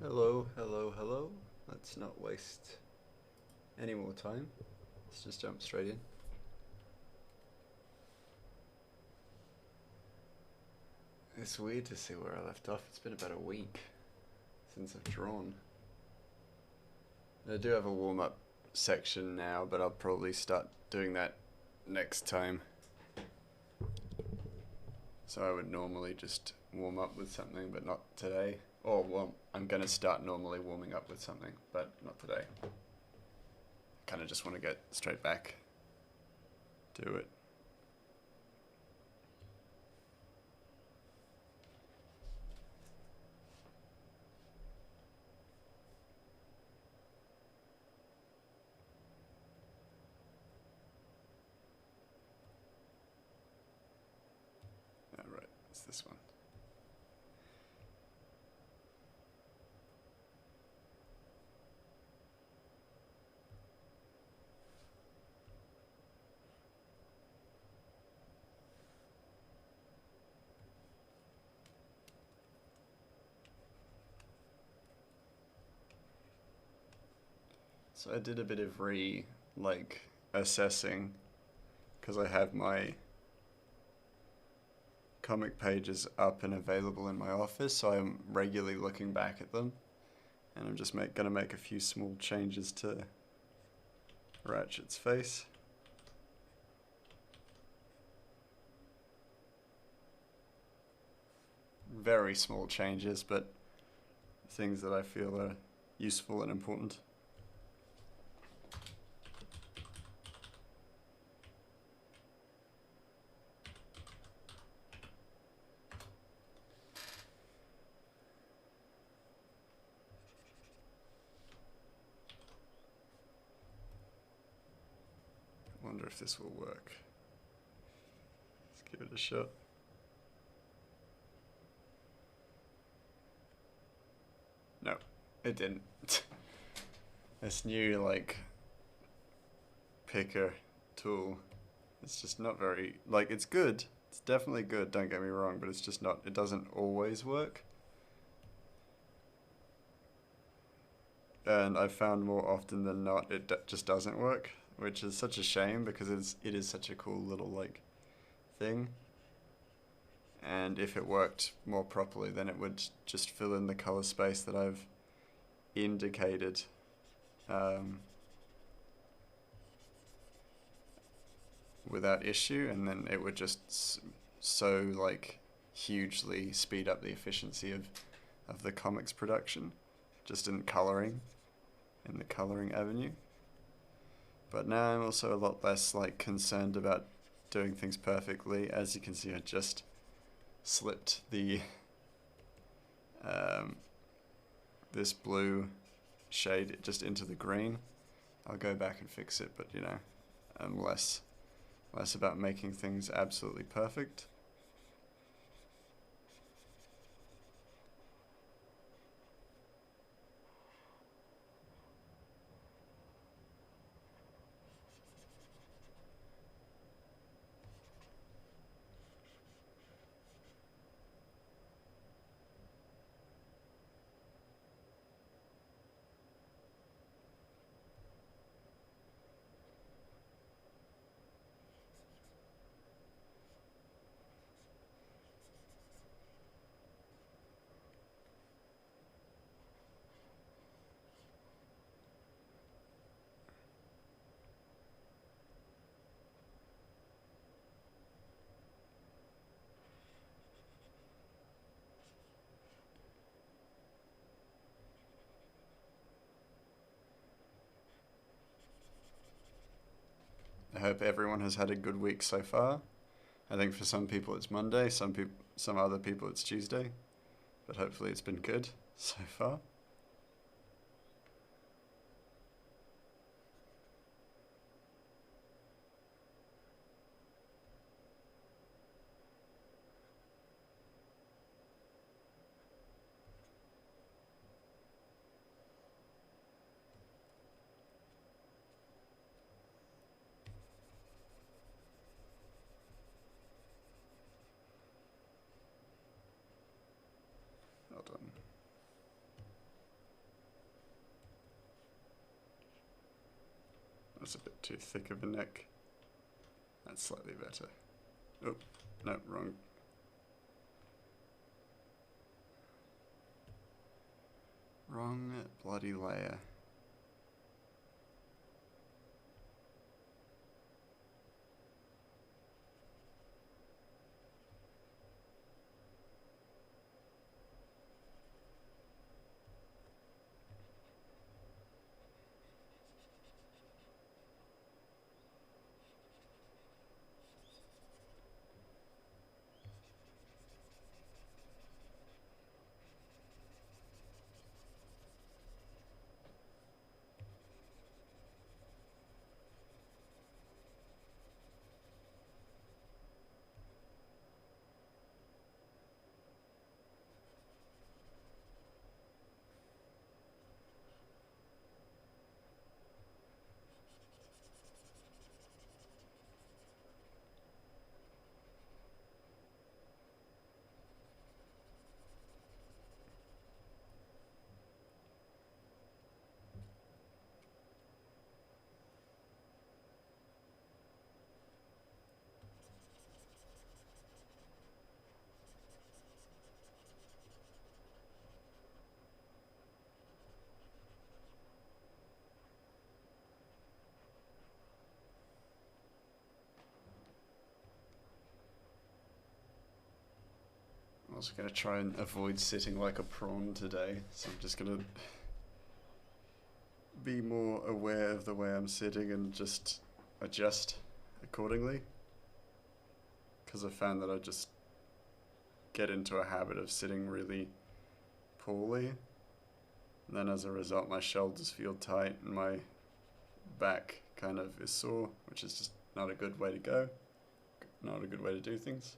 Hello, hello, hello. Let's not waste any more time. Let's just jump straight in. It's weird to see where I left off. It's been about a week since I've drawn. I do have a warm-up section now, but I'll probably start doing that next time. So I would normally just warm up with something, but not today. Or, well, I'm going to start normally warming up with something, but not today. Kind of just want to get straight back to it. Alright, it's this one. So I did a bit of assessing because I have my comic pages up and available in my office, so I'm regularly looking back at them, and I'm just gonna make a few small changes to Ratchet's face. Very small changes, but things that I feel are useful and important. Wonder if this will work. Let's give it a shot. No, it didn't. This new picker tool, it's just not very, it's good. It's definitely good, don't get me wrong, but it's just not, it doesn't always work. And I've found more often than not it just doesn't work, which is such a shame because it is such a cool little thing. And if it worked more properly, then it would just fill in the color space that I've indicated. Without issue, and then it would just so hugely speed up the efficiency of the comics production, just in the coloring avenue. But now I'm also a lot less concerned about doing things perfectly. As you can see, I just slipped the this blue shade just into the green. I'll go back and fix it, but I'm less about making things absolutely perfect. I hope everyone has had a good week so far. I think for some people it's Monday, some other people it's Tuesday, but hopefully it's been good so far. Well done. That's a bit too thick of a neck. That's slightly better. Oh, no, wrong. Wrong bloody layer. I'm also going to try and avoid sitting like a prawn today, so I'm just going to be more aware of the way I'm sitting and just adjust accordingly. Because I found that I just get into a habit of sitting really poorly, and then as a result my shoulders feel tight and my back kind of is sore, which is just not a good way to go, not a good way to do things.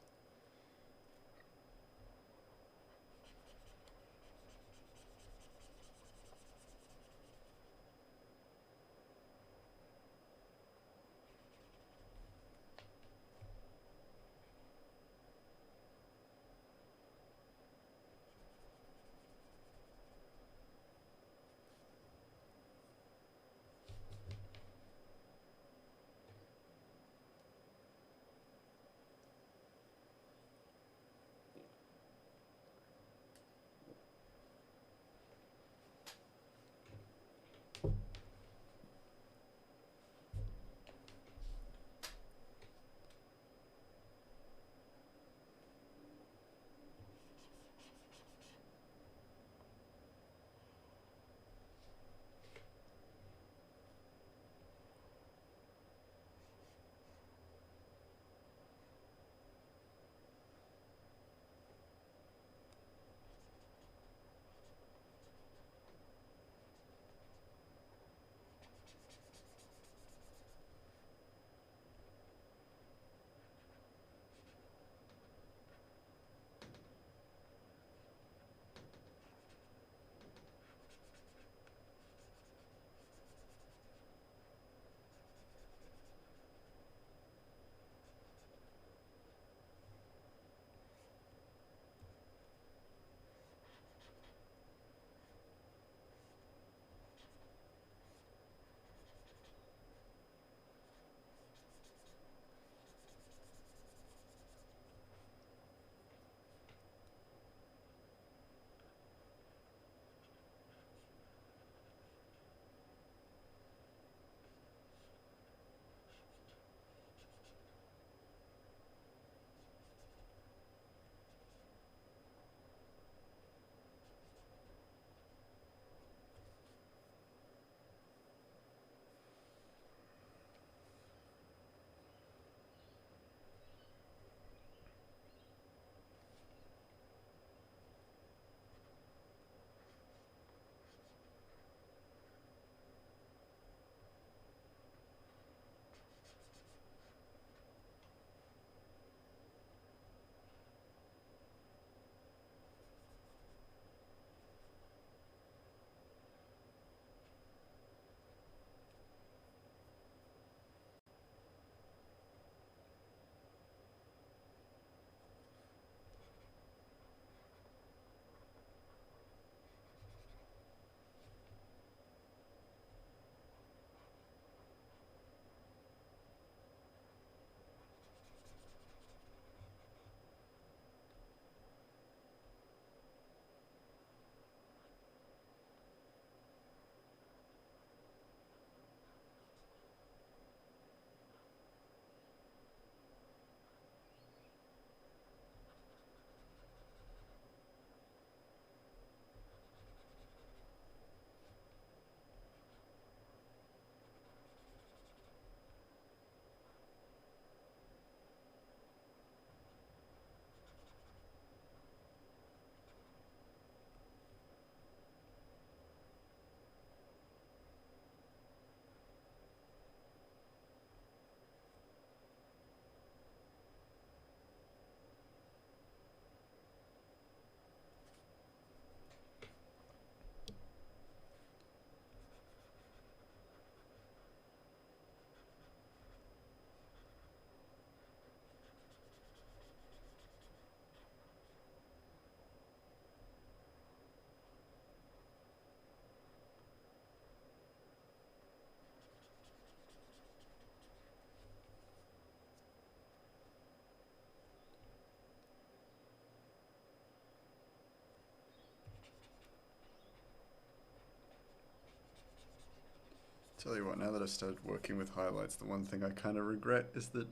Tell you what, now that I've started working with highlights, the one thing I kind of regret is that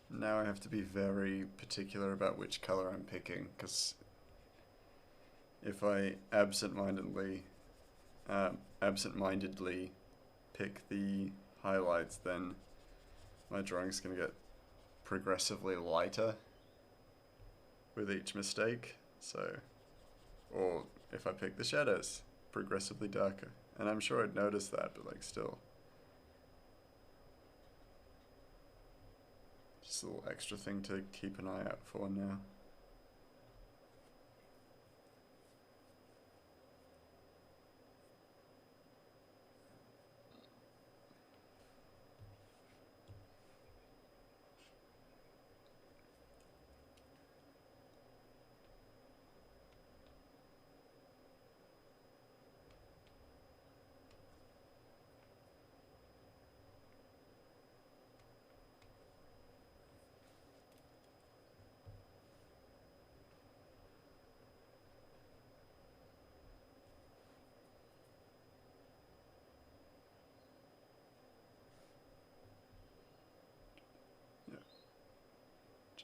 now I have to be very particular about which color I'm picking, because if I absent-mindedly pick the highlights, then my drawing's going to get progressively lighter with each mistake. So, or if I pick the shadows, progressively darker. And I'm sure I'd notice that, but like still. Just a little extra thing to keep an eye out for now.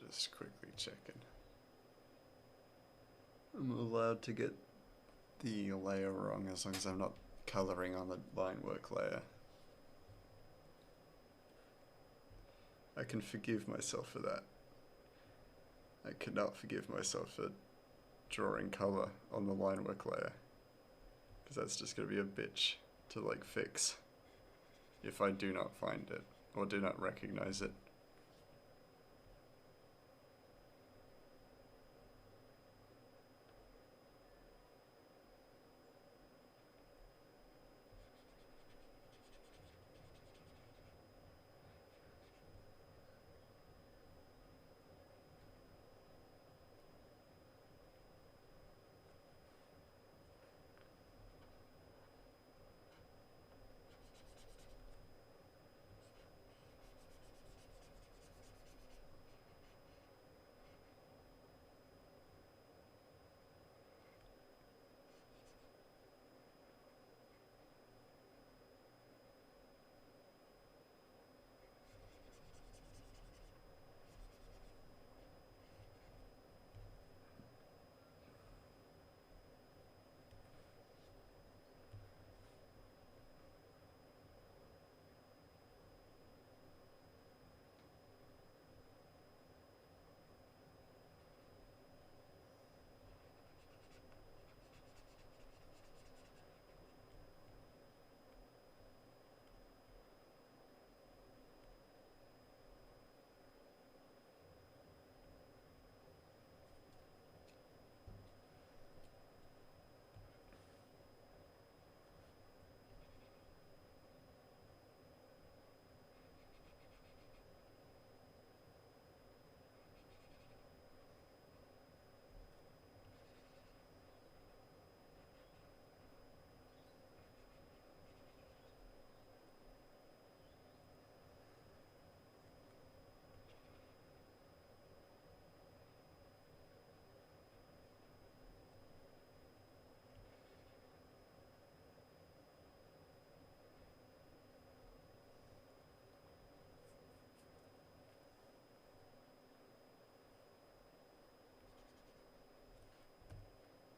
Just quickly checking. I'm allowed to get the layer wrong as long as I'm not colouring on the line work layer. I can forgive myself for that. I cannot forgive myself for drawing colour on the line work layer, because that's just going to be a bitch to like fix if I do not find it or do not recognize it.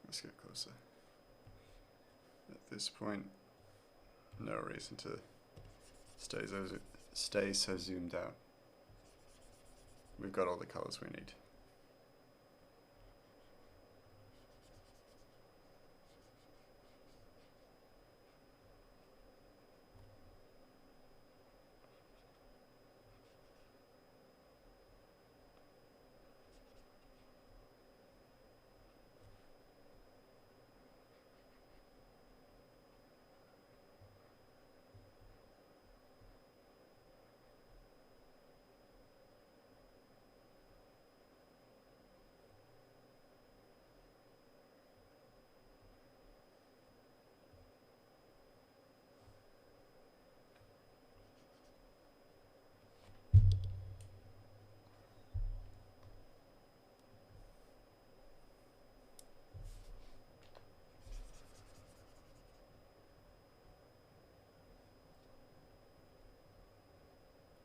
Let's get closer. At this point, no reason to stay so zoomed out. We've got all the colors we need.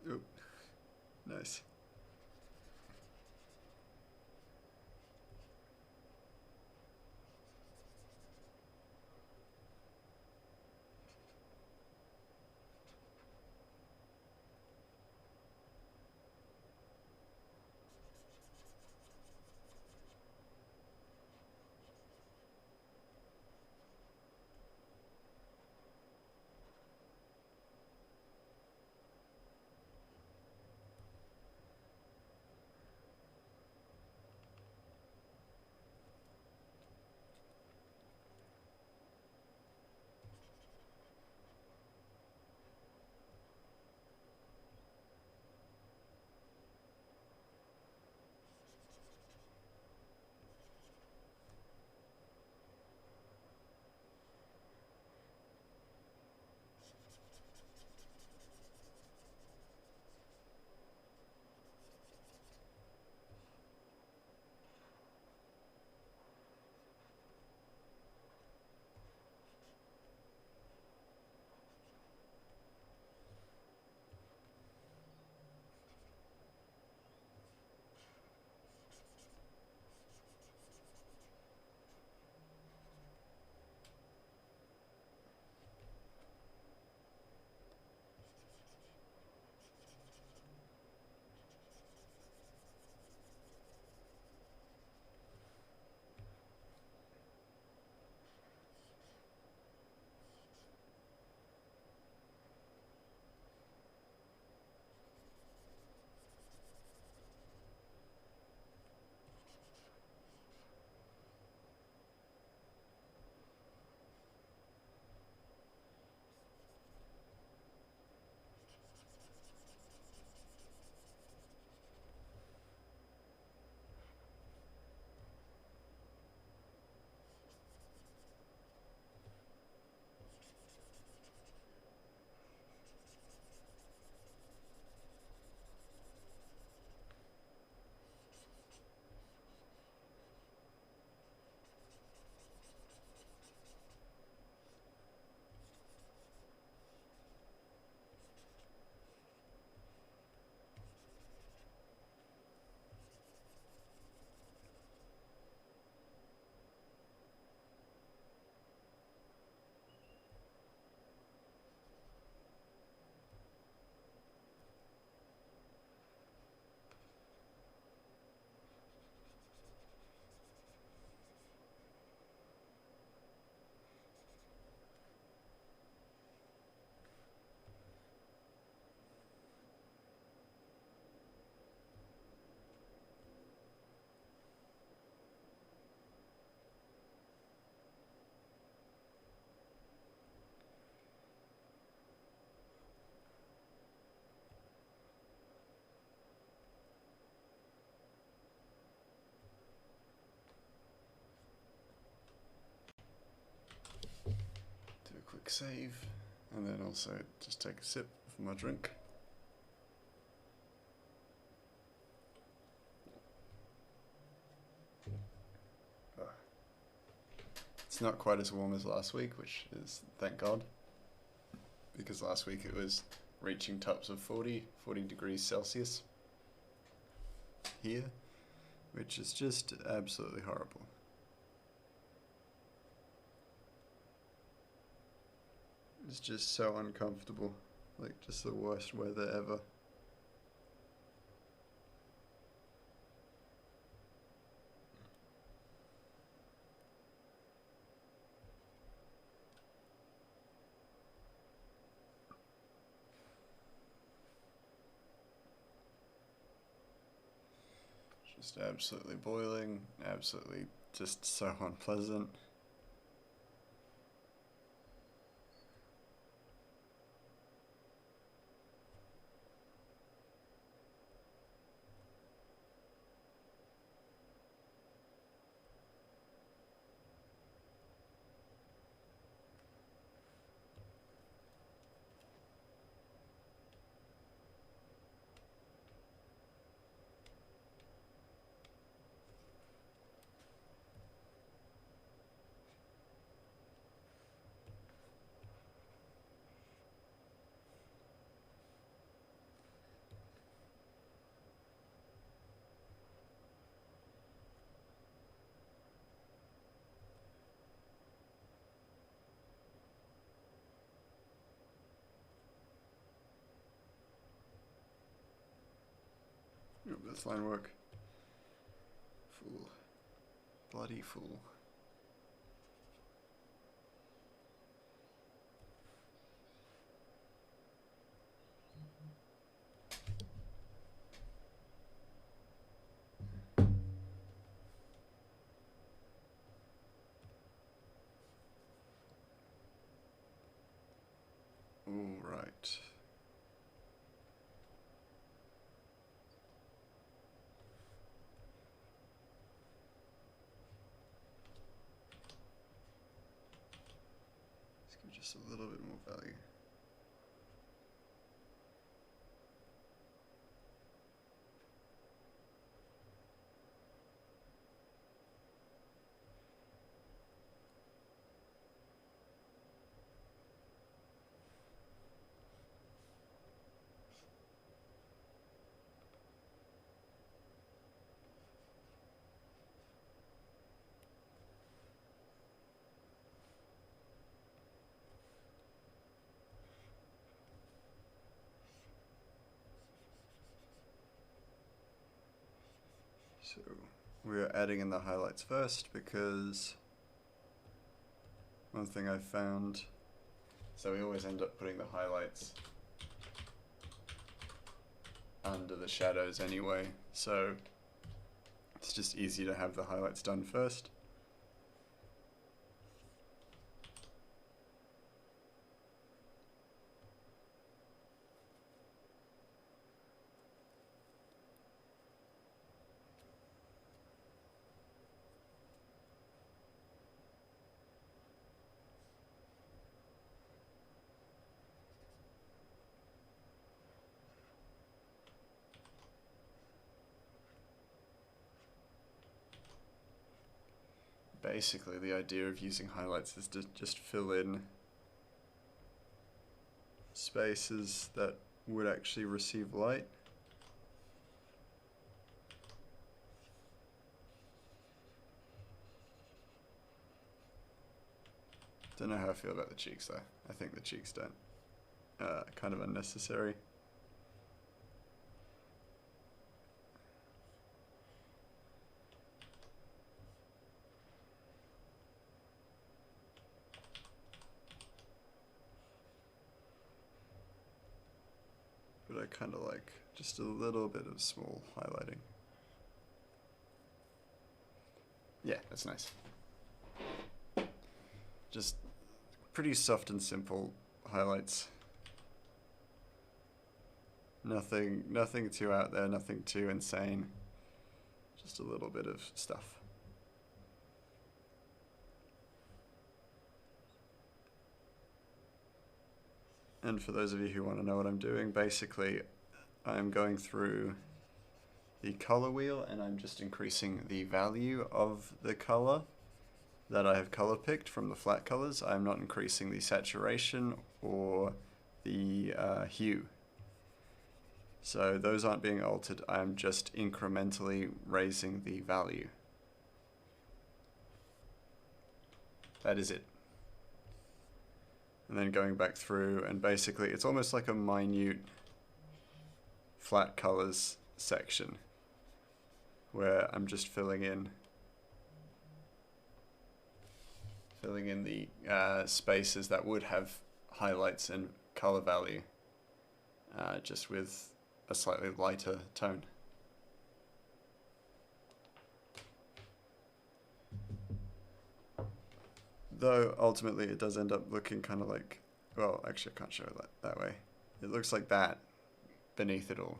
Oop. Nice. Do a quick save, and then also just take a sip of my drink. It's not quite as warm as last week, which is thank God, because last week it was reaching tops of 40 degrees Celsius here, which is just absolutely horrible. It's just so uncomfortable, like just the worst weather ever. Just absolutely boiling, absolutely just so unpleasant. this line work? Fool. Bloody fool. All right. Let's give just a little bit more value. So we're adding in the highlights first because one thing I found, so we always end up putting the highlights under the shadows anyway, so it's just easy to have the highlights done first. Basically, the idea of using highlights is to just fill in spaces that would actually receive light. Don't know how I feel about the cheeks though. I think the cheeks don't. Kind of unnecessary. But I kind of like just a little bit of small highlighting. Yeah, that's nice. Just pretty soft and simple highlights. Nothing too out there, nothing too insane. Just a little bit of stuff. And for those of you who want to know what I'm doing, basically I'm going through the color wheel and I'm just increasing the value of the color that I have color picked from the flat colors. I'm not increasing the saturation or the hue. So those aren't being altered, I'm just incrementally raising the value. That is it. And then going back through and basically it's almost like a minute flat colors section where I'm just filling in the spaces that would have highlights and color value, just with a slightly lighter tone. Though ultimately it does end up looking kind of like, well, actually I can't show it that way. It looks like that beneath it all.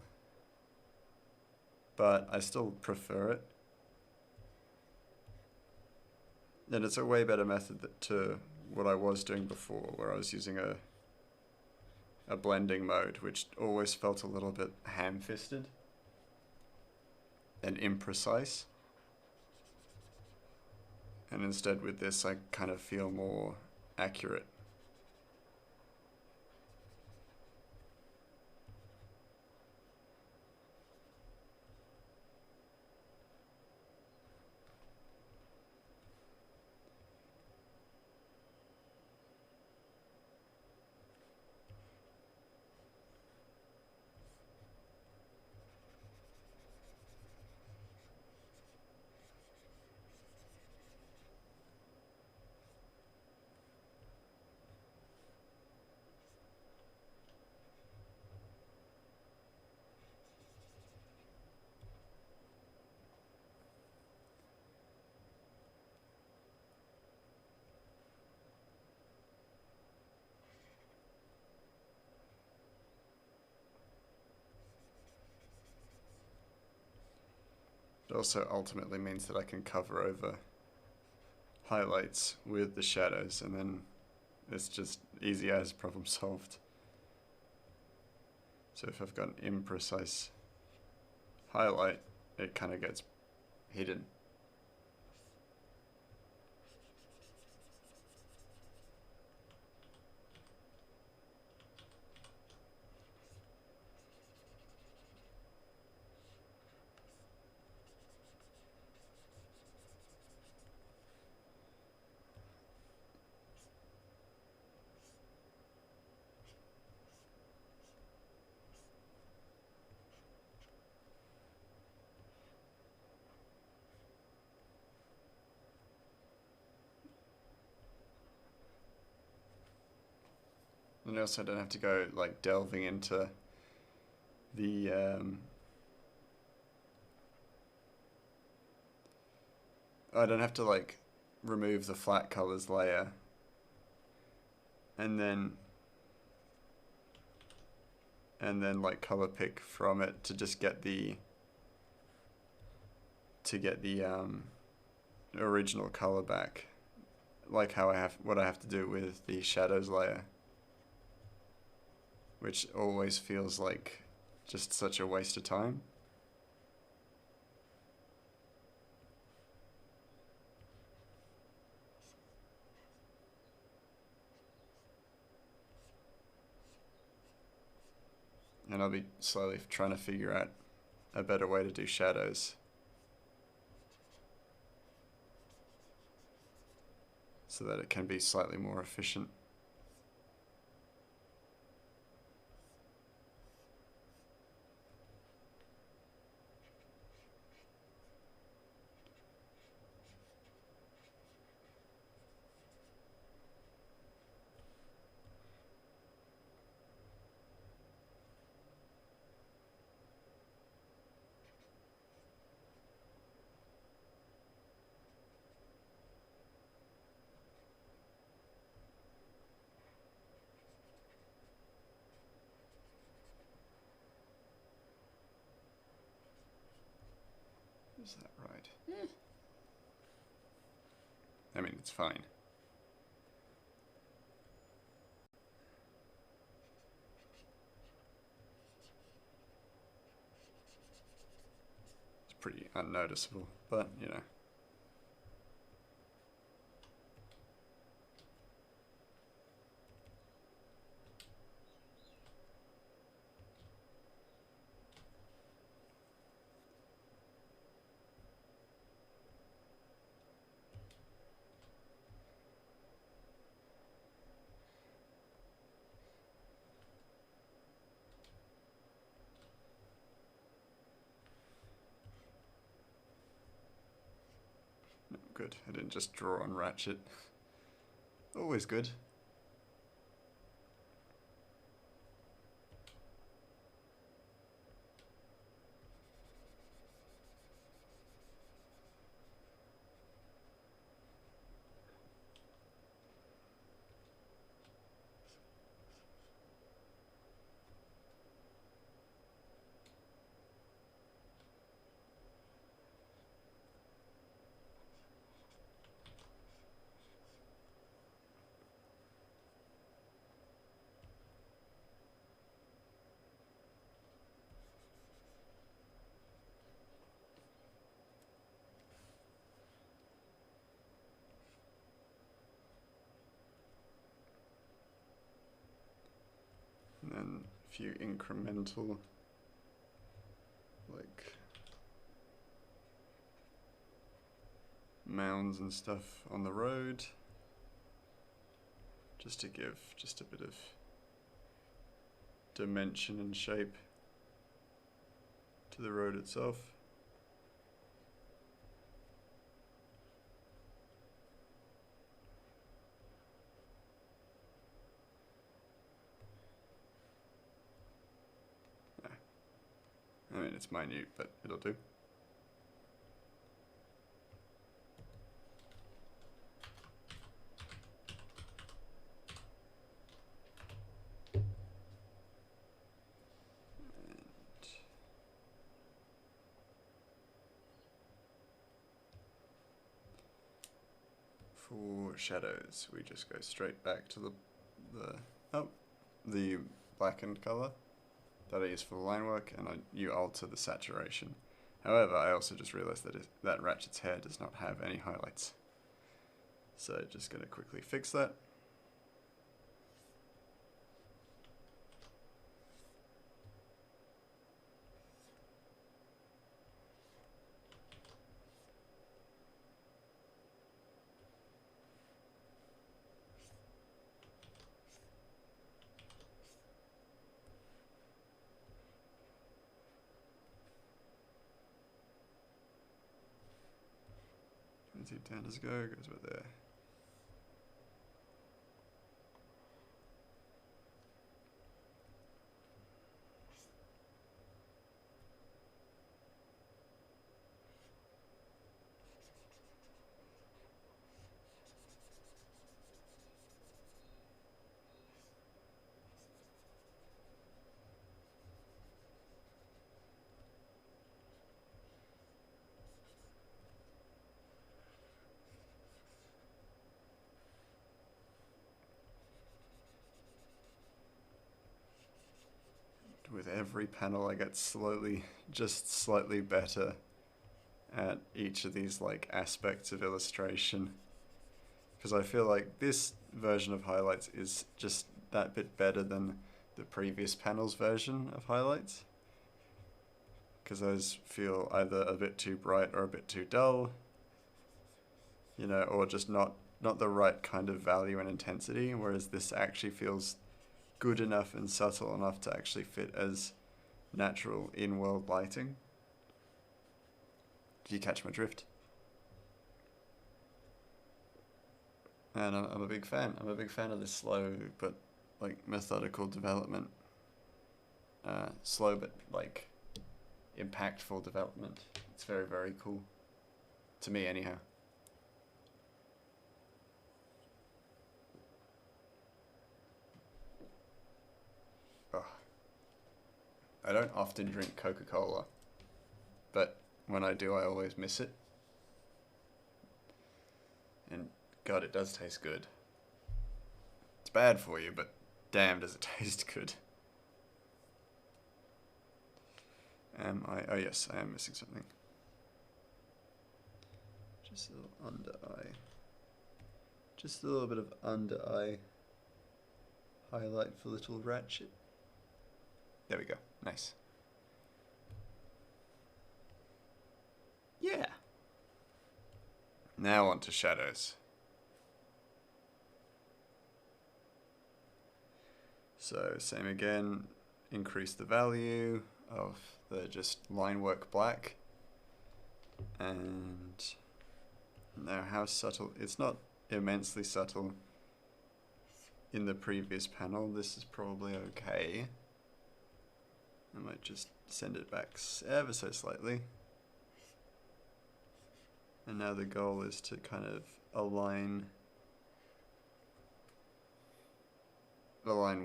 But I still prefer it. And it's a way better method to what I was doing before, where I was using a blending mode, which always felt a little bit ham-fisted and imprecise. And instead with this, I kind of feel more accurate. also ultimately means that I can cover over highlights with the shadows, and then it's just easy as problem solved. So if I've got an imprecise highlight, it kind of gets hidden. And I also don't have to go like delving into the I don't have to like remove the flat colors layer and then like color pick from it to just get the original color back, like how what I have to do with the shadows layer, which always feels like just such a waste of time. And I'll be slowly trying to figure out a better way to do shadows, so that it can be slightly more efficient. Is that right? I mean, it's fine. It's pretty unnoticeable, but you know. Good, I didn't just draw on Ratchet. Always good. And then a few incremental, like, mounds and stuff on the road, just to give just a bit of dimension and shape to the road itself. I mean, it's minute, but it'll do. For shadows, we just go straight back to the blackened color that I use for the line work, and you alter the saturation. However, I also just realized that Ratchet's hair does not have any highlights. So just going to quickly fix that. Down does go, goes about there. With every panel I get just slightly better at each of these like aspects of illustration, because I feel like this version of highlights is just that bit better than the previous panel's version of highlights, because those feel either a bit too bright or a bit too dull, you know, or just not the right kind of value and intensity, whereas this actually feels good enough and subtle enough to actually fit as natural in-world lighting. Do you catch my drift? And I'm a big fan. I'm a big fan of this slow but like methodical development. Slow but like impactful development. It's very, very cool. To me anyhow. I don't often drink Coca-Cola, but when I do, I always miss it. And God, it does taste good. It's bad for you, but damn does it taste good. Oh yes, I am missing something. Just a little under eye. Just a little bit of under eye highlight for little Ratchet. There we go. Nice. Yeah. Now on to shadows. So same again, increase the value of the just line work black. And now how subtle, it's not immensely subtle in the previous panel. This is probably okay. I might just send it back ever so slightly. And now the goal is to kind of align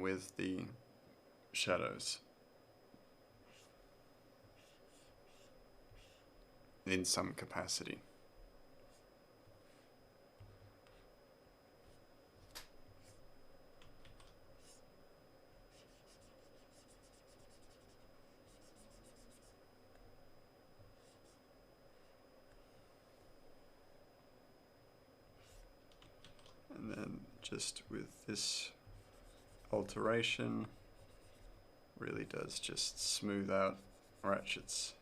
with the shadows in some capacity. And then just with this alteration, really does just smooth out Ratchet's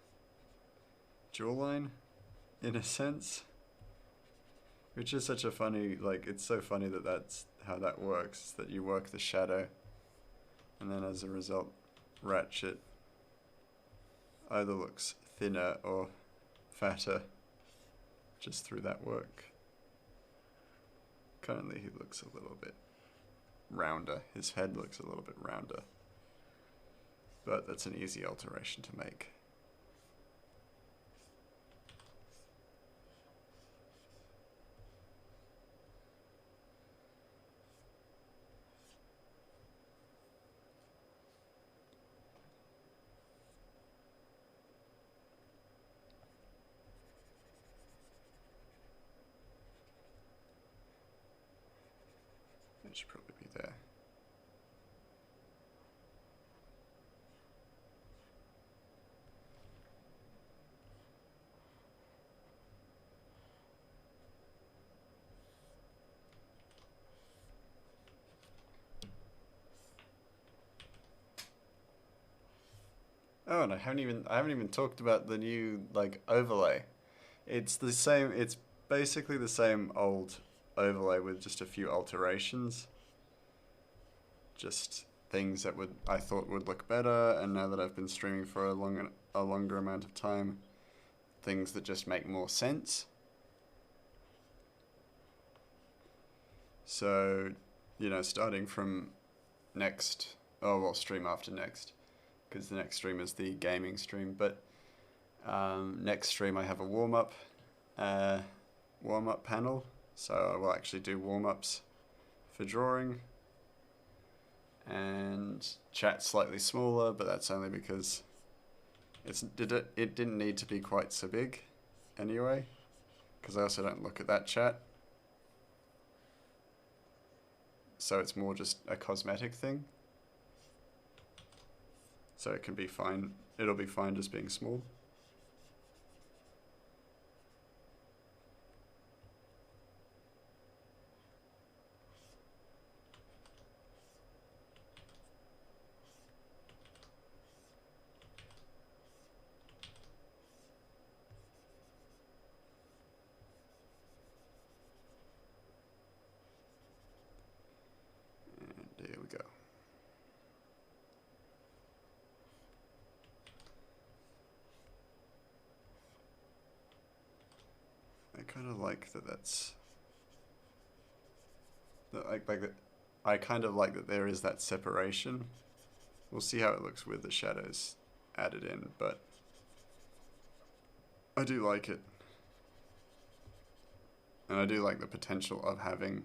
jawline, in a sense. Which is such a funny, like, it's so funny that that's how that works, that you work the shadow, and then as a result, Ratchet either looks thinner or fatter just through that work. Currently he looks a little bit rounder. His head looks a little bit rounder. But that's an easy alteration to make. It should probably be there. Oh, and I haven't even talked about the new like overlay. It's the same. It's basically the same old overlay with just a few alterations. Just things that I thought would look better, and now that I've been streaming for a longer amount of time, things that just make more sense. So, starting from stream after next, because the next stream is the gaming stream. But next stream I have a warm-up panel, so I will actually do warm-ups for drawing, and chat slightly smaller, but that's only because it didn't need to be quite so big anyway, because I also don't look at that chat, so it's more just a cosmetic thing. So it can be fine. It'll be fine just being small. And there we go. I kind of like that. I kind of like that there is that separation. We'll see how it looks with the shadows added in, but I do like it. And I do like the potential of having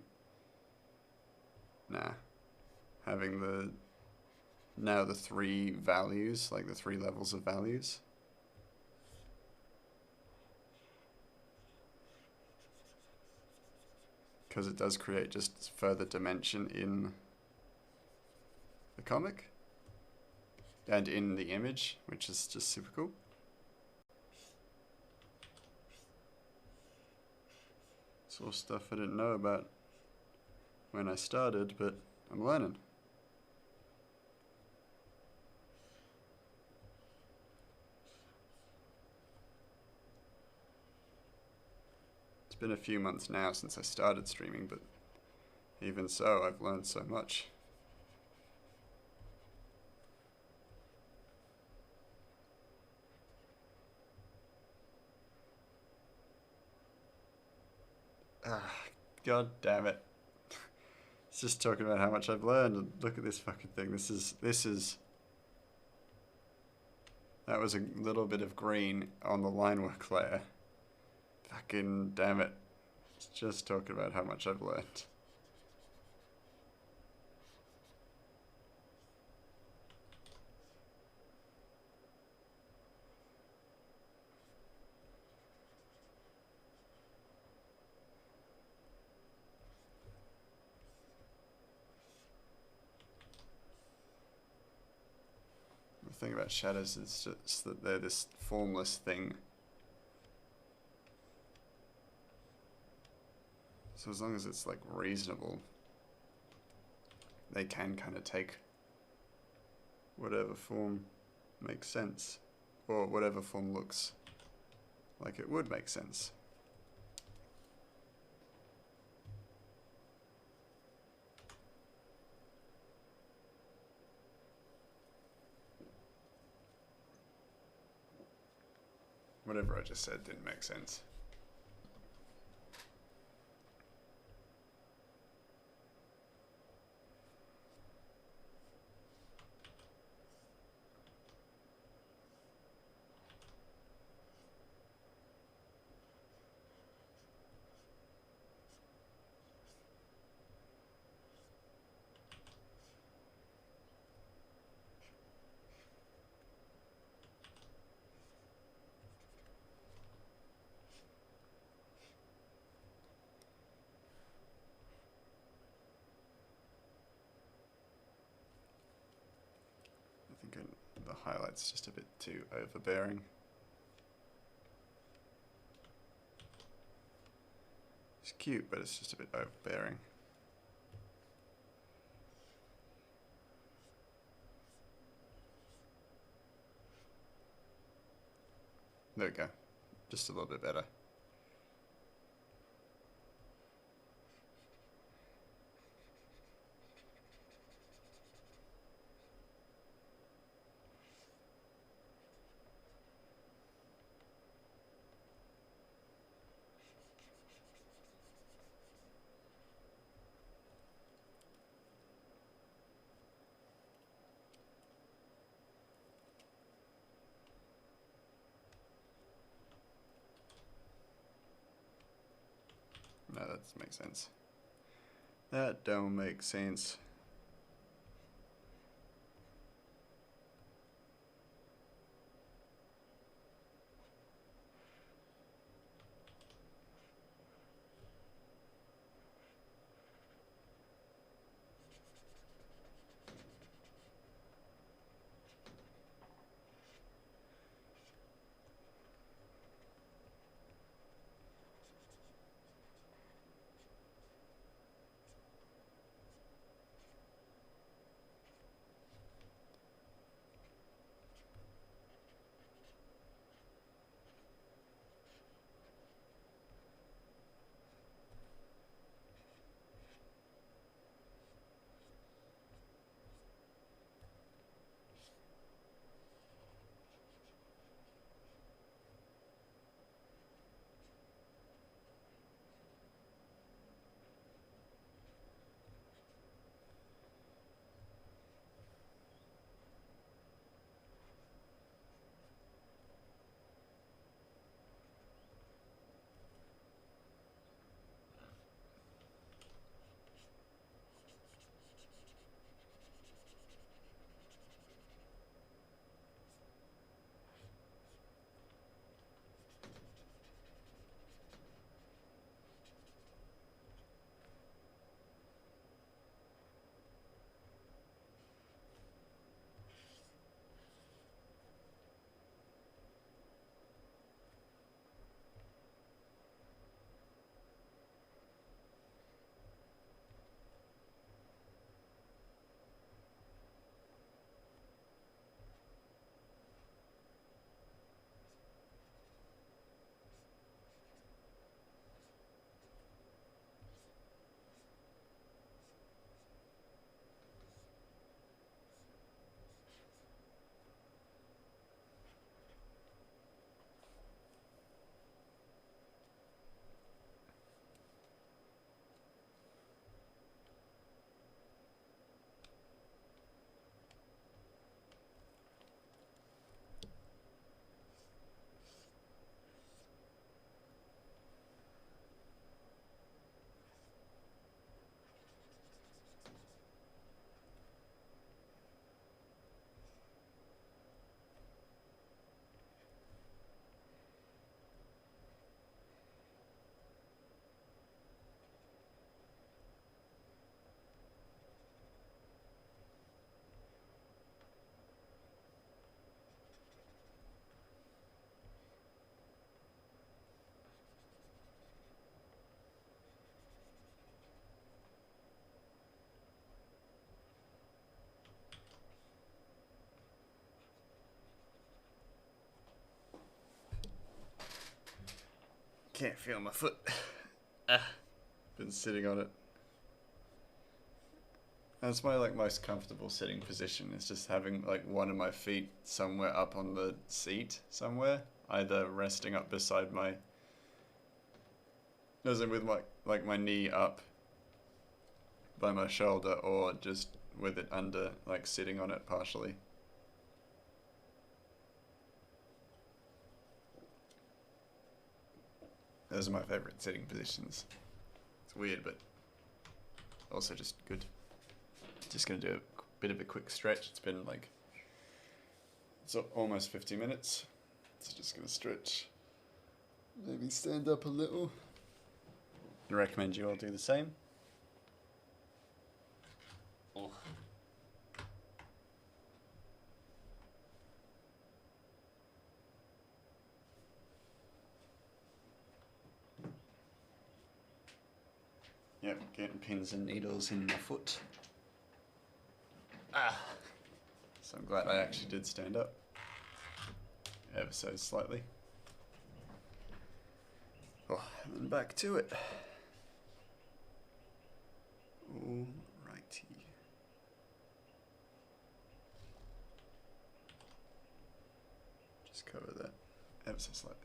the three values, like the three levels of values. Because it does create just further dimension in the comic and in the image, which is just super cool. It's all stuff I didn't know about when I started, but I'm learning. It's been a few months now since I started streaming, but even so, I've learned so much. God damn it. It's just talking about how much I've learned, and look at this fucking thing. That was a little bit of green on the line work layer. Fucking damn it. It's just talking about how much I've learned. The thing about shadows is just that they're this formless thing. So as long as it's like reasonable, they can kind of take whatever form makes sense, or whatever form looks like it would make sense. Whatever I just said didn't make sense. highlight's just a bit too overbearing. It's cute, but it's just a bit overbearing. There we go. Just a little bit better. No, that makes sense. That don't make sense. Can't feel my foot. Been sitting on it. That's my most comfortable sitting position, is just having one of my feet somewhere up on the seat somewhere, either resting up beside my, as in with my knee up by my shoulder, or just with it under, sitting on it partially. Those are my favorite sitting positions. It's weird, but also just good. Just gonna do a bit of a quick stretch. It's been it's almost 50 minutes. So just gonna stretch. Maybe stand up a little. I recommend you all do the same. Oh. Yep, getting pins and needles in my foot. Ah! So I'm glad I actually did stand up. Ever so slightly. Oh, and then back to it. Alrighty. Just cover that ever so slightly.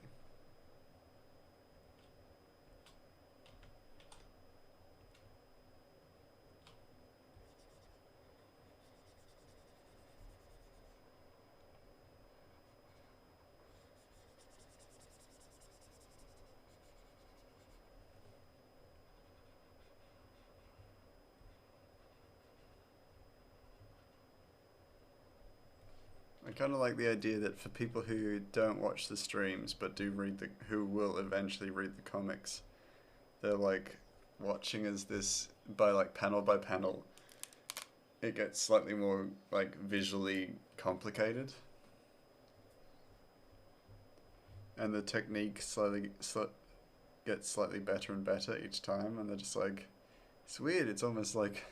I kind of like the idea that for people who don't watch the streams but do read who will eventually read the comics, they're like watching as this by panel, it gets slightly more like visually complicated, and the technique gets slightly better and better each time, and they're just like, it's weird. It's almost like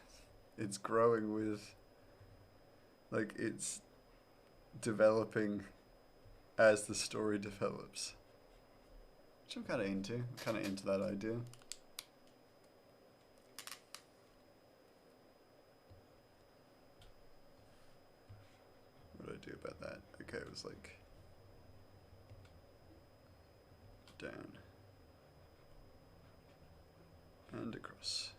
it's growing with, like it's developing as the story develops, which I'm kind of into. I'm kind of into that idea. What do I do about that? Okay, it was like down and across.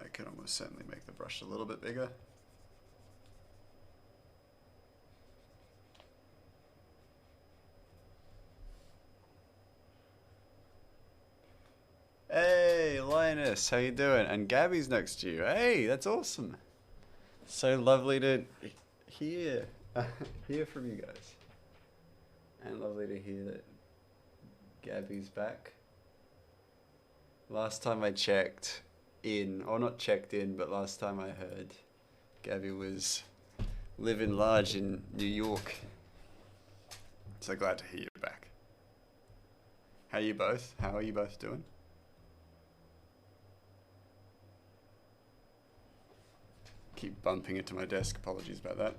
I can almost certainly make the brush a little bit bigger. Hey, Linus, how you doing? And Gabby's next to you. Hey, that's awesome. So lovely to hear from you guys. And lovely to hear that Gabby's back. Last time I checked in, or not checked in, but last time I heard, Gabby was living large in New York. So glad to hear you back. How are you both doing? Keep bumping into my desk, apologies about that.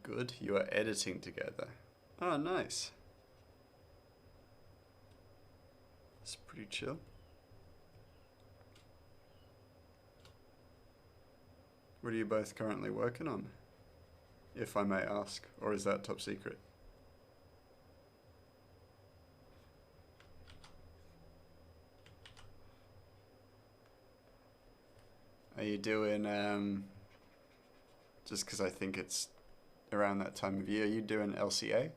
Good, you are editing together. Oh, nice. It's pretty chill. What are you both currently working on, if I may ask, or is that top secret? Are you doing, just because I think it's around that time of year, are you doing LCA?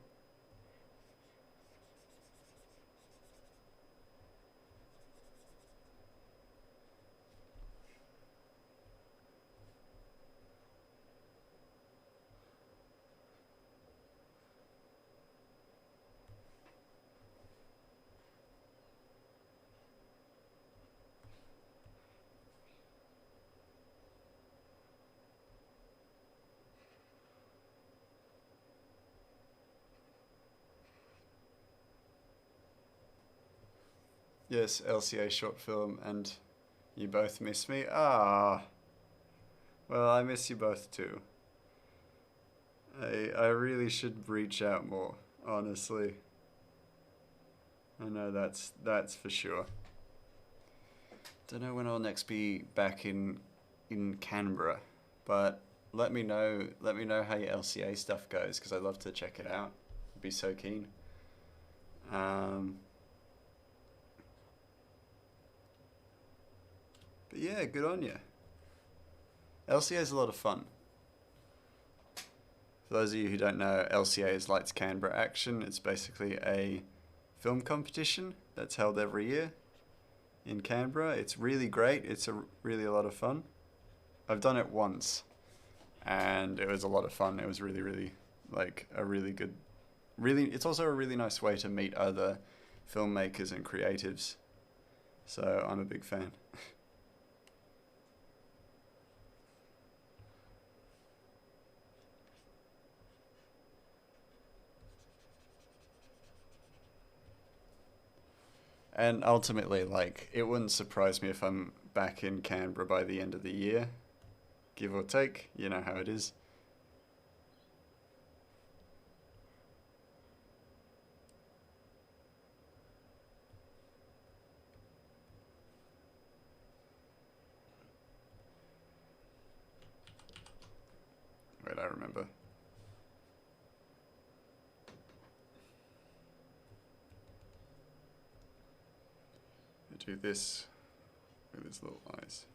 Yes, LCA short film, and you both miss me? Ah, well, I miss you both too. I really should reach out more, honestly. I know that's for sure. Don't know when I'll next be back in Canberra, but let me know how your LCA stuff goes, because I'd love to check it out. I'd be so keen. Um, but yeah, good on you. LCA is a lot of fun. For those of you who don't know, LCA is Lights Canberra Action. It's basically a film competition that's held every year in Canberra. It's really great. It's really a lot of fun. I've done it once, and it was a lot of fun. It was really, really like a really good. Really, it's also a really nice way to meet other filmmakers and creatives. So I'm a big fan. And ultimately, like, it wouldn't surprise me if I'm back in Canberra by the end of the year, give or take. You know how it is. Wait, I remember. I do this with his little eyes.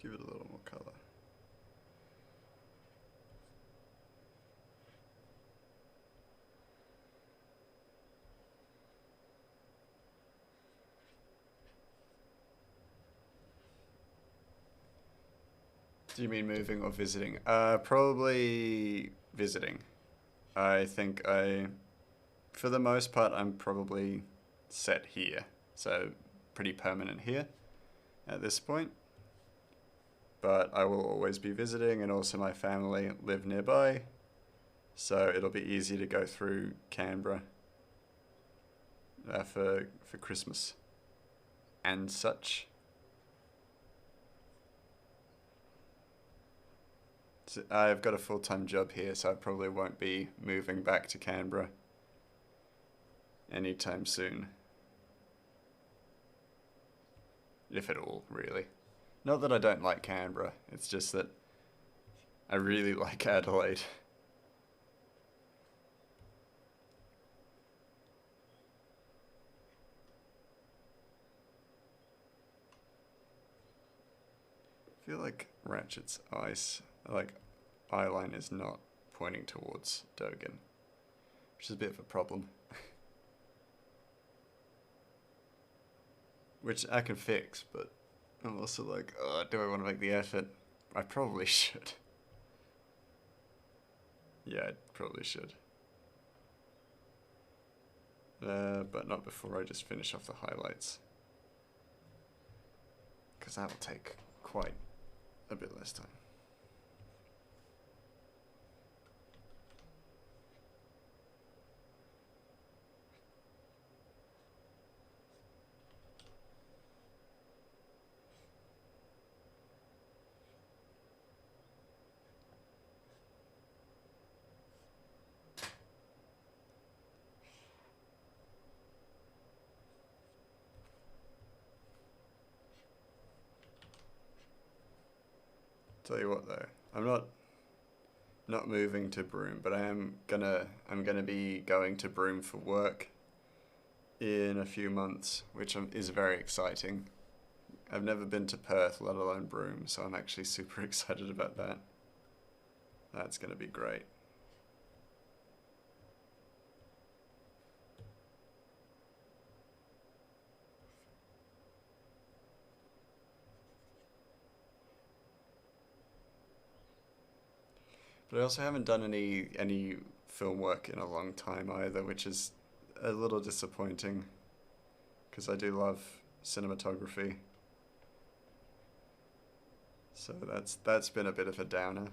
Give it a little more color. Do you mean moving or visiting? Probably visiting. I think for the most part, I'm probably set here. So pretty permanent here at this point. But I will always be visiting, and also my family live nearby. So it'll be easy to go through Canberra for Christmas and such. So I've got a full-time job here, so I probably won't be moving back to Canberra anytime soon. If at all, really. Not that I don't like Canberra, it's just that I really like Adelaide. I feel like Ratchet's eyeline is not pointing towards Dogen, which is a bit of a problem. Which I can fix, but I'm also like, oh, do I want to make the effort? I probably should. Yeah, I probably should. But not before I just finish off the highlights. Because that will take quite a bit less time. Tell you what though, I'm not moving to Broome, but I'm gonna be going to Broome for work in a few months, which is very exciting. I've never been to Perth, let alone Broome, so I'm actually super excited about that. That's gonna be great. But I also haven't done any film work in a long time either, which is a little disappointing because I do love cinematography. So that's been a bit of a downer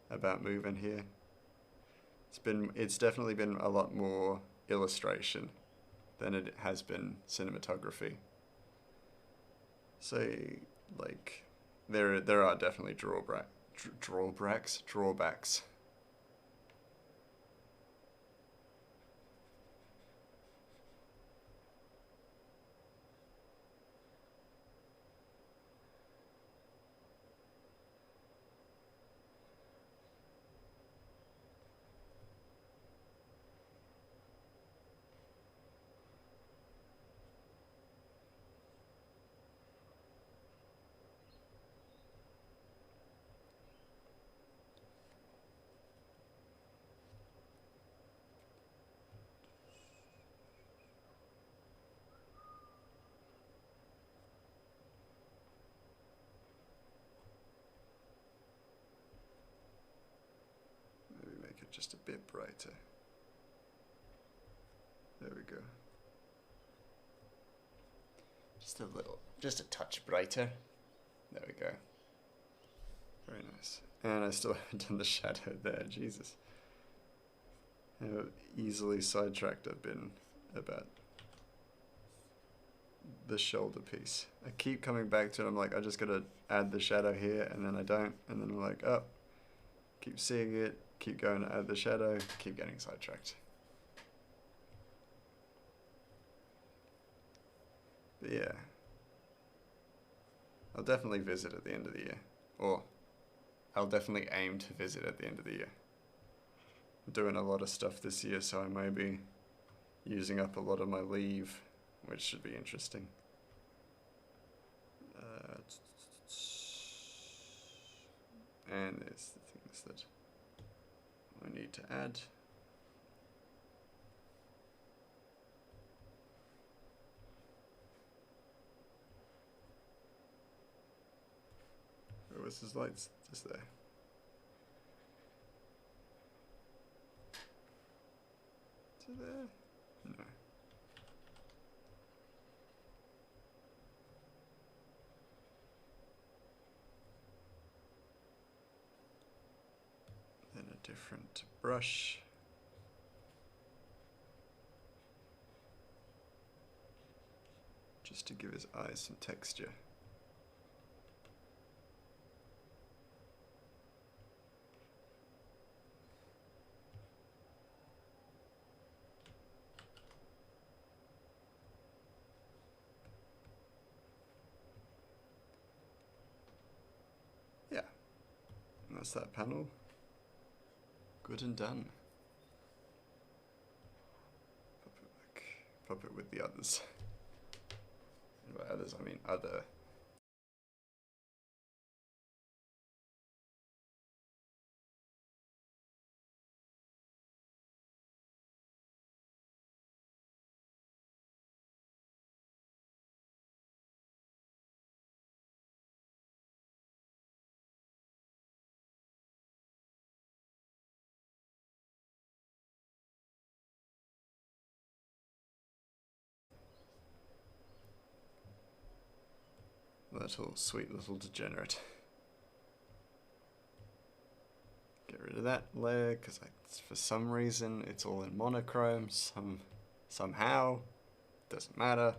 about moving here. It's definitely been a lot more illustration than it has been cinematography. So like there are definitely drawbacks. just a bit brighter. There we go. Just a touch brighter. There we go. Very nice. And I still haven't done the shadow there, Jesus. How easily sidetracked I've been about the shoulder piece. I keep coming back to it. I'm like, I just gotta add the shadow here, and then I don't, and then I'm like, oh, keep seeing it, keep going to add the shadow, keep getting sidetracked. But yeah, I'll definitely visit at the end of the year, or I'll definitely aim to visit at the end of the year. I'm doing a lot of stuff this year, so I may be using up a lot of my leave, which should be interesting. And there's the things that I need to add. Where was his lights? Just there. To there? No. Then a different brush. Just to give his eyes some texture. Yeah, and that's that panel. Good and done. Pop it back. Pop it with the others. And by others, I mean other. Little sweet little degenerate. Get rid of that layer because for some reason it's all in monochrome. Somehow doesn't matter.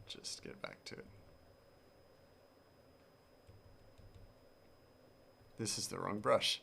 Just get back to it. This is the wrong brush.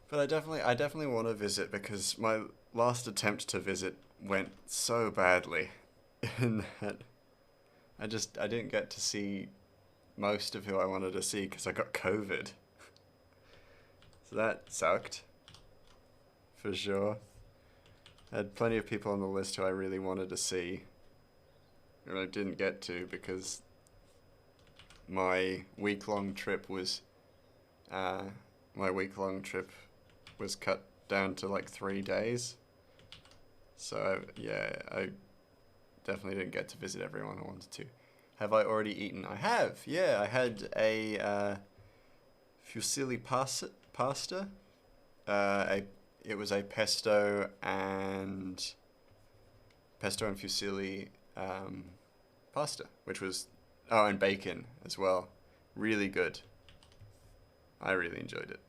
But I definitely want to visit because my last attempt to visit went so badly in that I didn't get to see most of who I wanted to see because I got COVID. So that sucked. For sure. I had plenty of people on the list who I really wanted to see. And I didn't get to because my week-long trip was cut down to like 3 days. So yeah, I definitely didn't get to visit everyone I wanted to. Have I already eaten? I have, yeah. I had a fusilli pasta. It was a pesto and fusilli pasta, which was, oh, and bacon as well. Really good. I really enjoyed it.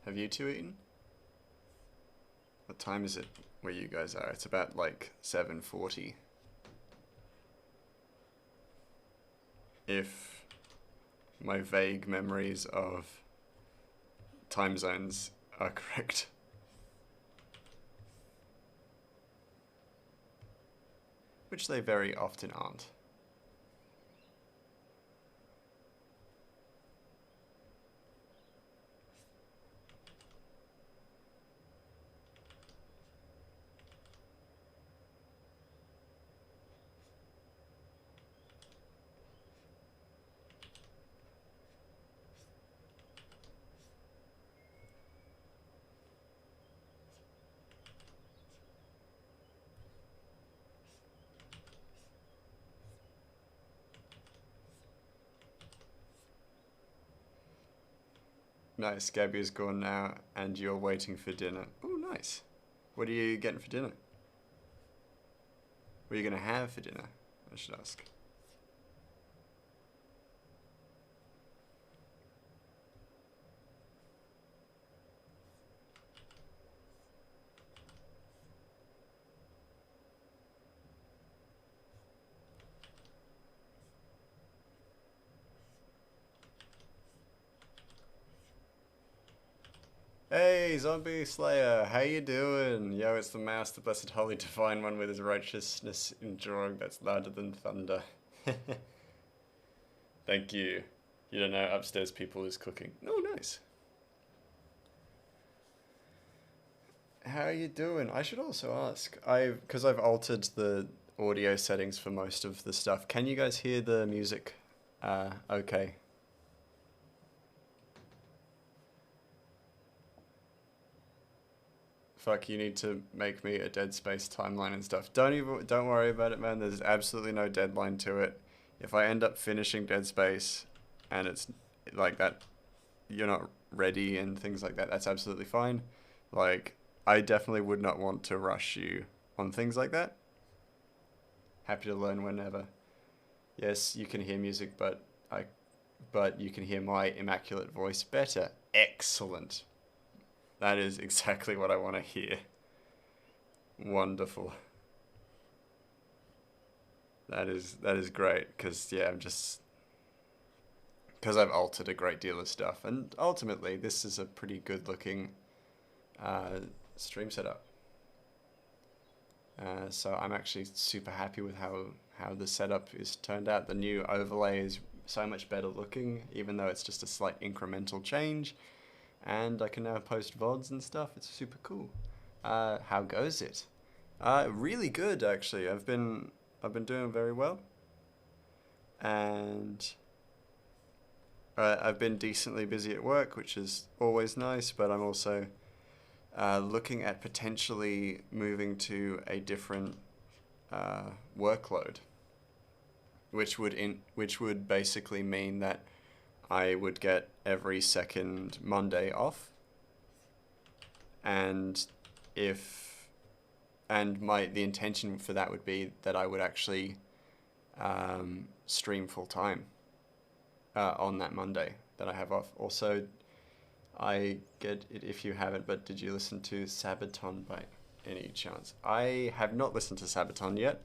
Have you two eaten? What time is it where you guys are? It's about like 7:40. If my vague memories of time zones are correct. which they very often aren't. Nice, Gabby's gone now, and you're waiting for dinner. Oh, nice. What are you getting for dinner? What are you going to have for dinner? I should ask. Hey, Zombie Slayer, how you doing? Yo, it's the Mouse, the Blessed Holy Divine One with his righteousness enduring that's louder than thunder. Thank you. You don't know, upstairs people is cooking. Oh, nice. How are you doing? I should also ask, because I've altered the audio settings for most of the stuff. Can you guys hear the music? Okay. Fuck, you need to make me a Dead Space timeline and stuff. Don't worry about it, man. There's absolutely no deadline to it. If I end up finishing Dead Space and it's like that, you're not ready and things like that, that's absolutely fine. Like, I definitely would not want to rush you on things like that. Happy to learn whenever. Yes, you can hear music, but you can hear my immaculate voice better. Excellent. That is exactly what I want to hear. Wonderful. That is great, because yeah, because I've altered a great deal of stuff, and ultimately this is a pretty good looking stream setup. So I'm actually super happy with how the setup is turned out. The new overlay is so much better looking, even though it's just a slight incremental change. And I can now post VODs and stuff. It's super cool. How goes it? Really good, actually. I've been doing very well, and I've been decently busy at work, which is always nice. But I'm also looking at potentially moving to a different workload, which would basically mean that I would get every second Monday off, and the intention for that would be that I would actually stream full time on that Monday that I have off. Also, I get it if you haven't, but did you listen to Sabaton by any chance? I have not listened to Sabaton yet.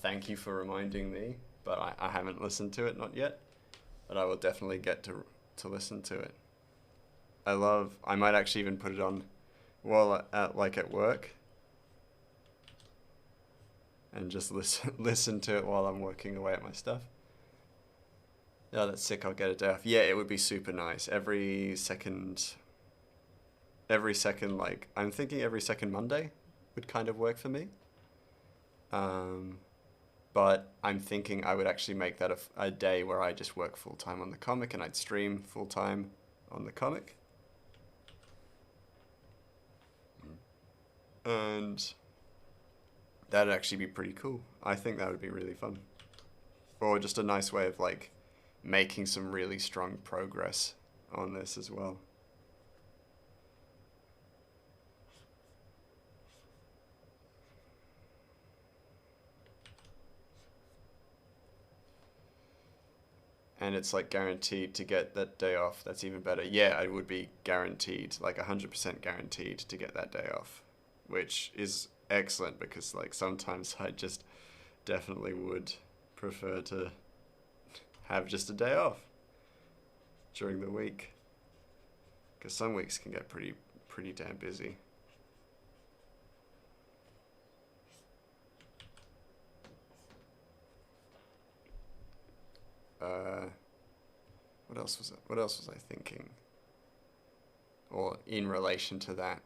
Thank you for reminding me, but I haven't listened to it, not yet. But I will definitely get to listen to it. I might actually even put it on while at work, and just listen to it while I'm working away at my stuff. Yeah, that's sick. I'll get a day off. Yeah, it would be super nice. Every second, like, I'm thinking every second Monday would kind of work for me. But I'm thinking I would actually make that a day where I just work full time on the comic, and I'd stream full time on the comic. And that'd actually be pretty cool. I think that would be really fun. Or just a nice way of like making some really strong progress on this as well. And it's like guaranteed to get that day off. That's even better. Yeah, I would be guaranteed, like 100% guaranteed to get that day off, which is excellent, because like sometimes I just definitely would prefer to have just a day off during the week, because some weeks can get pretty damn busy. Uh, what else was it? What else was I thinking? Or in relation to that,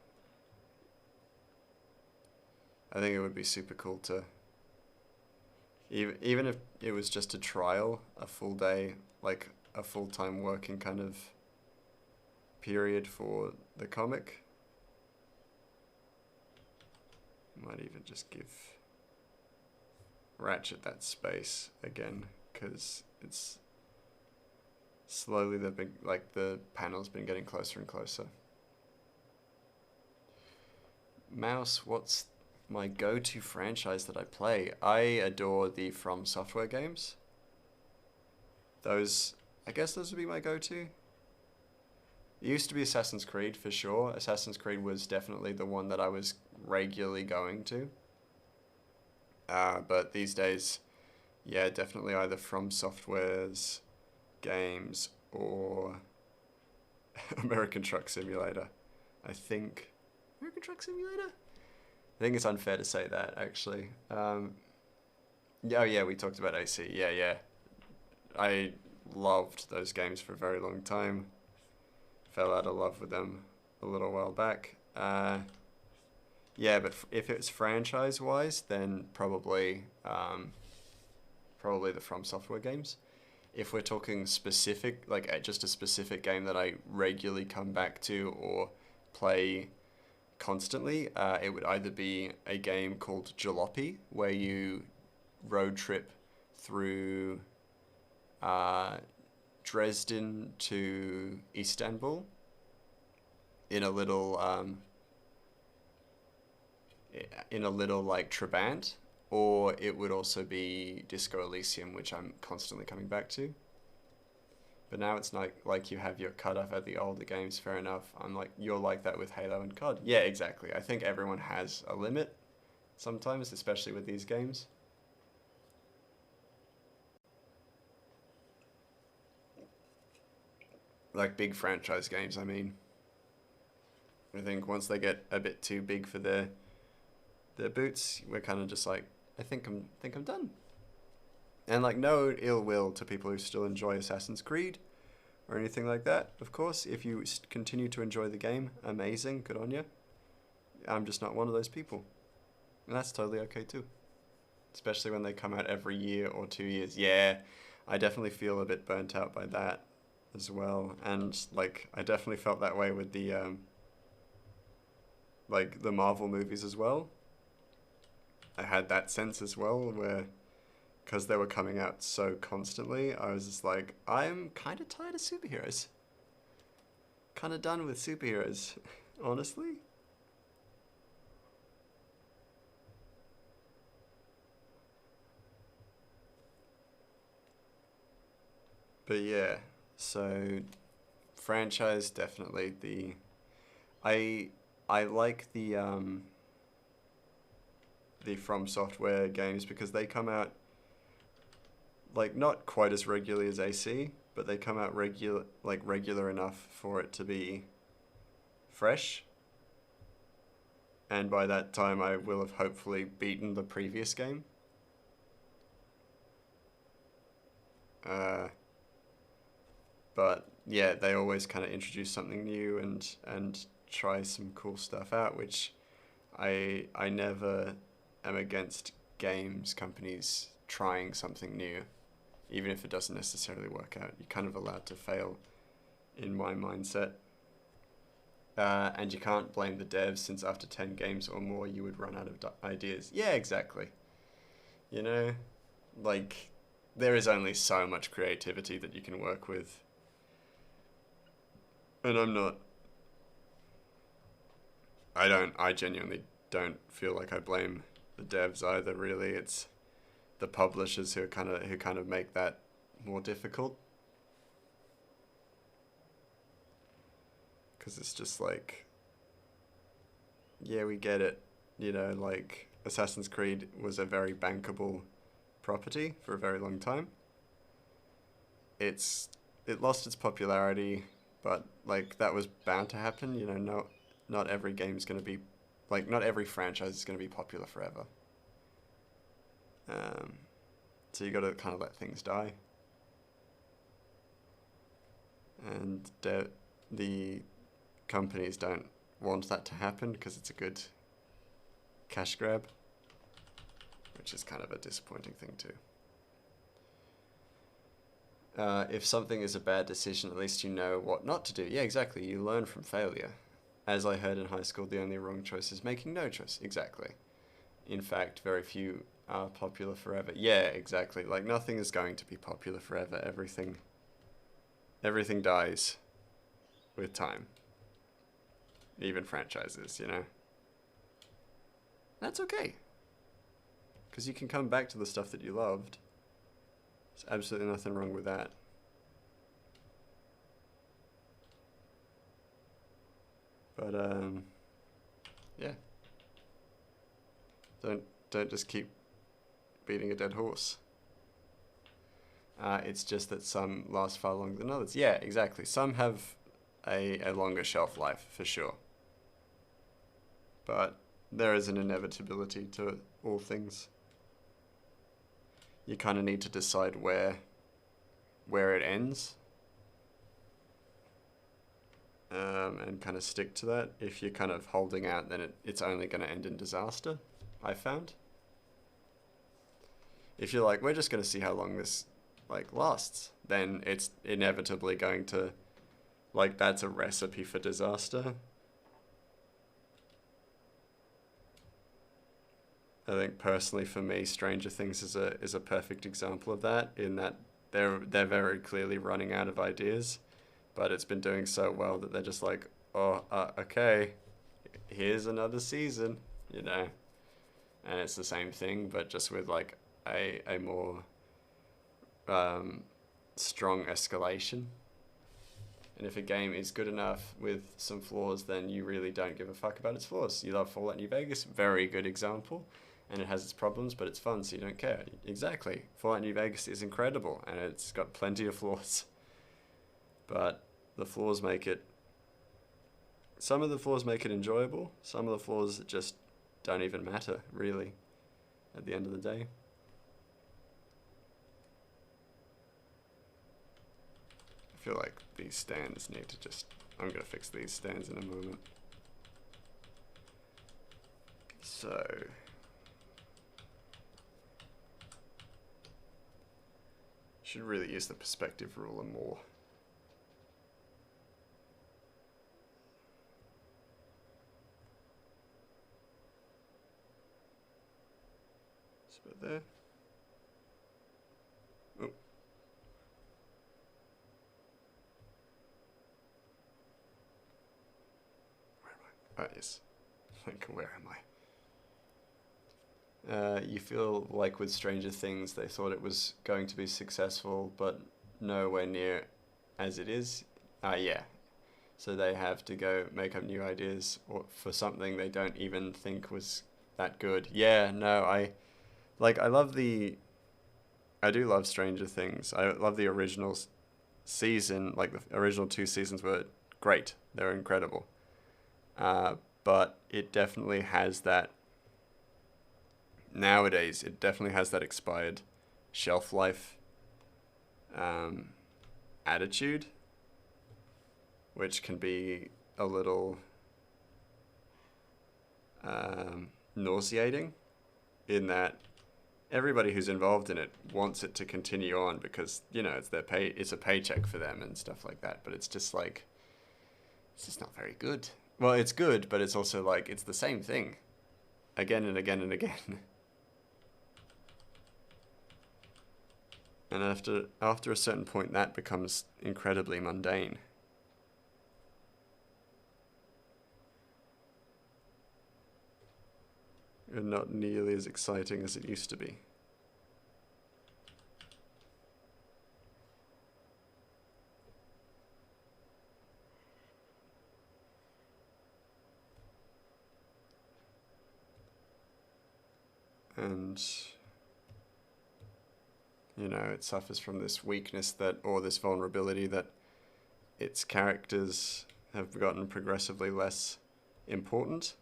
I think it would be super cool to, even if it was just a trial, a full day, like a full-time working kind of period for the comic. Might even just give Ratchet that space again, because it's slowly the panel's been getting closer and closer. Mouse, what's my go-to franchise that I play? I adore the From Software games. I guess those would be my go-to. It used to be Assassin's Creed for sure. Assassin's Creed was definitely the one that I was regularly going to. But these days, yeah, definitely either From Software's games or American Truck Simulator. American Truck Simulator? I think it's unfair to say that, actually. Yeah, we talked about AC. Yeah. I loved those games for a very long time. Fell out of love with them a little while back. Yeah, but if it's franchise-wise, then probably the From Software games. If we're talking specific, like just a specific game that I regularly come back to or play constantly, it would either be a game called Jalopy, where you road trip through Dresden to Istanbul in a little like Trabant, or it would also be Disco Elysium, which I'm constantly coming back to. But now it's not like you have your cutoff at the older games, fair enough. I'm like, you're like that with Halo and COD. Yeah, exactly. I think everyone has a limit sometimes, especially with these games. Like big franchise games, I mean. I think once they get a bit too big for their boots, we're kind of just like, I think I'm done. And like, no ill will to people who still enjoy Assassin's Creed or anything like that. Of course, if you continue to enjoy the game, amazing, good on you. I'm just not one of those people, and that's totally okay too. Especially when they come out every year or 2 years. Yeah, I definitely feel a bit burnt out by that as well. And like, I definitely felt that way with the like the Marvel movies as well. I had that sense as well, where because they were coming out so constantly, I was just like, I'm kind of tired of superheroes. Kind of done with superheroes, honestly. But yeah, so franchise definitely I I like the From Software games because they come out like not quite as regularly as AC, but they come out regular enough for it to be fresh. And by that time, I will have hopefully beaten the previous game. But yeah, they always kind of introduce something new and try some cool stuff out, which I never am against games companies trying something new, even if it doesn't necessarily work out. You're kind of allowed to fail, in my mindset. And you can't blame the devs, since after 10 games or more, you would run out of ideas. Yeah, exactly. You know, like, there is only so much creativity that you can work with. And I genuinely don't feel like I blame the devs either, really. It's the publishers who kind of make that more difficult. Because it's just like, yeah, we get it. You know, like, Assassin's Creed was a very bankable property for a very long time. It lost its popularity, but like that was bound to happen. You know, not every game's gonna be, like, not every franchise is gonna be popular forever. So you got to kind of let things die. and the companies don't want that to happen because it's a good cash grab, which is kind of a disappointing thing too. If something is a bad decision, at least you know what not to do. Yeah, exactly. You learn from failure. As I heard in high school, the only wrong choice is making no choice. Exactly. In fact, very few are popular forever. Yeah, exactly. Like, nothing is going to be popular forever. Everything dies with time. Even franchises, you know? That's okay. Because you can come back to the stuff that you loved. There's absolutely nothing wrong with that. But, yeah. Don't just keep beating a dead horse. It's just that some last far longer than others. Yeah, exactly. Some have a longer shelf life, for sure. But there is an inevitability to all things. You kind of need to decide where it ends. And kind of stick to that. If you're kind of holding out, then it's only going to end in disaster, I found. If you're like, we're just going to see how long this lasts, then it's inevitably going to, that's a recipe for disaster. I think personally for me, Stranger Things is a perfect example of that, in that they're very clearly running out of ideas, but it's been doing so well that they're just like, oh, okay, here's another season, you know. And it's the same thing, but just with a more strong escalation. And if a game is good enough with some flaws, then you really don't give a fuck about its flaws. You love Fallout New Vegas, very good example, and it has its problems, but it's fun, so you don't care. Exactly. Fallout New Vegas is incredible, and it's got plenty of flaws. But the flaws make it... Some of the flaws make it enjoyable. Some of the flaws just don't even matter, really, at the end of the day. I feel like these stands need to just... I'm going to fix these stands in a moment. So... should really use the perspective ruler more. Just about there. Oh. Where am I? Oh, yes. Where am I? You feel like with Stranger Things, they thought it was going to be successful, but nowhere near as it is. Yeah. So they have to go make up new ideas for something they don't even think was that good. Yeah, no, I do love Stranger Things. I love the original season, the original 2 seasons were great. They're incredible. But it definitely has that... Nowadays, it definitely has that expired shelf life attitude, which can be a little nauseating, in that everybody who's involved in it wants it to continue on because, you know, it's a paycheck for them and stuff like that. But it's just it's just not very good. Well, it's good, but it's also it's the same thing again and again and again. And after a certain point, that becomes incredibly mundane. And not nearly as exciting as it used to be. And... you know, it suffers from this weakness or this vulnerability that its characters have gotten progressively less important.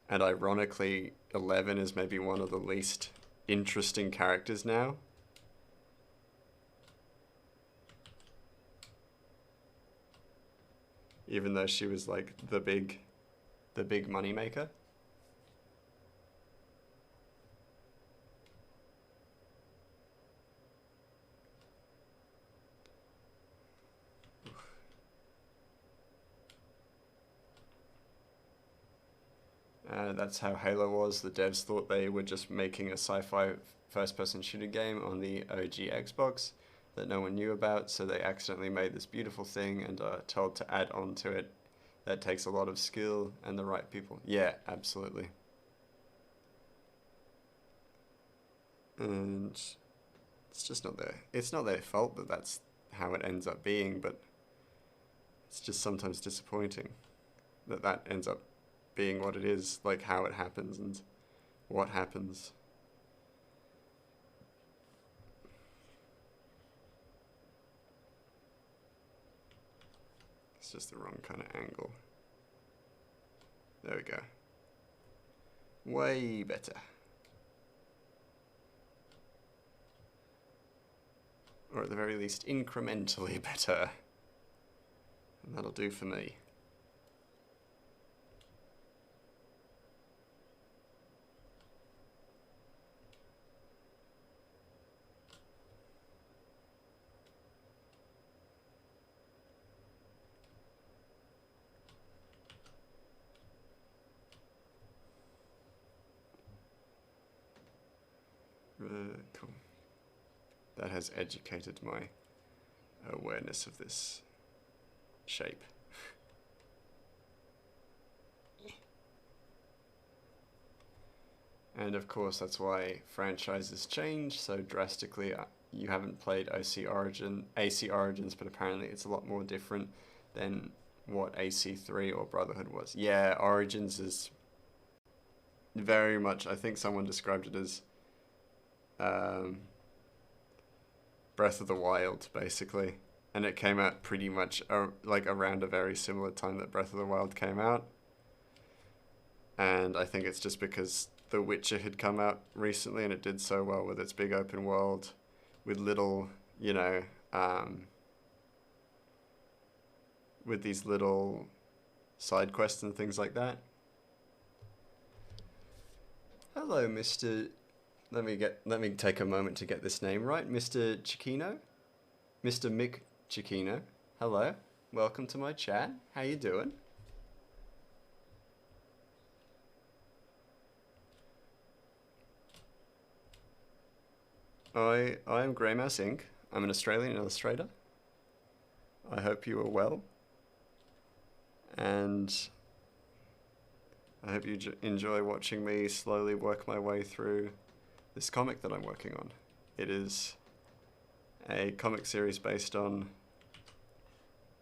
And ironically, 11 is maybe one of the least interesting characters now. even though she was like the big money maker. That's how Halo was. The devs thought they were just making a sci-fi first-person shooter game on the OG Xbox that no one knew about, so they accidentally made this beautiful thing and are told to add on to it. That takes a lot of skill and the right people. Yeah, absolutely. And it's just not it's not their fault that that's how it ends up being, but it's just sometimes disappointing that that ends up being what it is, like how it happens and what happens. It's just the wrong kind of angle. There we go. Way better. Or at the very least, incrementally better. And that'll do for me. Cool. That has educated my awareness of this shape. And of course, that's why franchises change so drastically. You haven't played AC Origins, but apparently it's a lot more different than what AC3 or Brotherhood was. Yeah, Origins is very much, I think someone described it as Breath of the Wild, basically. And it came out pretty much like around a very similar time that Breath of the Wild came out. And I think it's just because The Witcher had come out recently and it did so well with its big open world, with little, you know, with these little side quests and things like that. Hello, Mr. Let me take a moment to get this name right. Mr. Chiquino? Mr. Mick Chiquino. Hello. Welcome to my chat. How you doing? I am Greymouse Inc. I'm an Australian illustrator. I hope you are well. And I hope you enjoy watching me slowly work my way through this comic that I'm working on. It is a comic series based on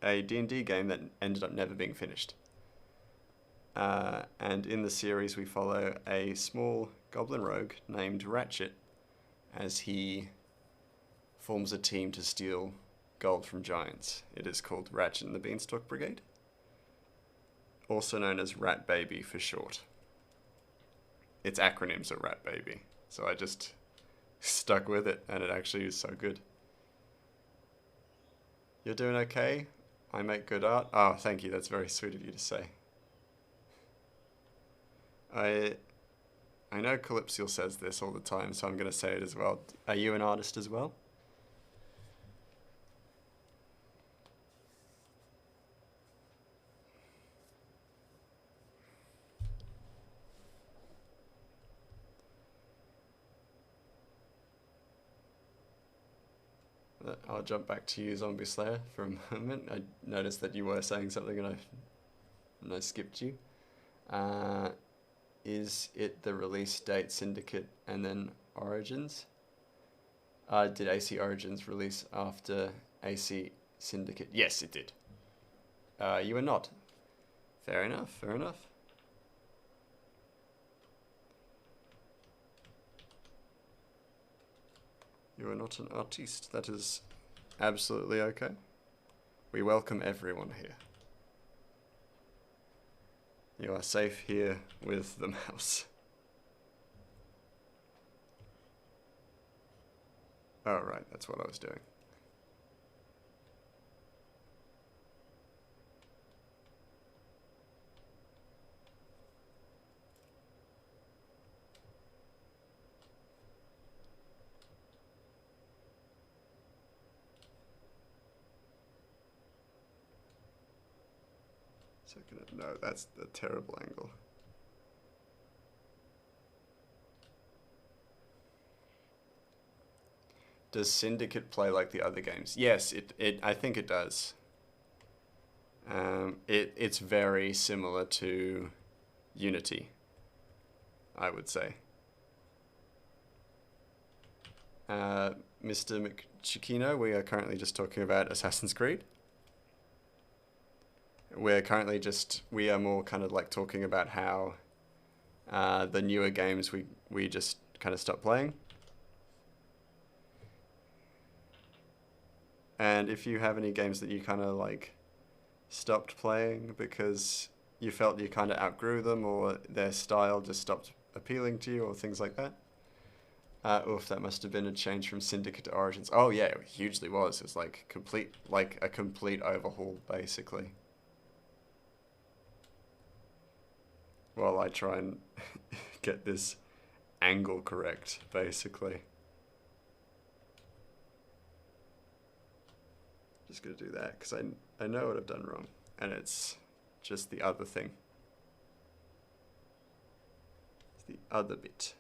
a D&D game that ended up never being finished. And in the series we follow a small goblin rogue named Ratchet as he forms a team to steal gold from giants. It is called Ratchet and the Beanstalk Brigade, also known as RATBB for short. Its acronyms are RATBB, so I just stuck with it, and it actually is so good. You're doing okay? I make good art? Oh, thank you, that's very sweet of you to say. I know Calypsiel says this all the time, so I'm going to say it as well. Are you an artist as well? I'll jump back to you, Zombie Slayer, for a moment. I noticed that you were saying something and I skipped you. Is it the release date, Syndicate, and then Origins? Did AC Origins release after AC Syndicate? Yes, it did. You are not. Fair enough, fair enough. You are not an artiste. That is absolutely okay. We welcome everyone here. You are safe here with the mouse. Oh, right, that's what I was doing. No, that's a terrible angle. Does Syndicate play like the other games? Yes, I think it does. It's very similar to Unity, I would say. Mr. McChiquino, we are currently just talking about Assassin's Creed. We are more kind of like talking about how the newer games we just kind of stopped playing. And if you have any games that you kind of like stopped playing because you felt you kind of outgrew them or their style just stopped appealing to you or things like that. Oof, that must have been a change from Syndicate to Origins. Oh yeah, it hugely was. It was like a complete overhaul basically. While I try and get this angle correct, basically. Just gonna do that because I know what I've done wrong, and it's just the other thing. It's the other bit.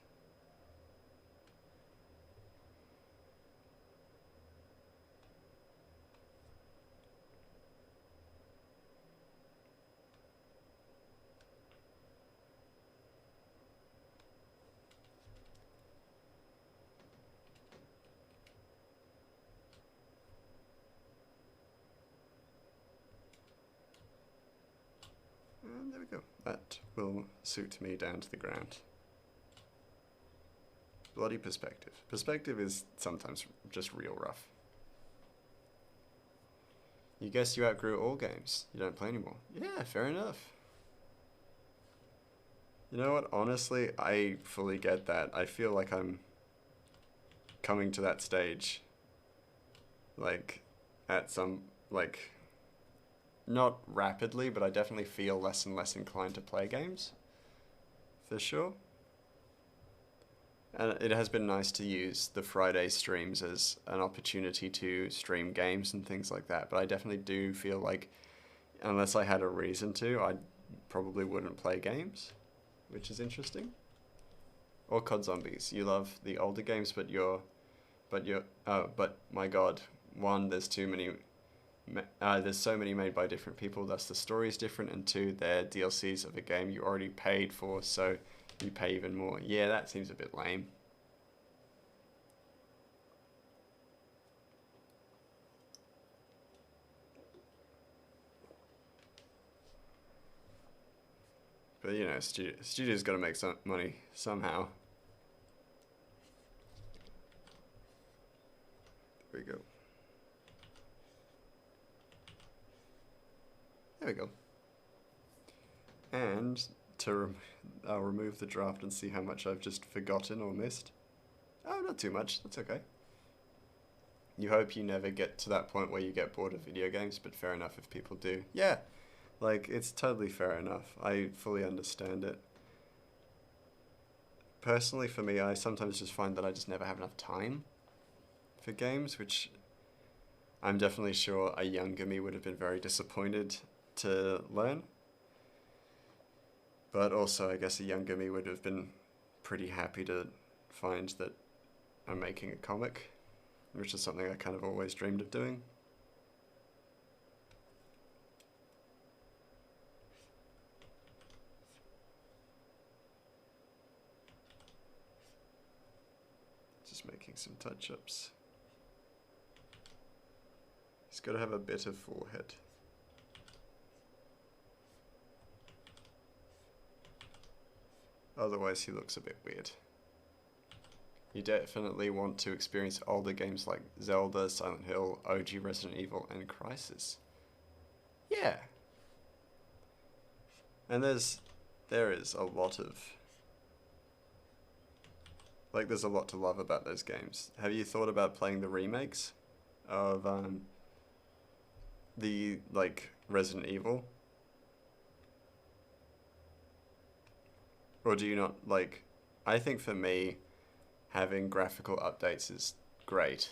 And there we go. That will suit me down to the ground. Bloody perspective. Perspective is sometimes just real rough. You guess you outgrew all games. You don't play anymore. Yeah, fair enough. You know what? Honestly, I fully get that. I feel like I'm coming to that stage. Like, at some, like, not rapidly, but I definitely feel less and less inclined to play games. For sure. And it has been nice to use the Friday streams as an opportunity to stream games and things like that. But I definitely do feel like, unless I had a reason to, I probably wouldn't play games, which is interesting. Or COD Zombies. You love the older games, but my God, one, there's too many. There's so many made by different people, thus the story is different, and two, they're DLCs of a game you already paid for, so you pay even more. Yeah, that seems a bit lame. But you know, studio's got to make some money somehow. There we go. There we go. And I'll remove the draft and see how much I've just forgotten or missed. Oh, not too much. That's okay. You hope you never get to that point where you get bored of video games, but fair enough if people do. Yeah, like, it's totally fair enough. I fully understand it. Personally, for me, I sometimes just find that I just never have enough time for games, which I'm definitely sure a younger me would have been very disappointed to learn. But also, I guess a younger me would have been pretty happy to find that I'm making a comic, which is something I kind of always dreamed of doing. Just making some touch-ups. He's got to have a bit of forehead. Otherwise he looks a bit weird. You definitely want to experience older games like Zelda, Silent Hill, OG Resident Evil, and Crysis. Yeah. And there is a lot of, like, there's a lot to love about those games. Have you thought about playing the remakes of the, like, Resident Evil? Or do you not, like, I think for me, having graphical updates is great.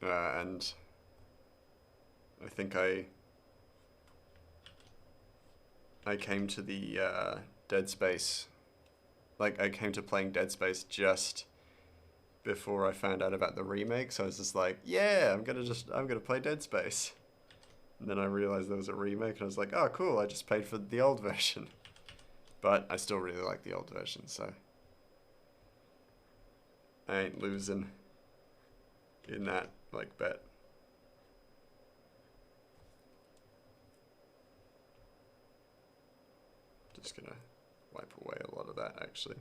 And I think I came to the Dead Space, like I came to playing Dead Space just before I found out about the remake, so I was just like, yeah, I'm gonna play Dead Space. And then I realized there was a remake, and I was like, oh cool, I just paid for the old version. But I still really like the old version, so I ain't losing in that, like, bet. Just gonna wipe away a lot of that, actually.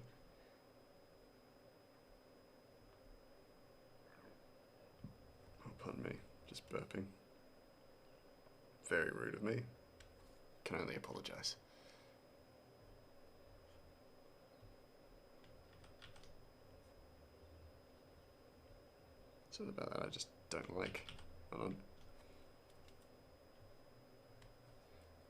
Oh, pardon me, just burping. Very rude of me. Can only apologize. Something about that I just don't like. Hold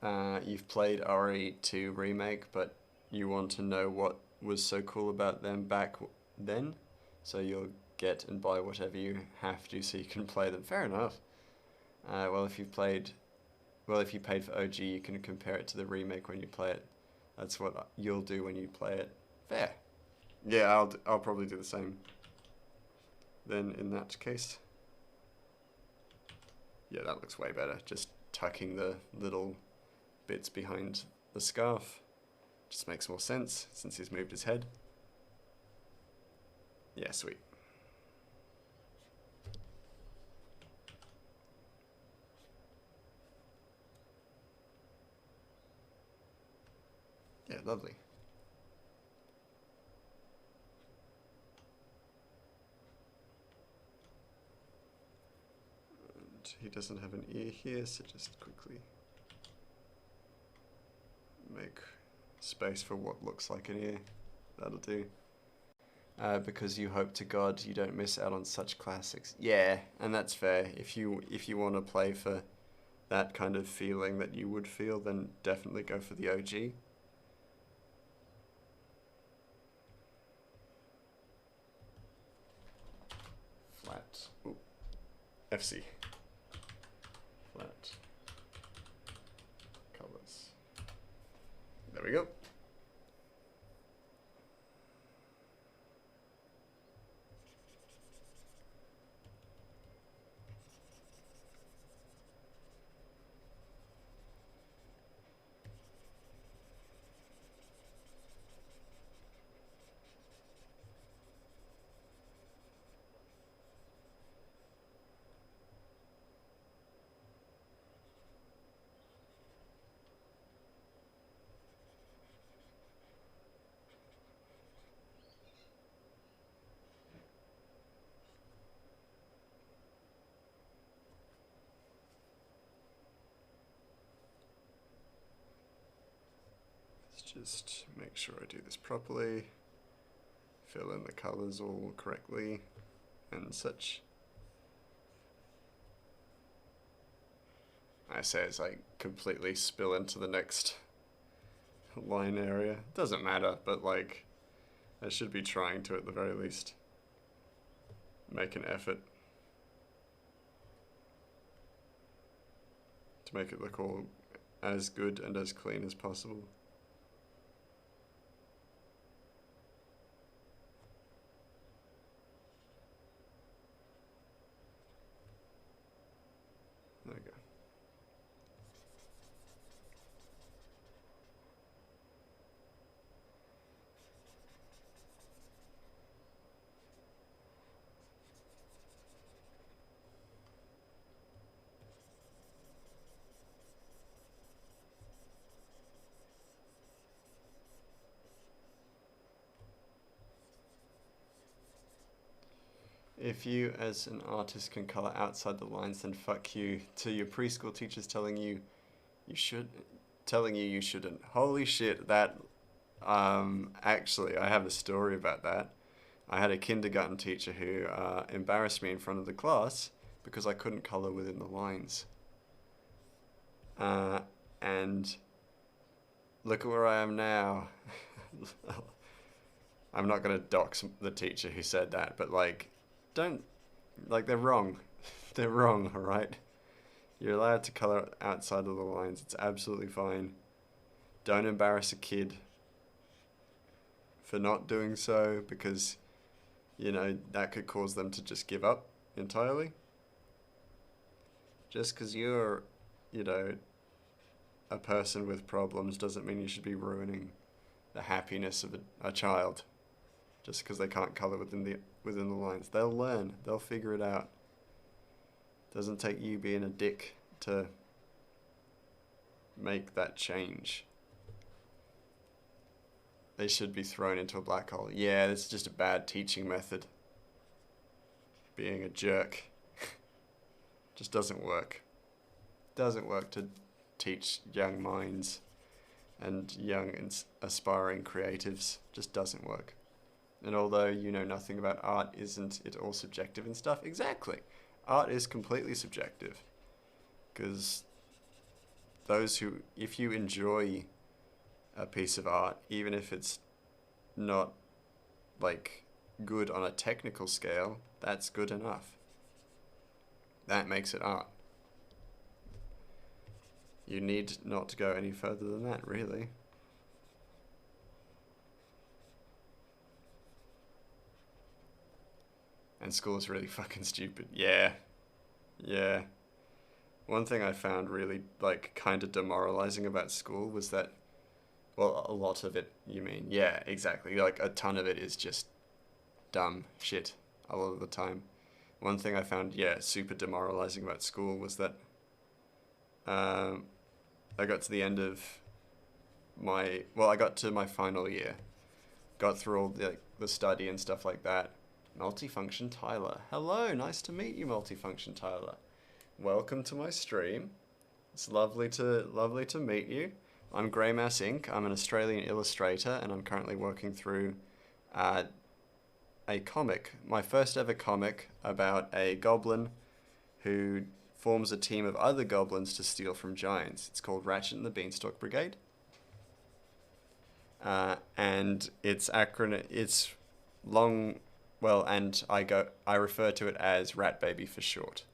on. You've played RE2 Remake, but you want to know what was so cool about them back then, so you'll get and buy whatever you have to so you can play them. Fair enough. Well, if you paid for OG, you can compare it to the remake when you play it. That's what you'll do when you play it. Fair. Yeah, I'll probably do the same. Then in that case, yeah, that looks way better. Just tucking the little bits behind the scarf just makes more sense since he's moved his head. Yeah, sweet. Yeah, lovely. And he doesn't have an ear here, so just quickly make space for what looks like an ear. That'll do. Because you hope to God you don't miss out on such classics. Yeah, and that's fair. If you want to play for that kind of feeling that you would feel, then definitely go for the OG. Flat. Ooh. FC. Flat. Colors. There we go. Just make sure I do this properly, fill in the colors all correctly and such. I say as I completely spill into the next line area. Doesn't matter, but like I should be trying to at the very least make an effort to make it look all as good and as clean as possible. There we go. If you as an artist can color outside the lines, then fuck you to your preschool teachers telling you you shouldn't. Holy shit, that actually I have a story about that. I had a kindergarten teacher who embarrassed me in front of the class because I couldn't color within the lines. And look at where I am now. I'm not gonna dox the teacher who said that, but like, don't, like, they're wrong. They're wrong, alright? You're allowed to color outside of the lines. It's absolutely fine. Don't embarrass a kid for not doing so, because, that could cause them to just give up entirely. Just because you're, you know, a person with problems doesn't mean you should be ruining the happiness of a child just because they can't color within the lines. They'll learn. They'll figure it out. Doesn't take you being a dick to make that change. They should be thrown into a black hole. Yeah, it's just a bad teaching method. Being a jerk just doesn't work. Doesn't work to teach young minds and young and aspiring creatives. Just doesn't work. And although you know nothing about art, isn't it all subjective and stuff? Exactly. Art is completely subjective. Because if you enjoy a piece of art, even if it's not like good on a technical scale, that's good enough. That makes it art. You need not to go any further than that, really. And school is really fucking stupid. Yeah. Yeah. One thing I found really, kind of demoralizing about school was that, well, a lot of it, you mean? Yeah, exactly. Like, a ton of it is just dumb shit a lot of the time. One thing I found, super demoralizing about school was that I got to the end of I got to my final year. Got through all the study and stuff like that. Multifunction Tyler. Hello, nice to meet you, Multifunction Tyler. Welcome to my stream. It's lovely to meet you. I'm Greymouse Inc. I'm an Australian illustrator, and I'm currently working through a comic, my first ever comic about a goblin who forms a team of other goblins to steal from giants. It's called Ratchet and the Beanstalk Brigade. And it's long, and I refer to it as RATBB for short.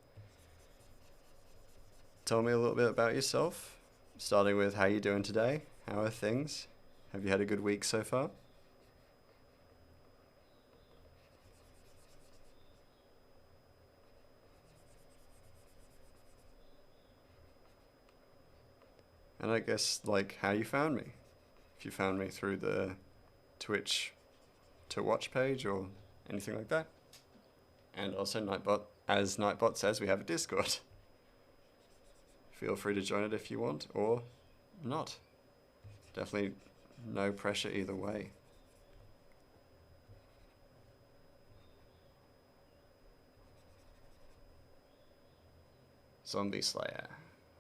Tell me a little bit about yourself, starting with how you doing today. How are things? Have you had a good week so far? And I guess, how you found me. If you found me through the Twitch to watch page or anything like that. And also, as Nightbot says, we have a Discord. Feel free to join it if you want, or not. Definitely no pressure either way. Zombie Slayer.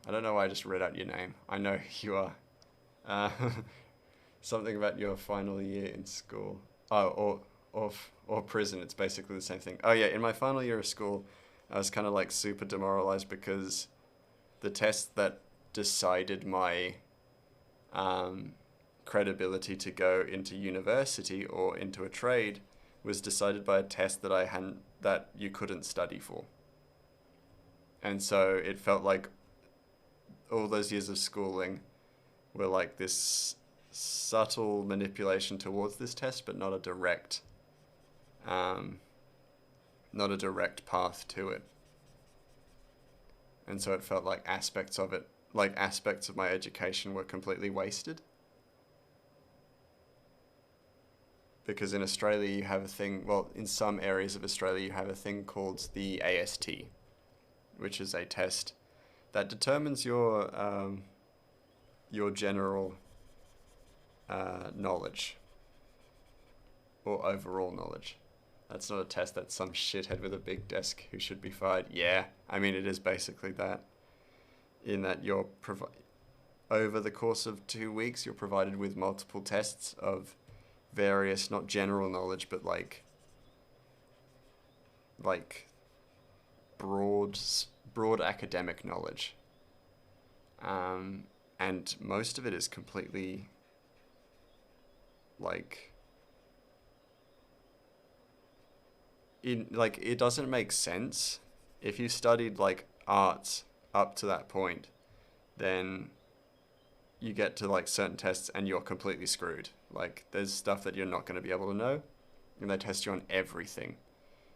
I don't know why I just read out your name. I know who you are. Something about your final year in school. Oh, or prison. It's basically the same thing. Oh yeah, in my final year of school, I was kind of super demoralized because the test that decided my credibility to go into university or into a trade was decided by a test that you couldn't study for. And so it felt like all those years of schooling were this subtle manipulation towards this test, but not a direct path to it. And so it felt like aspects of my education were completely wasted. Because in Australia you have a thing, in some areas of Australia you have a thing called the AST, which is a test that determines your general knowledge or overall knowledge. That's not a test, that's some shithead with a big desk who should be fired. Yeah, I mean, it is basically that. In that over the course of 2 weeks, you're provided with multiple tests of various, not general knowledge, but broad academic knowledge. And most of it is completely it doesn't make sense. If you studied arts up to that point, then you get to like certain tests and you're completely screwed. Like there's stuff that you're not going to be able to know, and they test you on everything.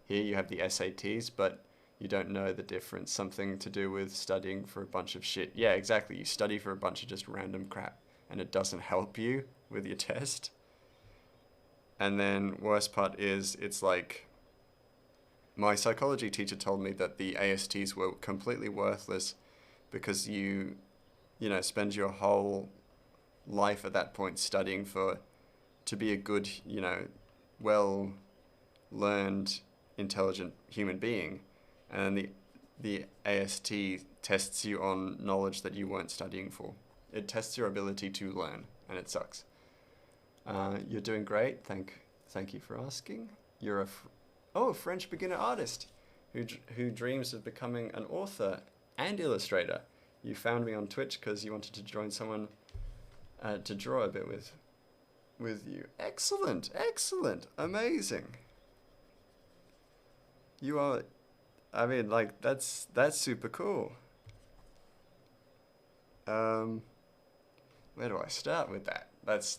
Here you have the SATs, but you don't know the difference. Something to do with studying for a bunch of shit. Yeah, exactly. You study for a bunch of just random crap, and it doesn't help you with your test. And then worst part is, it's like, my psychology teacher told me that the ASTs were completely worthless because you know, spend your whole life at that point studying to be a good, you know, well learned, intelligent human being, and the AST tests you on knowledge that you weren't studying for. It tests your ability to learn, and it sucks. You're doing great. Thank you for asking. You're a French beginner artist who dreams of becoming an author and illustrator. You found me on Twitch because you wanted to join someone to draw a bit with you. Excellent, excellent, amazing. You are, I mean, like that's super cool. Where do I start with that? That's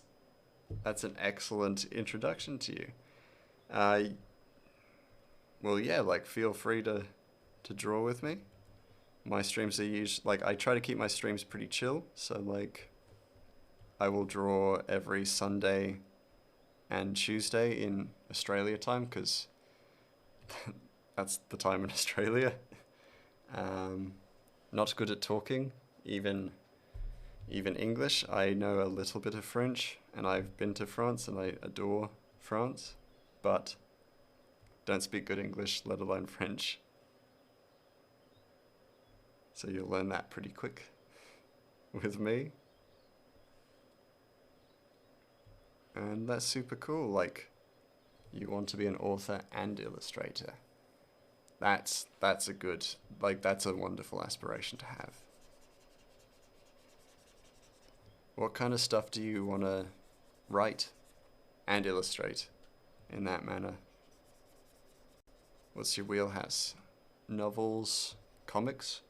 an excellent introduction to you. Well, yeah, like feel free to draw with me. My streams are usually, like, I try to keep my streams pretty chill, so like I will draw every Sunday and Tuesday in Australia time, because that's the time in Australia. Not good at talking, even English. I know a little bit of French, and I've been to France, and I adore France, but don't speak good English, let alone French. So you'll learn that pretty quick with me. And that's super cool. Like, you want to be an author and illustrator. That's a good, like, that's a wonderful aspiration to have. What kind of stuff do you want to write and illustrate in that manner? What's your wheelhouse? Novels, comics?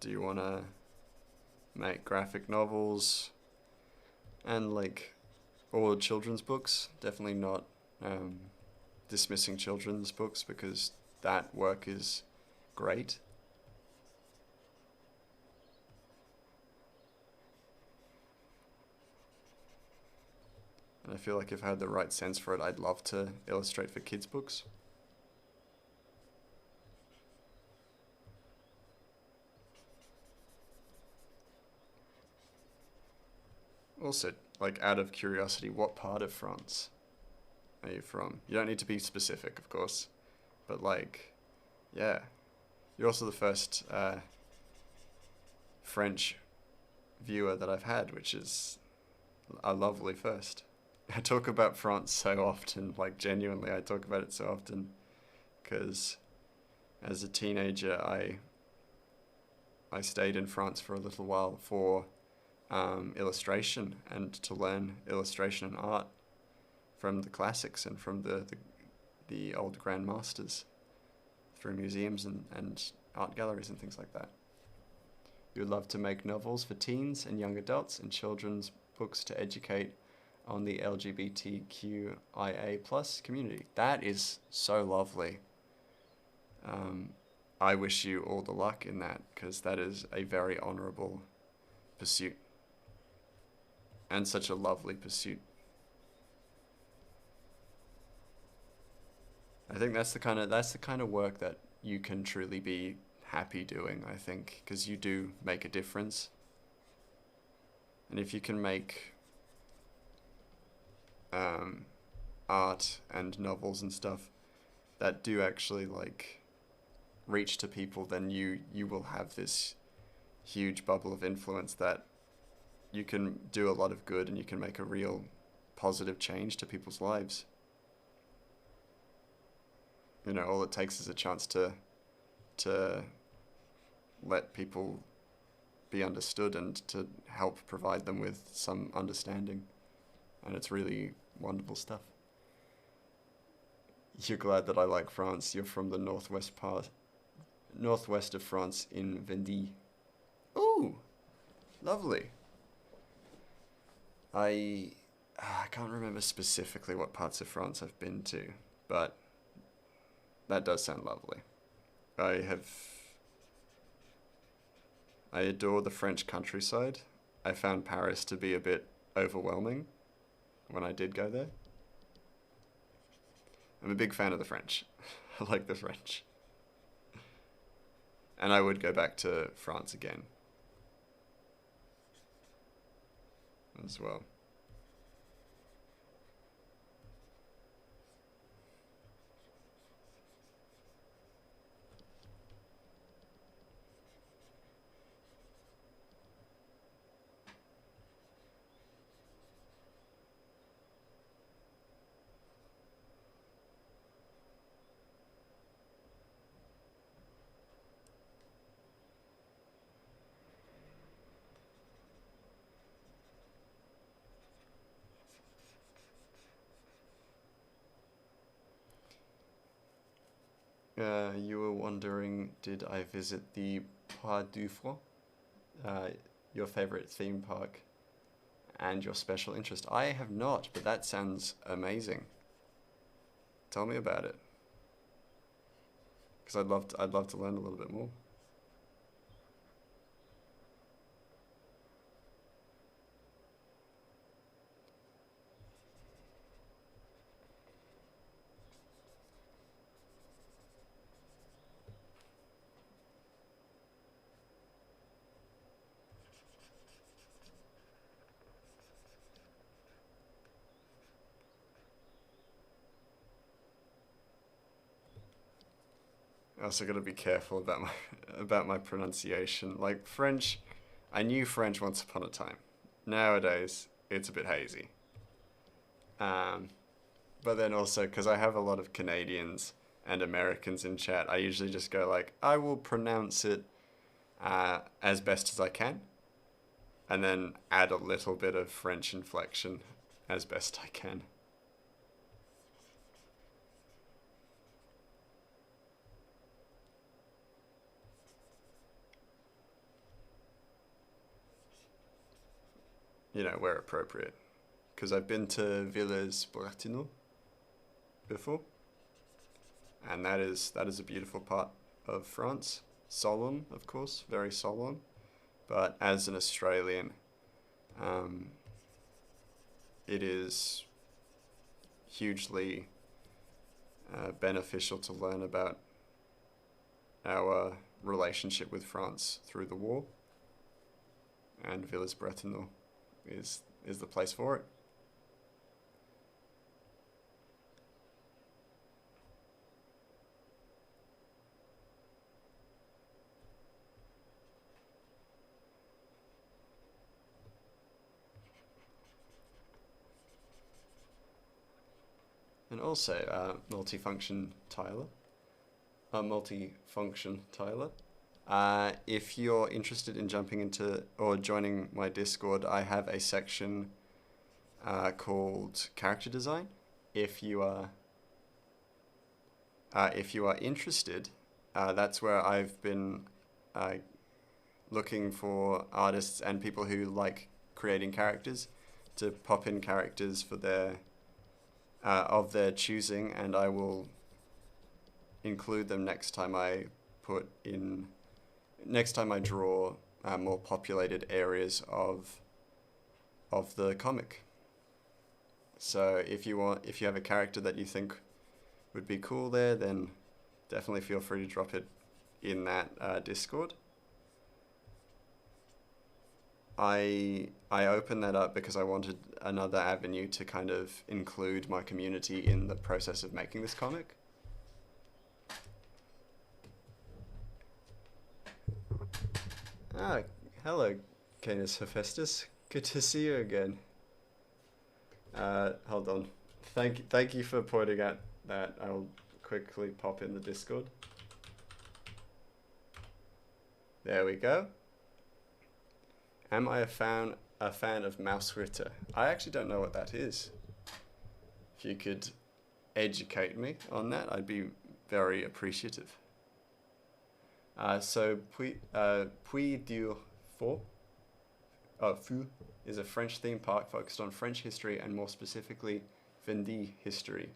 Do you want to make graphic novels and like or children's books? Definitely not dismissing children's books, because that work is great. And I feel like if I had the right sense for it, I'd love to illustrate for kids' books. Also, like, out of curiosity, what part of France are you from? You don't need to be specific, of course, but like, yeah. You're also the first French viewer that I've had, which is a lovely first. I talk about France so often, like genuinely, I talk about it so often, because as a teenager, I stayed in France for a little while for illustration, and to learn illustration and art from the classics and from the old grandmasters through museums and art galleries and things like that. You would love to make novels for teens and young adults and children's books to educate on the LGBTQIA plus community. That is so lovely. I wish you all the luck in that, because that is a very honorable pursuit. And such a lovely pursuit. I think that's the kind of work that you can truly be happy doing, I think, because you do make a difference. And if you can make art and novels and stuff that do actually like reach to people, then you will have this huge bubble of influence that you can do a lot of good, and you can make a real positive change to people's lives. You know, all it takes is a chance to let people be understood and to help provide them with some understanding. And it's really wonderful stuff. You're glad that I like France. You're from the northwest of France in Vendée. Ooh, lovely. I can't remember specifically what parts of France I've been to, but that does sound lovely. I have. I adore the French countryside. I found Paris to be a bit overwhelming when I did go there. I'm a big fan of the French. I like the French. And I would go back to France again as well. You were wondering, did I visit the Pas du Franc, your favorite theme park, and your special interest? I have not, but that sounds amazing. Tell me about it, because I'd love to learn a little bit more. I also got to be careful about my about my pronunciation. Like French, I knew French once upon a time. Nowadays, it's a bit hazy. Um, but then also because I have a lot of Canadians and Americans in chat, I usually just go like, I will pronounce it as best as I can, and then add a little bit of French inflection as best I can. You know, where appropriate. Because I've been to Villers-Bretonneux before, and that is a beautiful part of France. Solemn, of course, very solemn. But as an Australian, um, it is hugely beneficial to learn about our relationship with France through the war, and Villers-Bretonneux is the place for it. And also multifunction tiler. Multifunction tiler. If you're interested in jumping into or joining my Discord, I have a section called character design. If you are interested, that's where I've been looking for artists and people who like creating characters to pop in characters for their of their choosing, and I will include them next time I draw more populated areas of the comic. So if you have a character that you think would be cool there, then definitely feel free to drop it in that Discord. I opened that up because I wanted another avenue to kind of include my community in the process of making this comic. Ah, hello, Canis Hephaestus. Good to see you again. Hold on. Thank you for pointing out that. I'll quickly pop in the Discord. There we go. Am I a fan of Mouse Ritter? I actually don't know what that is. If you could educate me on that, I'd be very appreciative. So Puy du Fou, Fou is a French theme park focused on French history and more specifically Vendée history.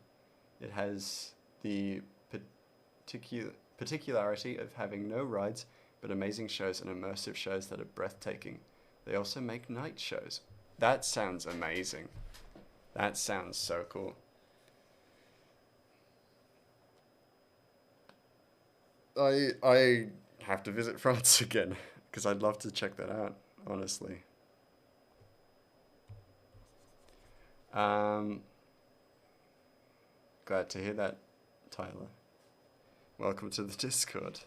It has the particularity of having no rides, but amazing shows and immersive shows that are breathtaking. They also make night shows. That sounds amazing. That sounds so cool. I have to visit France again because I'd love to check that out, honestly. Um, Glad to hear that, Tyler. Welcome to the Discord.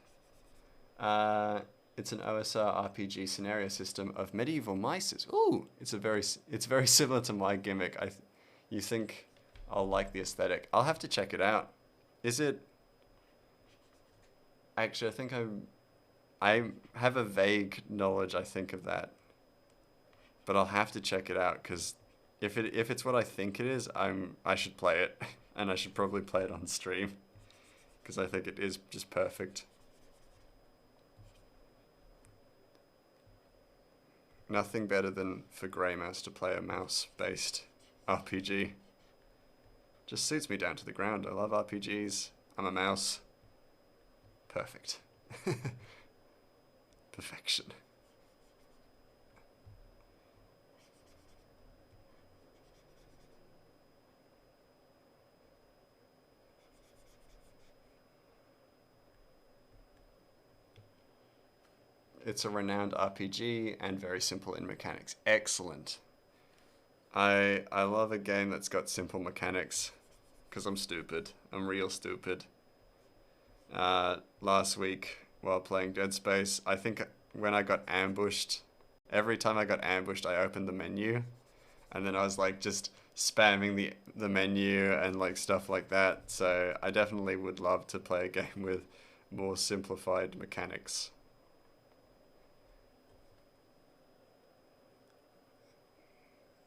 It's an OSR RPG scenario system of medieval mices. Ooh, it's very similar to my gimmick. You think I'll like the aesthetic? I'll have to check it out. Is it? Actually, I think I have a vague knowledge. I think of that, but I'll have to check it out because if it's what I think it is, I should play it, and I should probably play it on stream because I think it is just perfect. Nothing better than for Grey Mouse to play a mouse-based RPG. Just suits me down to the ground. I love RPGs. I'm a mouse. Perfect. Perfection. It's a renowned RPG and very simple in mechanics. Excellent. I love a game that's got simple mechanics because I'm stupid. I'm real stupid. Last week while playing Dead Space, I think when I got ambushed, every time I got ambushed, I opened the menu, and then I was like just spamming the menu and like stuff like that. So I definitely would love to play a game with more simplified mechanics.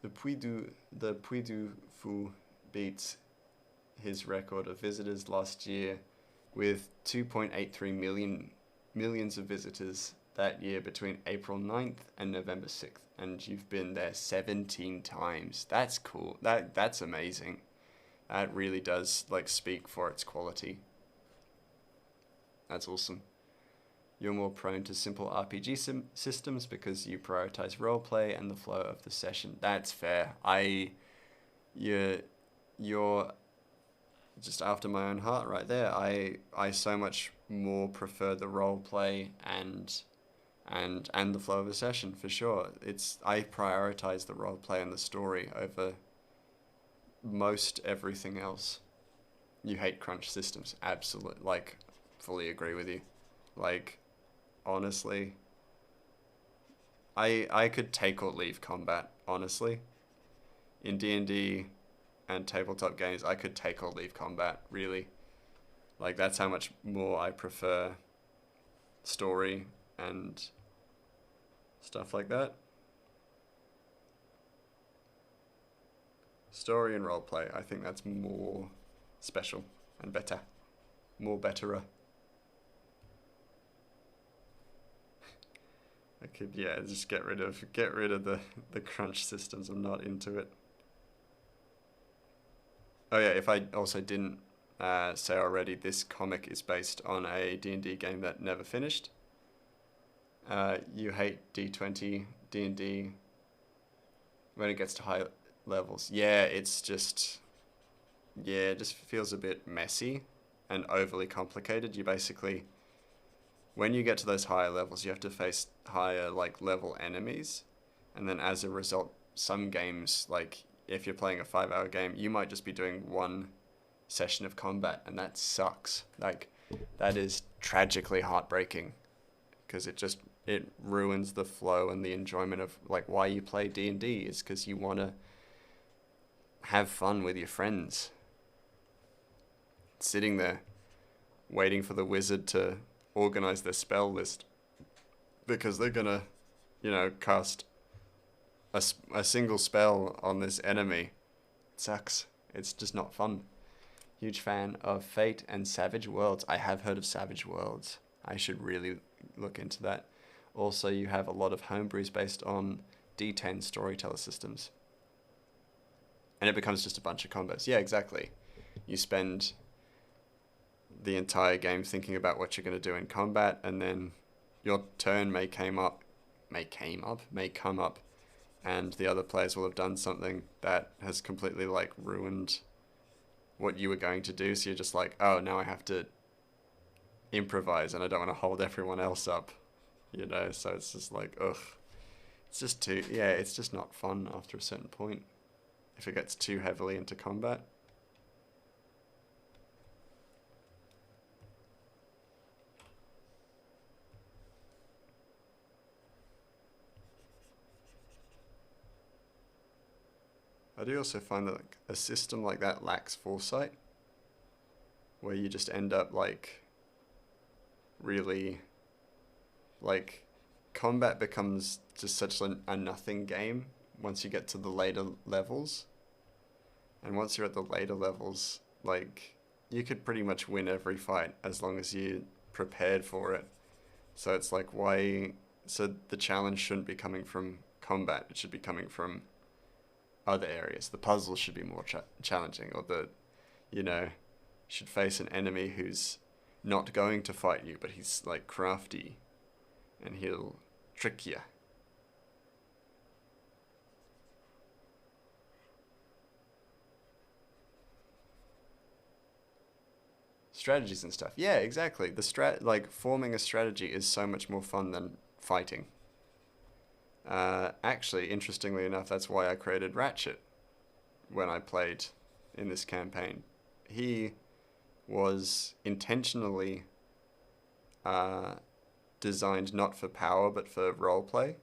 The Puy du Fou beats his record of visitors last year with 2.83 millions of visitors that year between April 9th and November 6th, and you've been there 17 times. That's cool. That's amazing. That really does like speak for its quality. That's awesome. You're more prone to simple RPG systems because you prioritize roleplay and the flow of the session. That's fair. You're just after my own heart right there. I so much more prefer the roleplay and the flow of a session for sure. I prioritize the roleplay and the story over most everything else. You hate crunch systems, absolutely. Like, fully agree with you. Like, honestly, I could take or leave combat, honestly. In D&D and tabletop games, I could take or leave combat, really. Like, that's how much more I prefer story and stuff like that. Story and roleplay, I think that's more special and better. More betterer. I could, yeah, just get rid of the crunch systems. I'm not into it. Oh yeah, if I also didn't say already, this comic is based on a D&D game that never finished. You hate D20, D&D when it gets to high levels. Yeah, it just feels a bit messy and overly complicated. You basically, when you get to those higher levels, you have to face higher like level enemies, and then as a result, some games, like if you're playing a 5-hour game, you might just be doing one session of combat, and that sucks. Like, that is tragically heartbreaking because it ruins the flow and the enjoyment of like why you play D&D is because you want to have fun with your friends. Sitting there waiting for the wizard to organize their spell list because they're gonna, cast a single spell on this enemy. It sucks. It's just not fun. Huge fan of Fate and Savage Worlds. I have heard of Savage Worlds. I should really look into that. Also, you have a lot of homebrews based on D10 storyteller systems. And it becomes just a bunch of combos. Yeah, exactly. You spend the entire game thinking about what you're going to do in combat, and then your turn may come up, and the other players will have done something that has completely like ruined what you were going to do. So you're just like, oh, now I have to improvise, and I don't want to hold everyone else up, you know. So it's just like, ugh, it's just too, yeah, it's just not fun after a certain point if it gets too heavily into combat. I do also find that like, a system like that lacks foresight, where you just end up like really, like, combat becomes just such a nothing game once you get to the later levels. And once you're at the later levels, like, you could pretty much win every fight as long as you prepared for it. So it's like, why? So the challenge shouldn't be coming from combat. It should be coming from other areas. The puzzles should be more challenging, or you should face an enemy who's not going to fight you, but he's like crafty and he'll trick you. Strategies and stuff. Yeah, exactly. Like forming a strategy is so much more fun than fighting. Actually, interestingly enough, that's why I created Ratchet when I played in this campaign. He was intentionally designed not for power but for roleplay,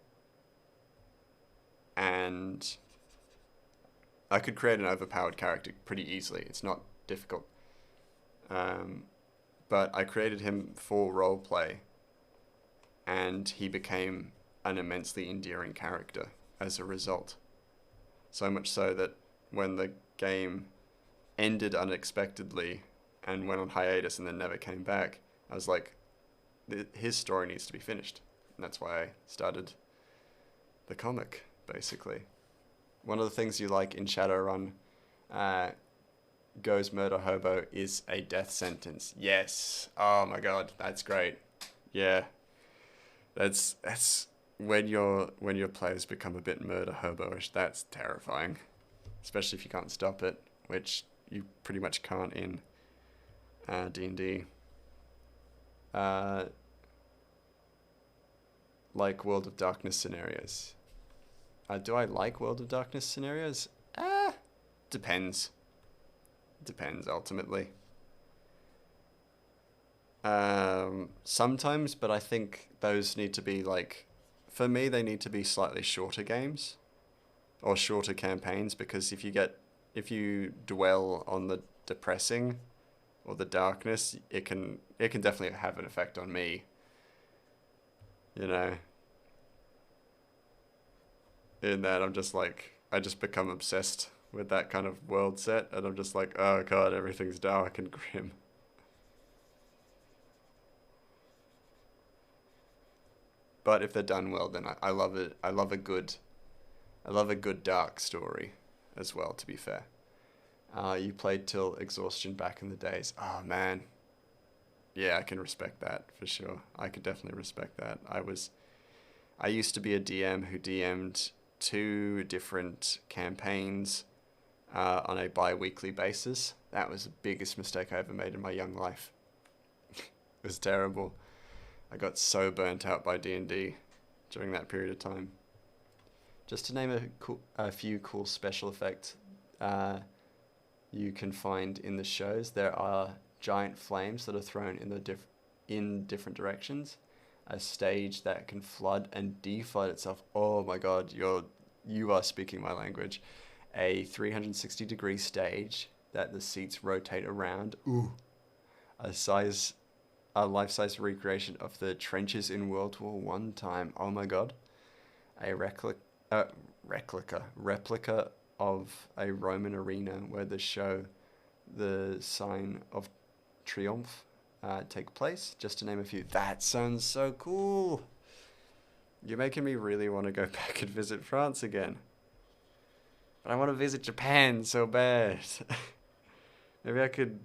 and I could create an overpowered character pretty easily. It's not difficult. But I created him for roleplay, and he became an immensely endearing character as a result. So much so that when the game ended unexpectedly and went on hiatus and then never came back, I was like, his story needs to be finished. And that's why I started the comic, basically. One of the things you like in Shadowrun, Go's Murder Hobo is a death sentence. Yes. Oh my god, that's great. Yeah. That's when your players become a bit murder hobo-ish. That's terrifying. Especially if you can't stop it, which you pretty much can't in D&D. Like World of Darkness scenarios. Do I like World of Darkness scenarios? Depends. Depends, ultimately. Sometimes, but I think those need to be like, for me, they need to be slightly shorter games or shorter campaigns, because if you dwell on the depressing or the darkness, it can definitely have an effect on me. You know, in that I'm just like, I just become obsessed with that kind of world set, and I'm just like, oh god, everything's dark and grim. But if they're done well, then I love it. I love a good dark story as well, to be fair. You played till exhaustion back in the days. Oh man. Yeah, I can respect that for sure. I could definitely respect that. I used to be a DM who DM'd 2 different campaigns on a bi-weekly basis. That was the biggest mistake I ever made in my young life. It was terrible. I got so burnt out by D&D during that period of time. Just to name a few cool special effects you can find in the shows, there are giant flames that are thrown in different directions, a stage that can flood and deflood itself. Oh my god, you are speaking my language. A 360-degree stage that the seats rotate around. Ooh. A life-size recreation of the trenches in World War I time. Oh my god. A replica of a Roman arena where the show the sign of triomphe take place, just to name a few. That sounds so cool. You're making me really want to go back and visit France again. But I want to visit Japan so bad. Maybe I could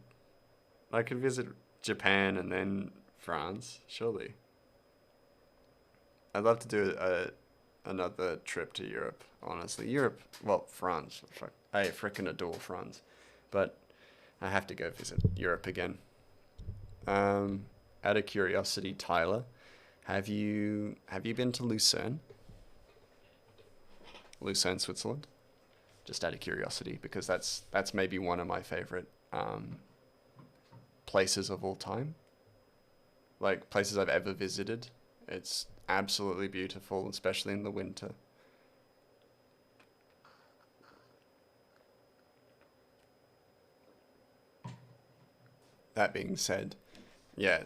visit Japan and then France, surely. I'd love to do another trip to Europe, honestly. Europe, well, France. I frickin' adore France. But I have to go visit Europe again. Out of curiosity, Tyler, have you been to Lucerne? Lucerne, Switzerland? Just out of curiosity, because that's maybe one of my favorite places of all time. Like, places I've ever visited. It's absolutely beautiful, especially in the winter. That being said, yeah,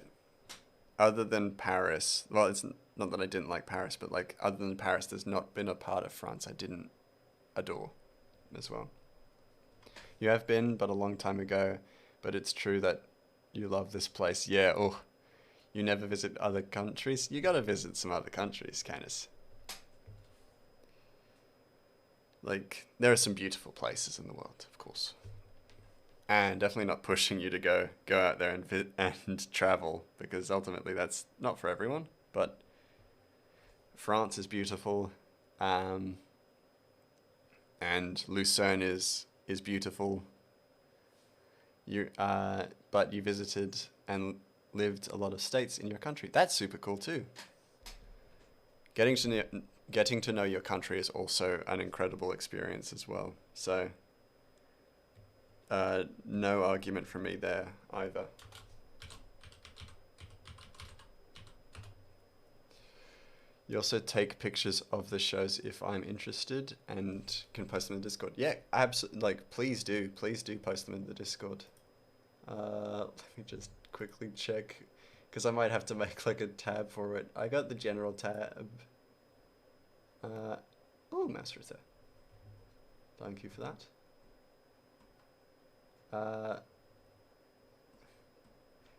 other than Paris, well, it's not that I didn't like Paris, but like, other than Paris, there's not been a part of France I didn't adore as well. You have been, but a long time ago, but it's true that you love this place. Yeah, oh, you never visit other countries? You gotta visit some other countries, Canis. Like, there are some beautiful places in the world, of course. And definitely not pushing you to go out there and travel, because ultimately that's not for everyone. But France is beautiful, and Lucerne is beautiful. But you visited and lived a lot of states in your country. That's super cool too. Getting to know your country is also an incredible experience as well. So, no argument from me there either. You also take pictures of the shows if I'm interested and can post them in the Discord. Yeah, absolutely. Like, please do post them in the Discord. Let me just quickly check, because I might have to make like a tab for it. I got the general tab. Oh, Master is there. Thank you for that.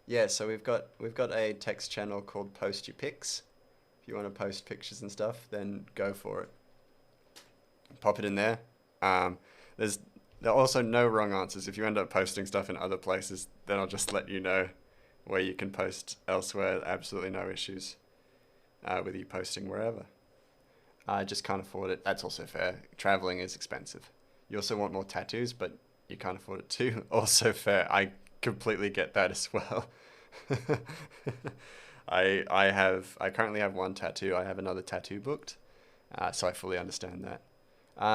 Yeah, so we've got a text channel called Post Your Pics. If you want to post pictures and stuff, then go for it. Pop it in there. There are also no wrong answers. If you end up posting stuff in other places, then I'll just let you know where you can post elsewhere. Absolutely no issues with you posting wherever. I just can't afford it. That's also fair. Traveling is expensive. You also want more tattoos, but you can't afford it too. Also fair. I completely get that as well. I currently have one tattoo. I have another tattoo booked, so I fully understand that.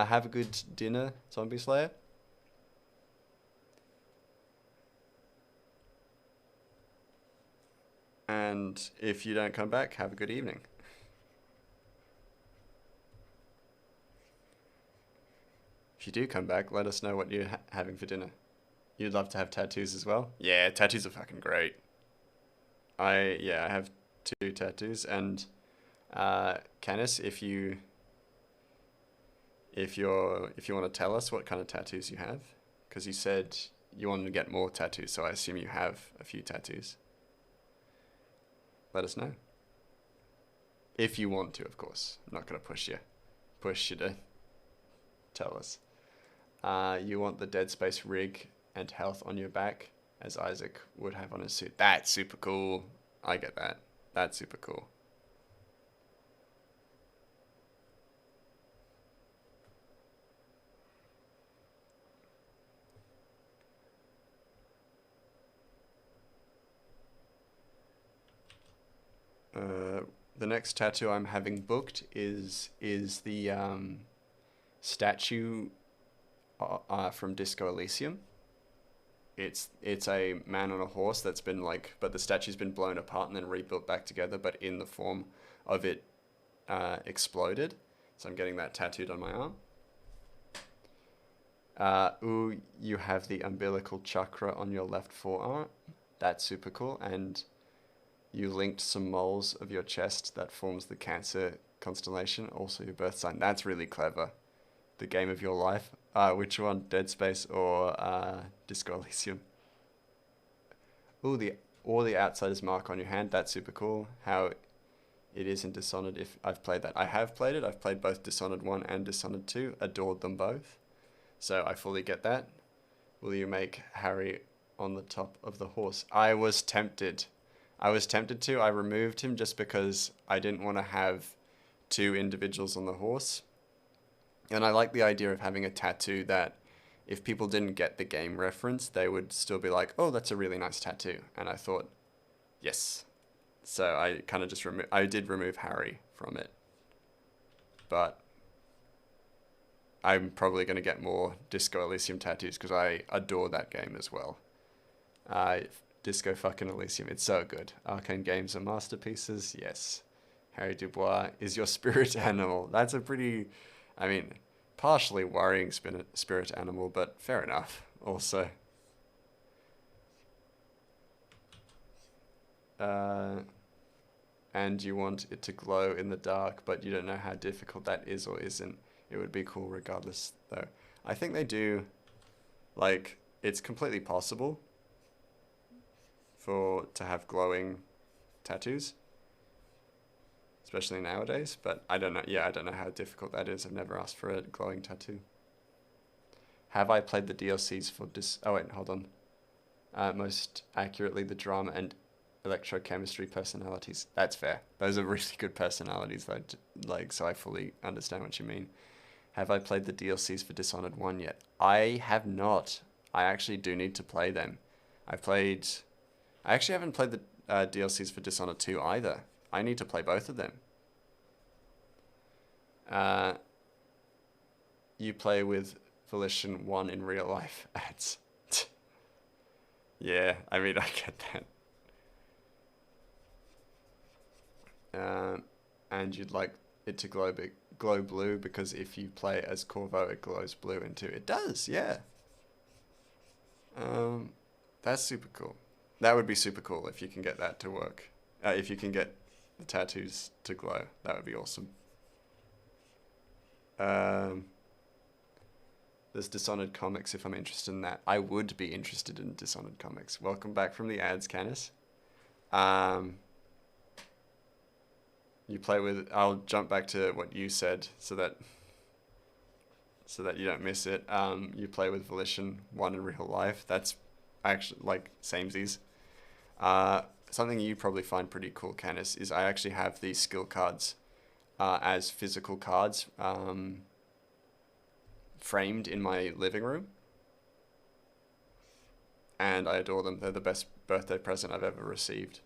Have a good dinner, Zombie Slayer. And if you don't come back, have a good evening. If you do come back, let us know what you're having for dinner. You'd love to have tattoos as well? Yeah, tattoos are fucking great. I have 2 tattoos, and Canis, if you want to tell us what kind of tattoos you have, because you said you wanted to get more tattoos, so I assume you have a few tattoos. Let us know. If you want to, of course. I'm not going to push you to tell us. You want the Dead Space rig and health on your back, as Isaac would have on his suit. That's super cool. I get that. That's super cool. The next tattoo I'm having booked is the statue from Disco Elysium. It's a man on a horse that's been but the statue's been blown apart and then rebuilt back together, but in the form of it exploded. So I'm getting that tattooed on my arm. Ooh, you have the umbilical chakra on your left forearm. That's super cool. And you linked some moles of your chest that forms the Cancer constellation, also your birth sign. That's really clever. The game of your life. Which one? Dead Space or Disco Elysium? Ooh, the Outsider's mark on your hand. That's super cool. How it is in Dishonored. If I've played that, I have played it. I've played both Dishonored 1 and Dishonored 2. Adored them both. So I fully get that. Will you make Harry on the top of the horse? I was tempted. I was tempted to. I removed him just because I didn't want to have two individuals on the horse. And I like the idea of having a tattoo that if people didn't get the game reference, they would still be like, oh, that's a really nice tattoo. And I thought, yes. So I kind of just I did remove Harry from it. But I'm probably going to get more Disco Elysium tattoos because I adore that game as well. Disco fucking Elysium, it's so good. Arcane games are masterpieces, yes. Harry Dubois is your spirit animal. That's a pretty, I mean, partially worrying spirit animal, but fair enough also. And you want it to glow in the dark, but you don't know how difficult that is or isn't. It would be cool regardless, though. I think they do, like, it's completely possible to have glowing tattoos, especially nowadays, but I don't know. Yeah, I don't know how difficult that is. I've never asked for a glowing tattoo. Have I played the DLCs for oh wait, hold on. Most accurately, the drama and electrochemistry personalities. That's fair. Those are really good personalities, though. Like, so I fully understand what you mean. Have I played the DLCs for Dishonored 1 yet? I have not. I actually do need to play them. I actually haven't played the DLCs for Dishonored 2 either. I need to play both of them. You play with Volition 1 in real life ads. Yeah, I mean, I get that. And you'd like it to glow blue because if you play as Corvo, it glows blue into it. It does, yeah. That's super cool. That would be super cool if you can get that to work. If you can get the tattoos to glow, that would be awesome. There's Dishonored comics if I'm interested in that. I would be interested in Dishonored comics. Welcome back from the ads, Canis. You play with... I'll jump back to what you said so that you don't miss it. You play with Volition 1 in real life. That's actually like samesies. Something you probably find pretty cool, Canis, is I actually have these skill cards as physical cards framed in my living room. And I adore them. They're the best birthday present I've ever received.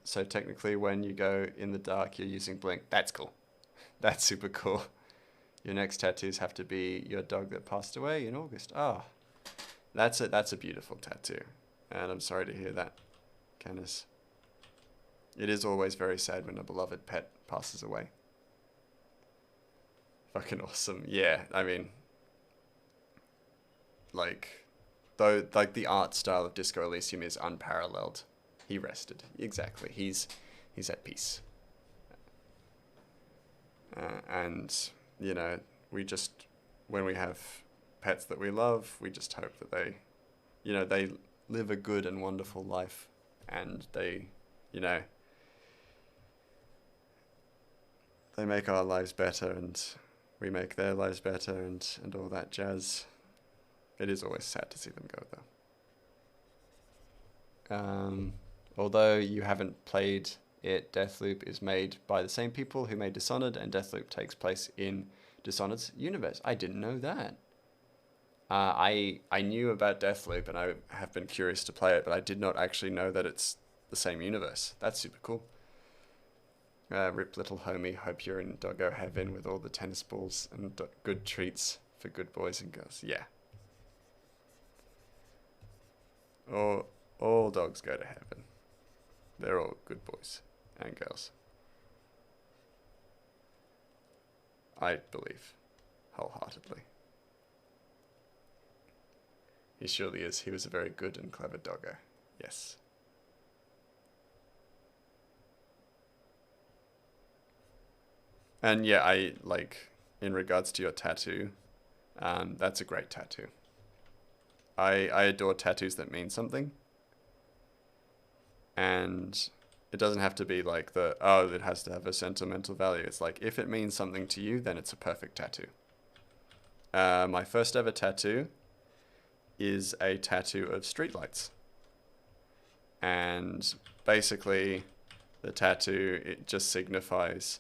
So technically when you go in the dark, you're using blink. That's cool. That's super cool. Your next tattoos have to be your dog that passed away in August. Oh, that's a beautiful tattoo. And I'm sorry to hear that, Canis. It is always very sad when a beloved pet passes away. Fucking awesome. Yeah, I mean, like, the art style of Disco Elysium is unparalleled. He rested. Exactly. He's at peace. And, you know, when we have pets that we love, we just hope that they live a good and wonderful life, and they make our lives better, and we make their lives better, and all that jazz. It is always sad to see them go, though. Although you haven't played it, Deathloop is made by the same people who made Dishonored, and Deathloop takes place in Dishonored's universe. I didn't know that. I knew about Deathloop, and I have been curious to play it, but I did not actually know that it's the same universe. That's super cool. Rip little homie, hope you're in doggo heaven with all the tennis balls and good treats for good boys and girls. Yeah. All dogs go to heaven. They're all good boys and girls. I believe wholeheartedly. He surely is. He was a very good and clever doggo. Yes. And yeah, I like in regards to your tattoo, that's a great tattoo. I adore tattoos that mean something, and it doesn't have to be like it has to have a sentimental value. It's like if it means something to you, then it's a perfect tattoo. My first ever tattoo is a tattoo of streetlights, and basically, the tattoo it just signifies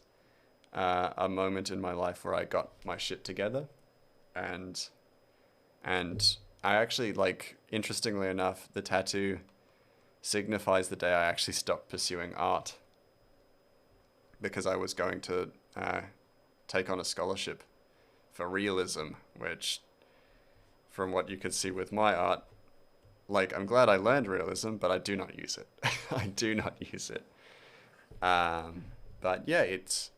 a moment in my life where I got my shit together, and and I actually like interestingly enough, the tattoo signifies the day I actually stopped pursuing art because I was going to take on a scholarship for realism, which, from what you could see with my art, like I'm glad I learned realism, but I do not use it. I do not use it. But yeah, it's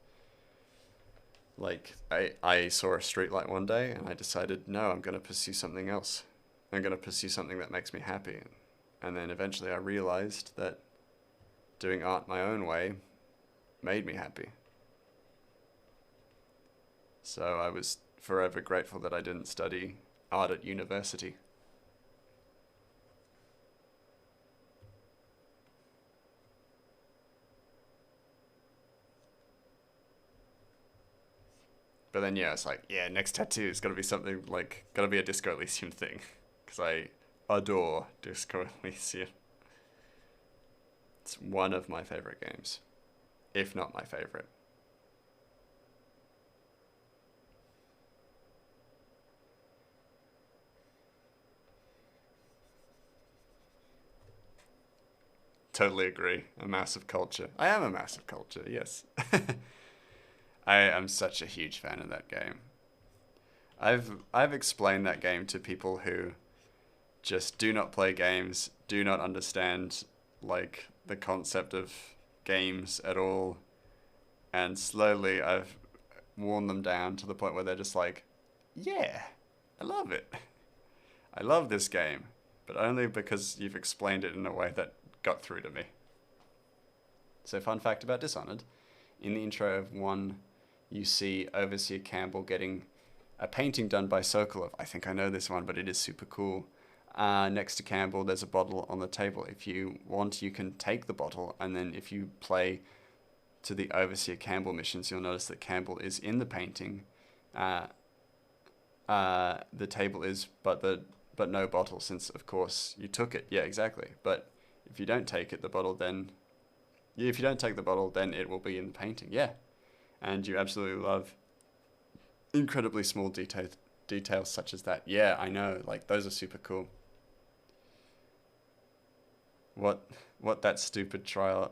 like I saw a streetlight one day and I decided, no, I'm going to pursue something else. I'm going to pursue something that makes me happy. And then eventually I realized that doing art my own way made me happy. So I was forever grateful that I didn't study art at university. But then yeah, it's like, yeah, next tattoo is gotta be something like, gotta be a Disco Elysium thing. Because I adore Disco Elysium. It's one of my favorite games, if not my favorite. Totally agree. A massive culture. I am a massive culture, yes. I am such a huge fan of that game. I've explained that game to people who just do not play games, do not understand like the concept of games at all, and slowly I've worn them down to the point where they're just like, "Yeah, I love it. I love this game." But only because you've explained it in a way that got through to me. So fun fact about Dishonored, in the intro of 1, you see Overseer Campbell getting a painting done by Sokolov. I think I know this one, but it is super cool. Next to Campbell, there's a bottle on the table. If you want, you can take the bottle, and then if you play to the Overseer Campbell missions, you'll notice that Campbell is in the painting. The table is, but no bottle, since of course you took it. Yeah, exactly. But if you don't take it, the bottle then, if you don't take the bottle, then it will be in the painting. Yeah, and you absolutely love incredibly small details such as that. Yeah, I know. Like those are super cool. What what that stupid trial?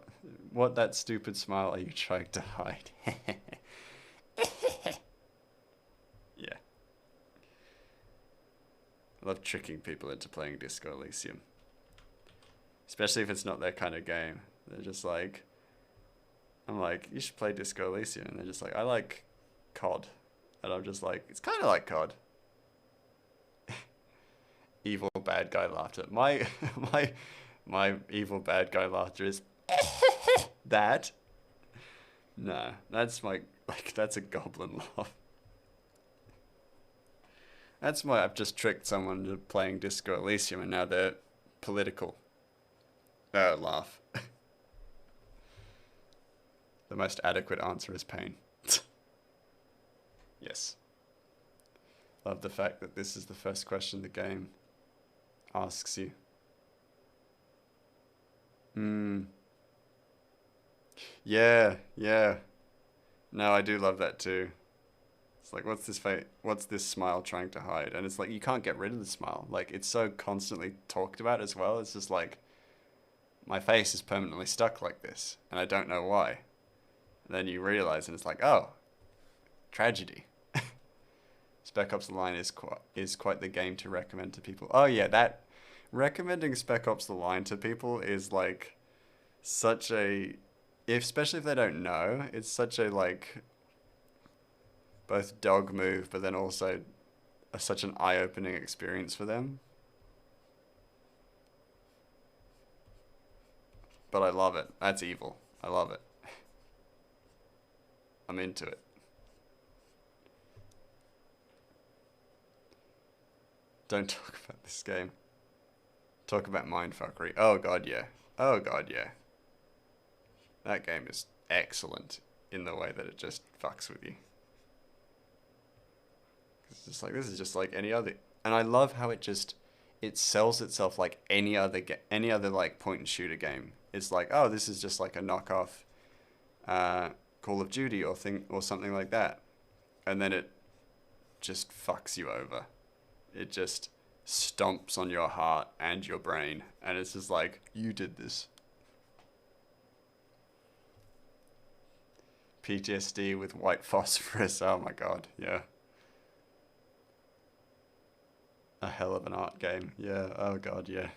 What that stupid smile are you trying to hide? Yeah, I love tricking people into playing Disco Elysium, especially if it's not their kind of game. They're just like, I'm like, you should play Disco Elysium, and they're just like, I like COD, and I'm just like, it's kind of like COD. Evil bad guy laughter. My my evil bad guy laughter is that. No, that's my like that's a goblin laugh. That's my I've just tricked someone into playing Disco Elysium and now they're political. Laugh. The most adequate answer is pain. Yes. Love the fact that this is the first question the game asks you. Hmm. Yeah, yeah. No, I do love that too. It's like, what's this smile trying to hide? And it's like, you can't get rid of the smile. Like, it's so constantly talked about as well. It's just like, my face is permanently stuck like this, and I don't know why. And then you realize, and it's like, oh, tragedy. Spec Ops: The Line is quite the game to recommend to people. Oh yeah, that recommending Spec Ops: The Line to people is like such a, if especially if they don't know, it's such a like both dog move, but then also such an eye-opening experience for them. But I love it. That's evil. I love it. I'm into it. Don't talk about this game. Talk about mindfuckery. Oh god, yeah. Oh god, yeah. That game is excellent in the way that it just fucks with you. It's just like, this is just like any other, and I love how it sells itself like any other like point and shooter game. It's like, oh, this is just like a knockoff Call of Duty or something like that, and then it just fucks you over. It just stomps on your heart and your brain, and it's just like, you did this. PTSD with white phosphorus. Oh my god, yeah. A hell of an art game. Yeah, oh god, yeah.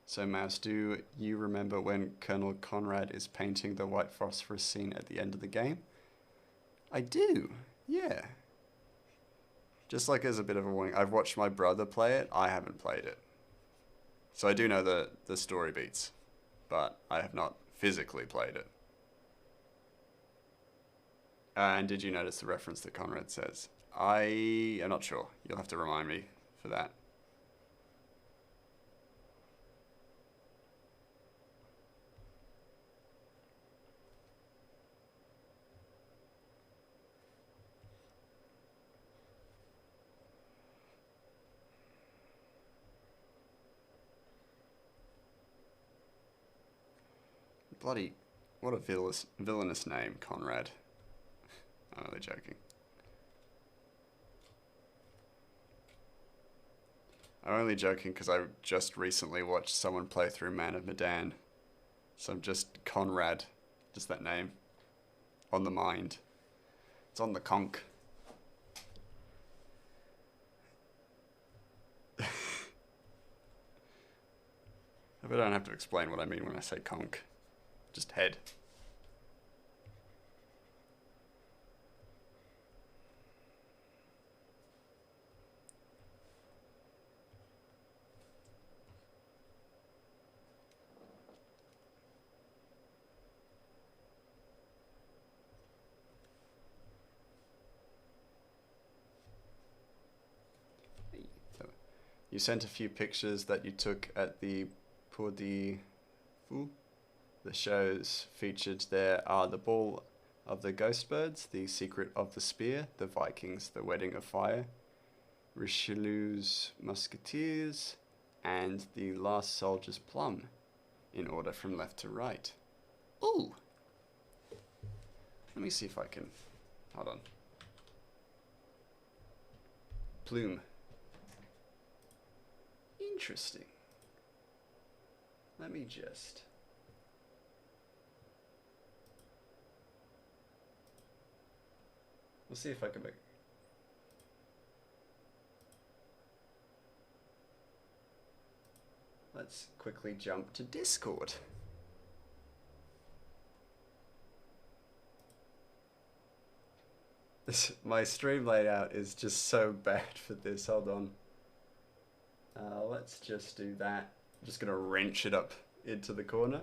So, Mouse, do you remember when Colonel Conrad is painting the white phosphorus scene at the end of the game? I do, yeah. Just like as a bit of a warning, I've watched my brother play it, I haven't played it. So I do know the story beats, but I have not physically played it. And did you notice the reference that Conrad says? I am not sure. You'll have to remind me for that. Bloody, what a villainous name, Conrad. I'm only joking. I'm only joking because I just recently watched someone play through Man of Medan. So I'm just Conrad, just that name, on the mind. It's on the conch. I don't have to explain what I mean when I say conch. Just head. You sent a few pictures that you took at the Pour de Fou. The shows featured there are The Ball of the Ghostbirds, The Secret of the Spear, The Vikings, The Wedding of Fire, Richelieu's Musketeers, and The Last Soldier's Plum, in order from left to right. Ooh! Let me see if I can... Hold on. Plume. Interesting. Let me just... We'll see if I can make... Let's quickly jump to Discord. My stream layout is just so bad for this. Hold on. Let's just do that. I'm just going to wrench it up into the corner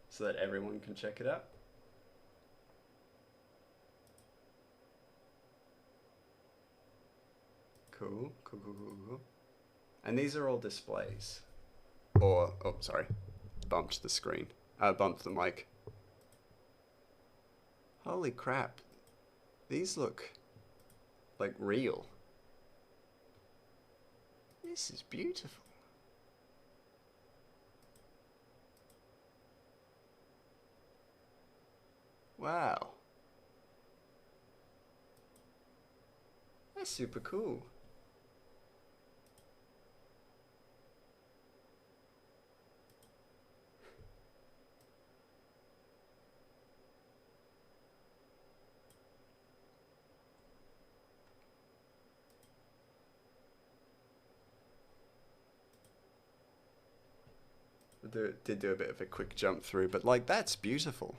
so that everyone can check it out. Cool. And these are all displays. Or, oh, sorry. Bumped the screen. Bumped the mic. Holy crap. These look like real. This is beautiful. Wow. That's super cool. Did do a bit of a quick jump through, but like, that's beautiful.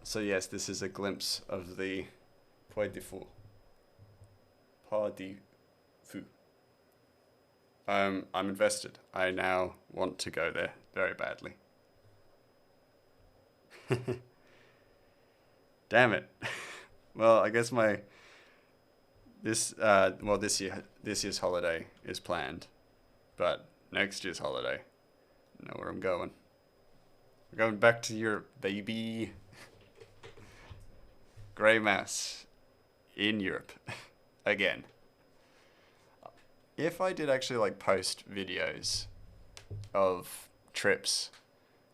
So yes, this is a glimpse of the Puy de Fou. Pas de Fou. I'm invested. I now want to go there very badly. Damn it. Well, I guess this year's holiday is planned, but next year's holiday, I know where I'm going. We're going back to Europe, baby. Grey mass in Europe again. If I did actually like post videos of trips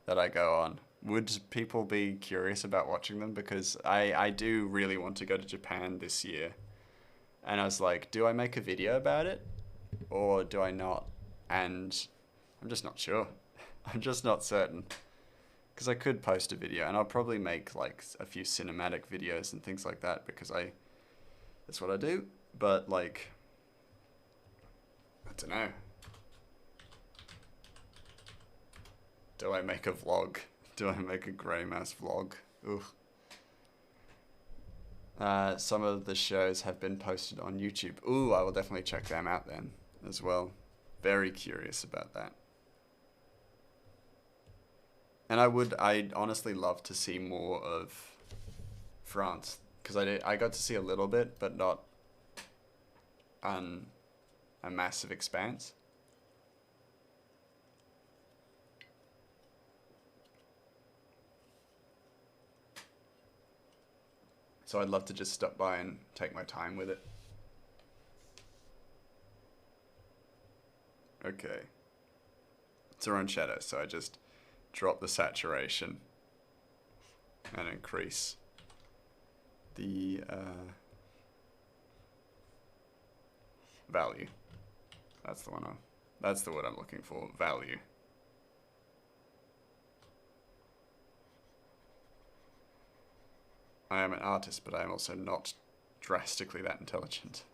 that I go on, would people be curious about watching them? Because I do really want to go to Japan this year. And I was like, do I make a video about it? Or do I not? And I'm just not sure. I'm just not certain. Because I could post a video, and I'll probably make like a few cinematic videos and things like that, because that's what I do. But like, I don't know. Do I make a vlog? Do I make a grey mass vlog? Ugh. Some of the shows have been posted on YouTube. Ooh, I will definitely check them out then as well. Very curious about that. And I'd honestly love to see more of France, because I got to see a little bit, but not on a massive expanse. So I'd love to just stop by and take my time with it. Okay. It's our own shadow, so I just drop the saturation and increase the value. That's the word I'm looking for, value. I am an artist, but I am also not drastically that intelligent.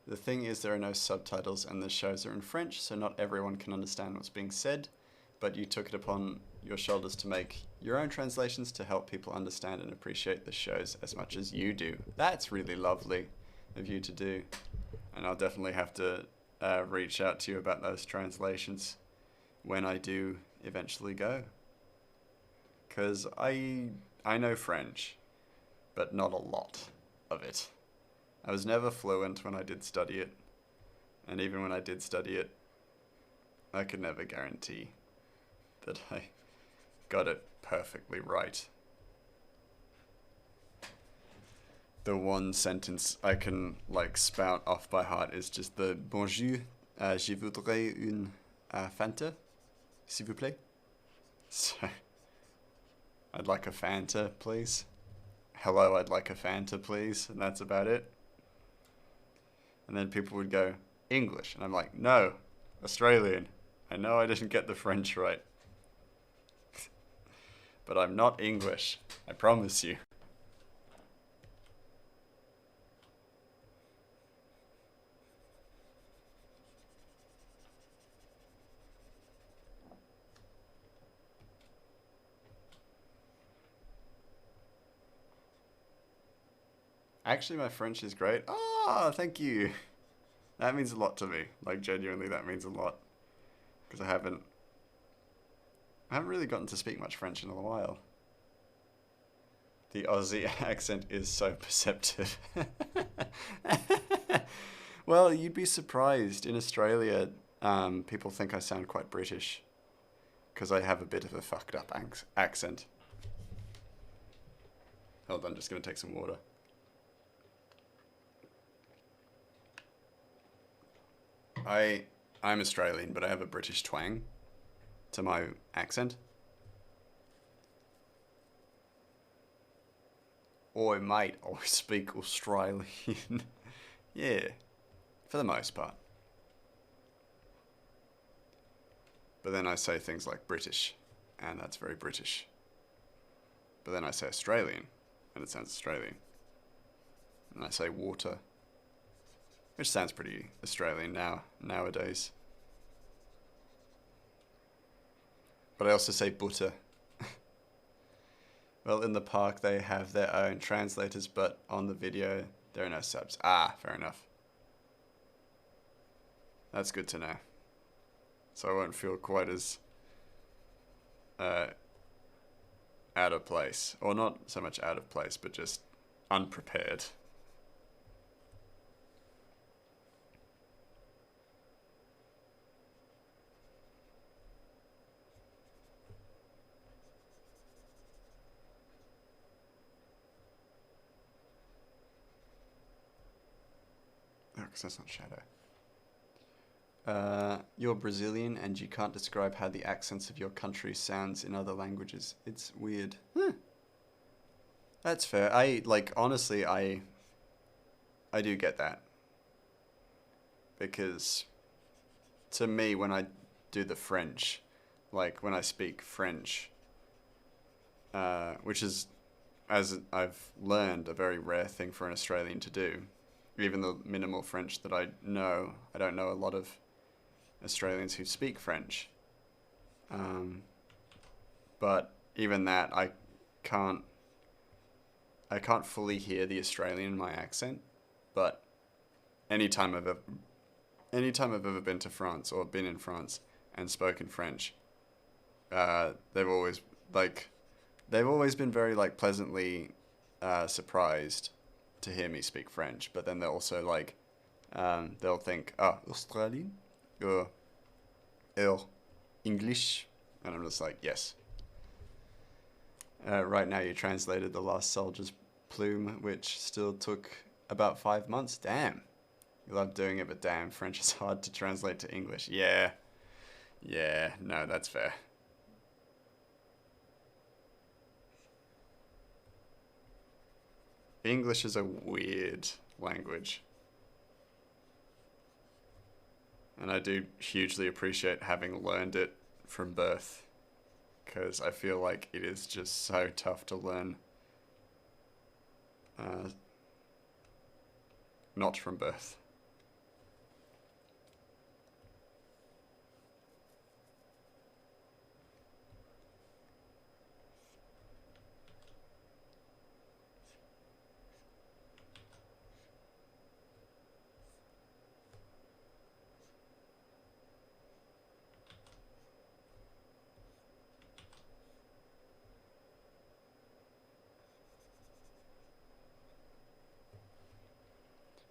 The thing is, there are no subtitles and the shows are in French, so not everyone can understand what's being said, but you took it upon your shoulders to make your own translations to help people understand and appreciate the shows as much as you do. That's really lovely of you to do, and I'll definitely have to reach out to you about those translations when I do eventually go. Because I know French, but not a lot of it. I was never fluent when I did study it, and even when I did study it, I could never guarantee that I got it perfectly right. The one sentence I can like spout off by heart is just the bonjour, je voudrais une Fanta, s'il vous plaît. So, I'd like a Fanta, please. Hello, I'd like a Fanta, please. And that's about it. And then people would go, English. And I'm like, no, Australian. I know I didn't get the French right. But I'm not English. I promise you. Actually, my French is great. Ah, thank you. That means a lot to me. Like, genuinely, that means a lot. Because I haven't really gotten to speak much French in a while. The Aussie accent is so perceptive. Well, you'd be surprised. In Australia, people think I sound quite British. Because I have a bit of a fucked up accent. Hold on, just going to take some water. I'm Australian, but I have a British twang to my accent. Oi, mate, I speak Australian. Yeah, for the most part. But then I say things like British, and that's very British. But then I say Australian, and it sounds Australian. And I say water, which sounds pretty Australian nowadays. But I also say butter. Well, in the park they have their own translators, but on the video there are no subs. Ah, fair enough. That's good to know. So I won't feel quite as out of place. Or not so much out of place, but just unprepared. Oh, because that's not shadow. You're Brazilian and you can't describe how the accents of your country sounds in other languages. It's weird. That's fair. Honestly, I do get that. Because to me, when I do the French, like when I speak French, which is, as I've learned, a very rare thing for an Australian to do. Even the minimal French that I know, I don't know a lot of Australians who speak French. But even that, I can't fully hear the Australian in my accent. But anytime I've ever been to France or been in France and spoken French, they've always been very pleasantly surprised to hear me speak French. But then they're also they'll think, Australian or English, and I'm just like, yes. Right now you translated The Last Soldier's Plume, which still took about 5 months. Damn. You love doing it, but damn, French is hard to translate to English. Yeah, no, that's fair. English is a weird language. And I do hugely appreciate having learned it from birth, because I feel like it is just so tough to learn not from birth.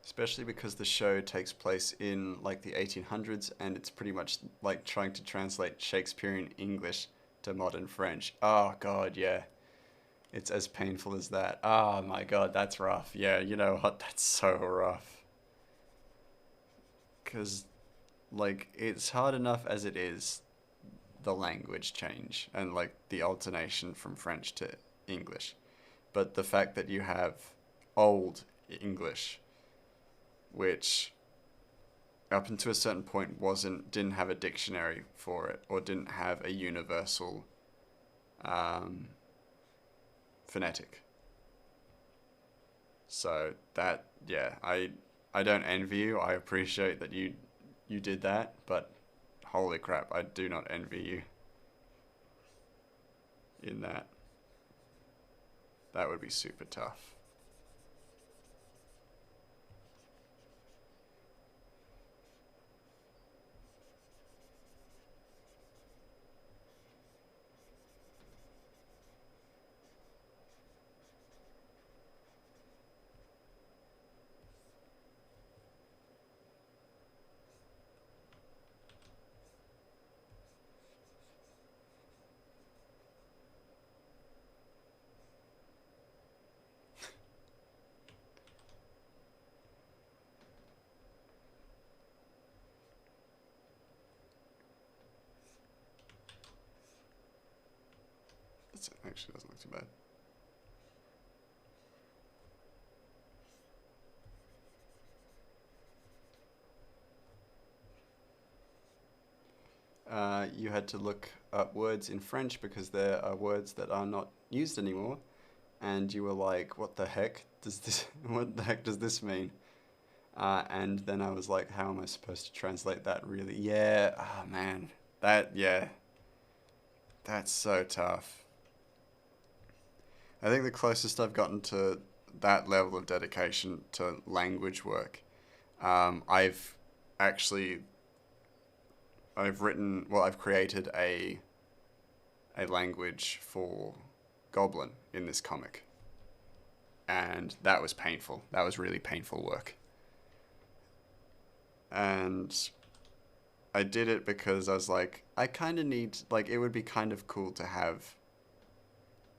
Especially because the show takes place in the 1800s, and it's pretty much like trying to translate Shakespearean English to modern French. Oh god, yeah. It's as painful as that. Oh my god, that's rough. Yeah, you know what? That's so rough. Because, it's hard enough as it is, the language change, and, the alternation from French to English. But the fact that you have Old English, which up until a certain point didn't have a dictionary for it, or didn't have a universal phonetic. So that, yeah, I don't envy you. I appreciate that you did that, but holy crap, I do not envy you in that. That would be super tough. It actually doesn't look too bad. You had to look up words in French because there are words that are not used anymore, and you were like, what the heck does this mean? And then I was like, how am I supposed to translate that really? Yeah, oh man, yeah. That's so tough. I think the closest I've gotten to that level of dedication to language work, I've actually I've created a language for Goblin in this comic, and that was painful. That was really painful work. And I did it because I was like, I kind of need, like, it would be kind of cool to have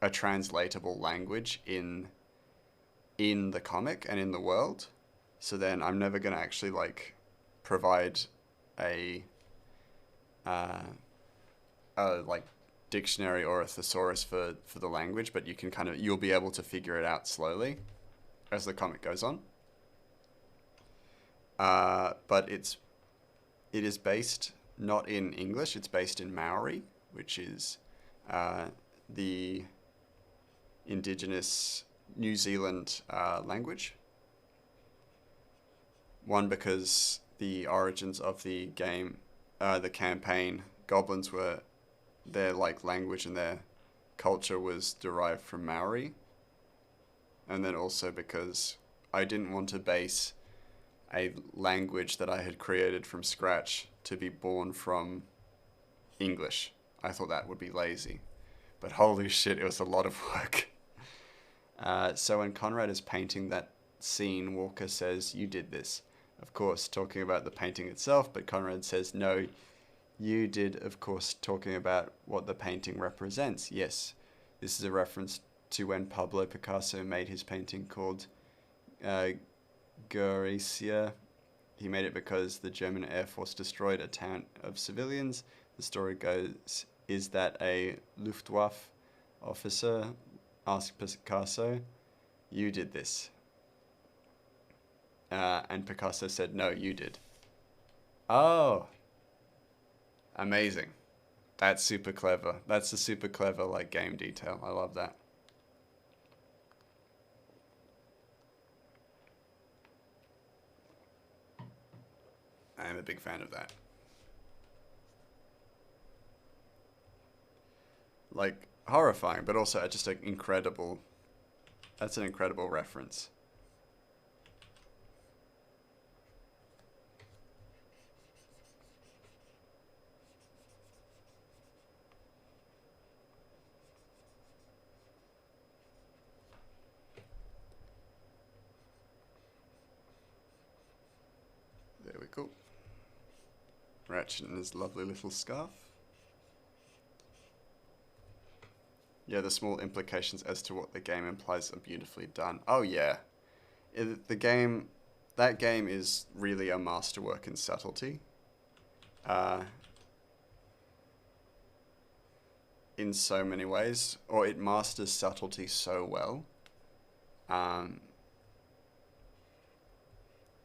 a translatable language in the comic and in the world. So then I'm never gonna actually like provide a like dictionary or a thesaurus for the language, but you can you'll be able to figure it out slowly as the comic goes on. But it is based not in English, it's based in Maori, which is the indigenous New Zealand language. One, because the origins of the game, the campaign, goblins were, their like language and their culture was derived from Maori. And then also because I didn't want to base a language that I had created from scratch to be born from English. I thought that would be lazy. But holy shit, it was a lot of work. So when Conrad is painting that scene, Walker says, "You did this." Of course, talking about the painting itself, but Conrad says, "No, you did," of course, talking about what the painting represents. Yes, this is a reference to when Pablo Picasso made his painting called Goetia. He made it because the German Air Force destroyed a town of civilians. The story goes is that a Luftwaffe officer asked Picasso, "You did this." And Picasso said, "No, you did." Oh, amazing. That's super clever. That's a super clever like game detail. I love that. I am a big fan of that. Like horrifying, but also just an incredible. That's an incredible reference. There we go. Ratchet and his lovely little scarf. Yeah, the small implications as to what the game implies are beautifully done. Oh yeah, that game is really a masterwork in subtlety. In so many ways, or it masters subtlety so well. Um,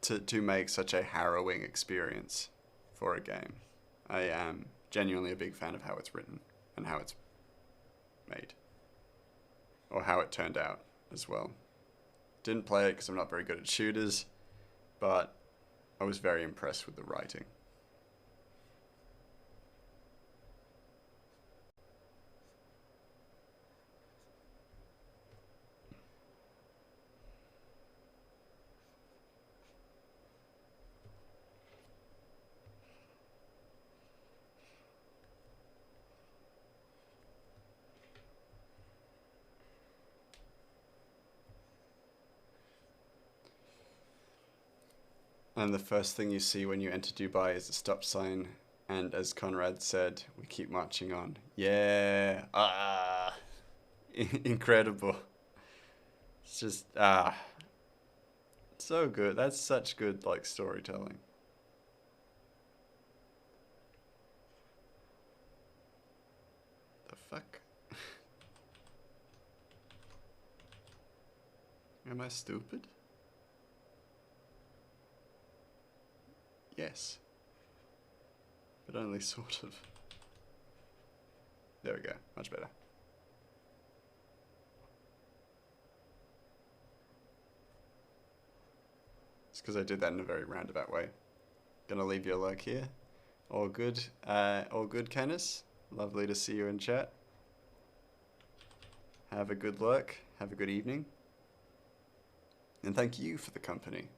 to make such a harrowing experience for a game. I am genuinely a big fan of how it's written and how it's made, or how it turned out as well. Didn't play it because I'm not very good at shooters, but I was very impressed with the writing. And the first thing you see when you enter Dubai is a stop sign, and as Conrad said, we keep marching on. Yeah, incredible. It's just so good. That's such good like storytelling. The fuck? Am I stupid? Yes, but only sort of. There we go, much better. It's because I did that in a very roundabout way. Gonna leave your lurk here. All good, Canis? Lovely to see you in chat. Have a good lurk. Have a good evening. And thank you for the company.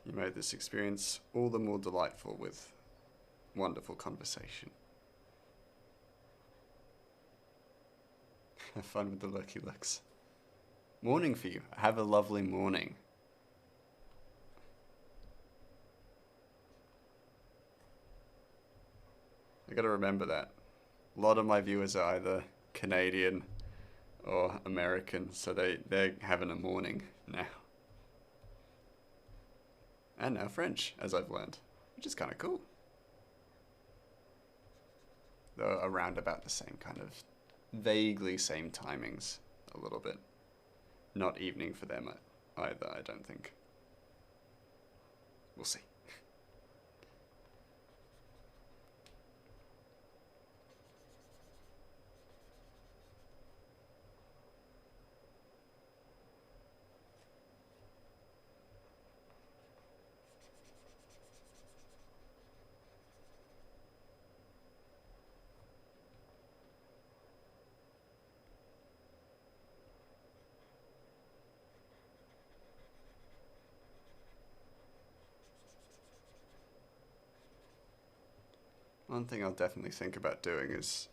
You made this experience all the more delightful with wonderful conversation. Have fun with the lurky lurks. Morning for you. Have a lovely morning. I gotta remember that. A lot of my viewers are either Canadian or American, so they're having a morning now. And now French, as I've learned, which is kind of cool. Though around about the same kind of, vaguely same timings, a little bit. Not evening for them either, I don't think. We'll see. One thing I'll definitely think about doing is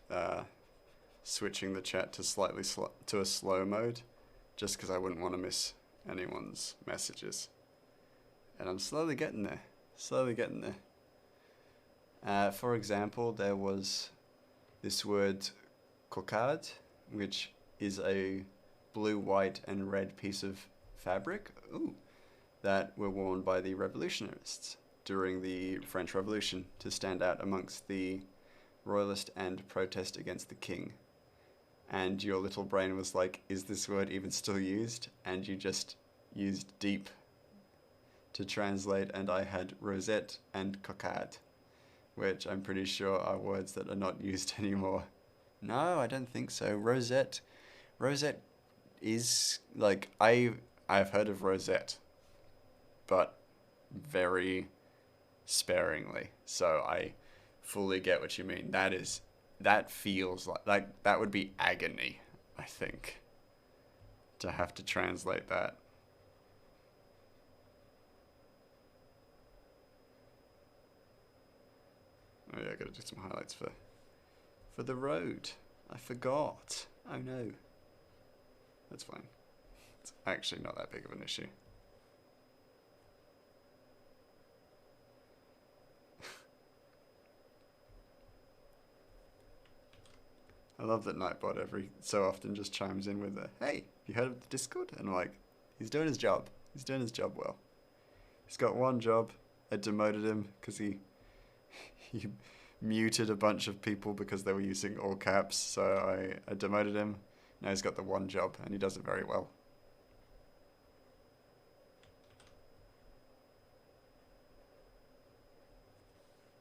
switching the chat to to a slow mode, just because I wouldn't want to miss anyone's messages. And I'm slowly getting there. Slowly getting there. For example, there was this word cocarde, which is a blue, white, and red piece of fabric that were worn by the revolutionists during the French Revolution to stand out amongst the royalist and protest against the king. And your little brain was like, is this word even still used? And you just used deep to translate, and I had rosette and cocarde, which I'm pretty sure are words that are not used anymore. No, I don't think so. Rosette is, like, I've heard of rosette, but very sparingly, so I fully get what you mean. That feels like that would be agony, I think, to have to translate that. Oh yeah, I gotta do some highlights for the road. I forgot. Oh no. That's fine. It's actually not that big of an issue. I love that Nightbot every so often just chimes in with a, hey, you heard of the Discord? And I'm like, he's doing his job. He's doing his job well. He's got one job. I demoted him because he muted a bunch of people because they were using all caps. So I demoted him. Now he's got the one job and he does it very well.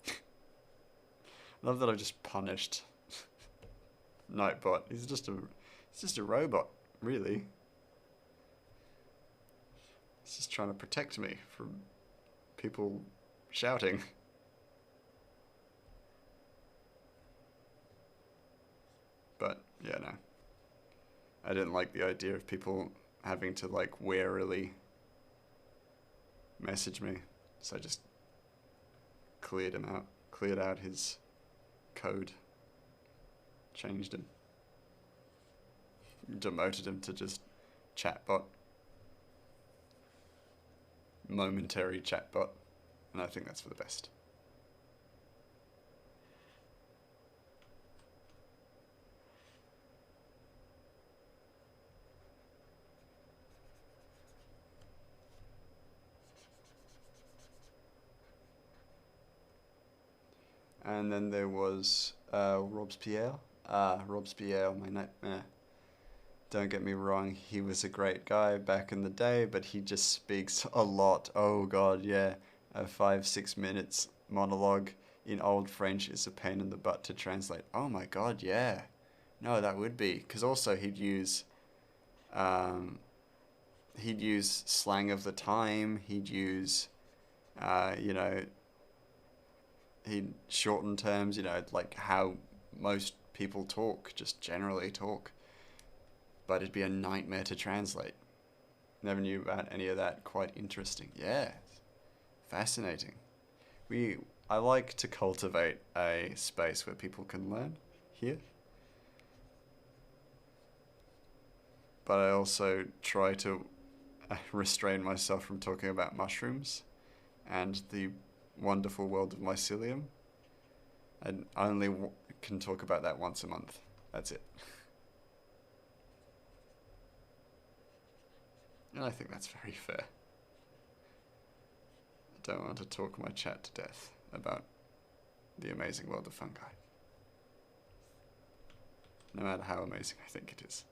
I love that I just punished Nightbot. He's just a robot, really. He's just trying to protect me from people shouting. But yeah, no. I didn't like the idea of people having to like warily message me, so I just cleared out his code. Changed him. Demoted him to just chatbot. Momentary chatbot. And I think that's for the best. And then there was Robespierre. Robespierre, my nightmare. Don't get me wrong, he was a great guy back in the day, but he just speaks a lot. Oh god, yeah. A 5-6 minutes monologue in old French is a pain in the butt to translate. Oh my god, yeah. No, that would be. Because also he'd use slang of the time. He'd use, you know, he'd shorten terms, you know, like how most people talk, just generally talk. But it'd be a nightmare to translate. Never knew about any of that. Quite interesting. Yeah, fascinating. We I like to cultivate a space where people can learn here, but I also try to restrain myself from talking about mushrooms and the wonderful world of mycelium. And I only can talk about that once a month. That's it. And I think that's very fair. I don't want to talk my chat to death about the amazing world of fungi, no matter how amazing I think it is.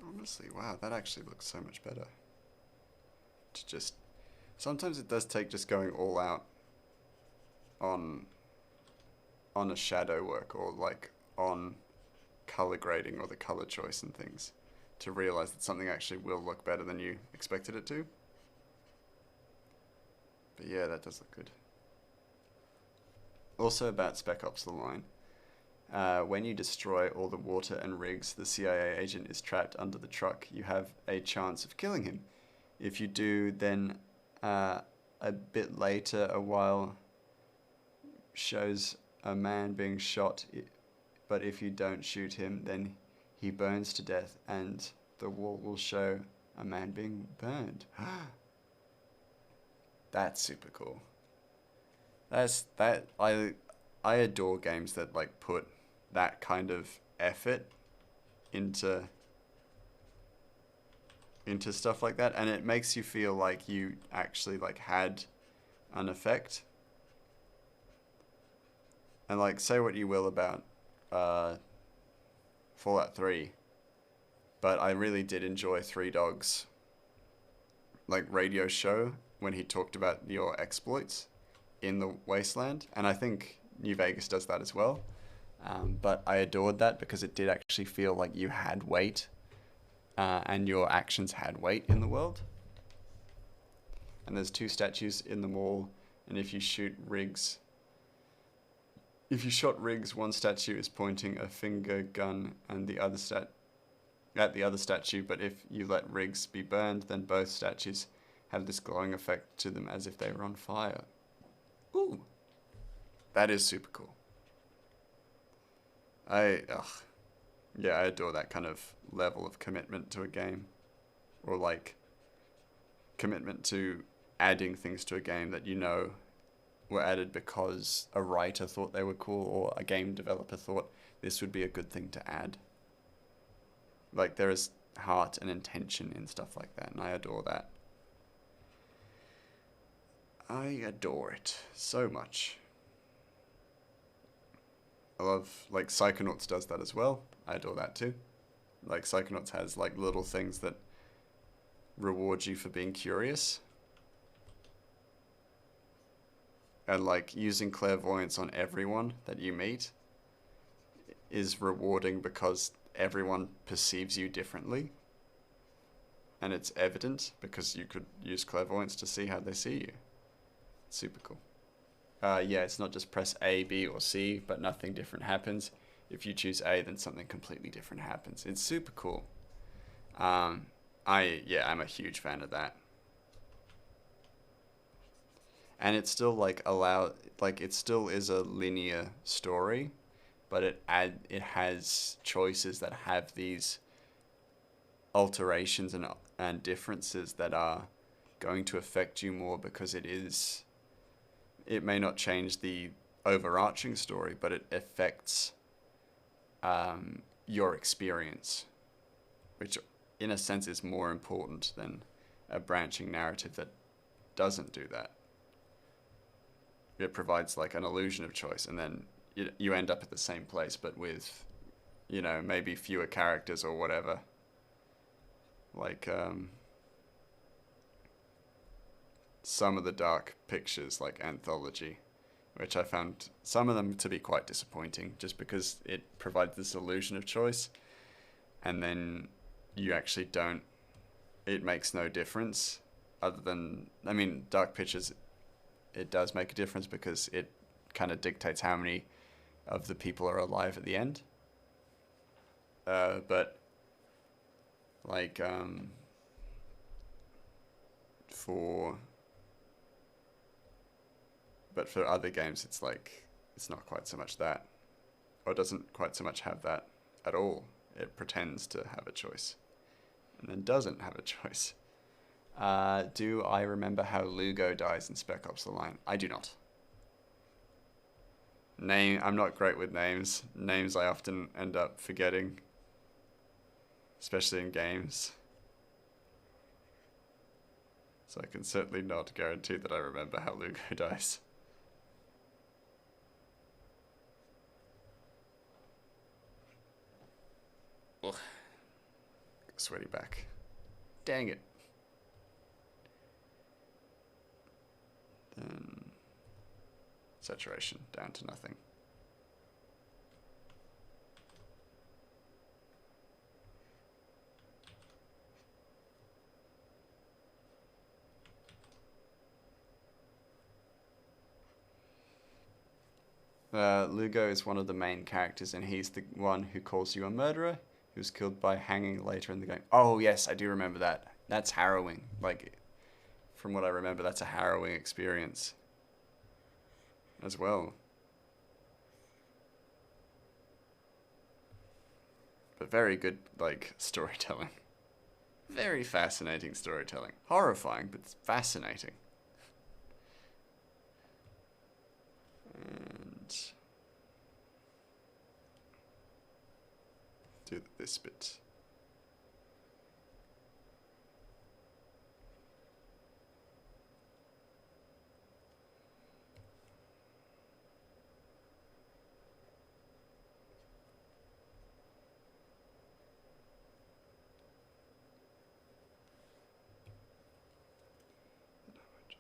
Honestly, wow, that actually looks so much better. To just sometimes it does take just going all out on a shadow work or like on color grading or the color choice and things to realize that something actually will look better than you expected it to. But yeah, that does look good. Also about Spec Ops: The Line. When you destroy all the water and rigs, the CIA agent is trapped under the truck. You have a chance of killing him. If you do, then a bit later, a while shows a man being shot. But if you don't shoot him, then he burns to death, and the wall will show a man being burned. That's super cool. I adore games that like put that kind of effort into stuff like that, and it makes you feel like you actually like had an effect. And like, say what you will about Fallout 3, but I really did enjoy Three Dogs like radio show when he talked about your exploits in the wasteland, and I think New Vegas does that as well. But I adored that because it did actually feel like you had weight, and your actions had weight in the world. And there's two statues in the mall, and if you shot Riggs, one statue is pointing a finger gun and at the other statue, but if you let Riggs be burned, then both statues have this glowing effect to them as if they were on fire. Ooh, that is super cool. Yeah, I adore that kind of level of commitment to a game, or like commitment to adding things to a game that you know were added because a writer thought they were cool or a game developer thought this would be a good thing to add. Like, there is heart and intention in stuff like that, and I adore that. I adore it so much. I love, like, Psychonauts does that as well. I adore that too. Like, Psychonauts has, like, little things that reward you for being curious. And like using clairvoyance on everyone that you meet is rewarding because everyone perceives you differently. And it's evident because you could use clairvoyance to see how they see you. Super cool. Yeah, it's not just press A, B, or C, but nothing different happens. If you choose A, then something completely different happens. It's super cool. I'm a huge fan of that. And it's still like it still is a linear story, but it has choices that have these alterations and differences that are going to affect you more because it may not change the overarching story, but it affects your experience, which in a sense is more important than a branching narrative that doesn't do that. It provides like an illusion of choice, and then you end up at the same place, but with, maybe fewer characters or whatever. Like some of the dark pictures, like Anthology, which I found some of them to be quite disappointing, just because it provides this illusion of choice, and then you actually don't. It makes no difference, other than, Dark Pictures, it does make a difference because it kind of dictates how many of the people are alive at the end. But like for other games, it's like it's not quite so much that, or it doesn't quite so much have that at all. It pretends to have a choice, and then doesn't have a choice. Do I remember how Lugo dies in Spec Ops: The Line? I do not. I'm not great with names. Names I often end up forgetting, especially in games. So I can certainly not guarantee that I remember how Lugo dies. Ugh. Sweaty back. Dang it. Then saturation down to nothing. Lugo is one of the main characters, and he's the one who calls you a murderer, who's killed by hanging later in the game. Oh yes, I do remember that. That's harrowing. Like, from what I remember, that's a harrowing experience as well. But very good, like, storytelling. Very fascinating storytelling. Horrifying, but fascinating. And do this bit.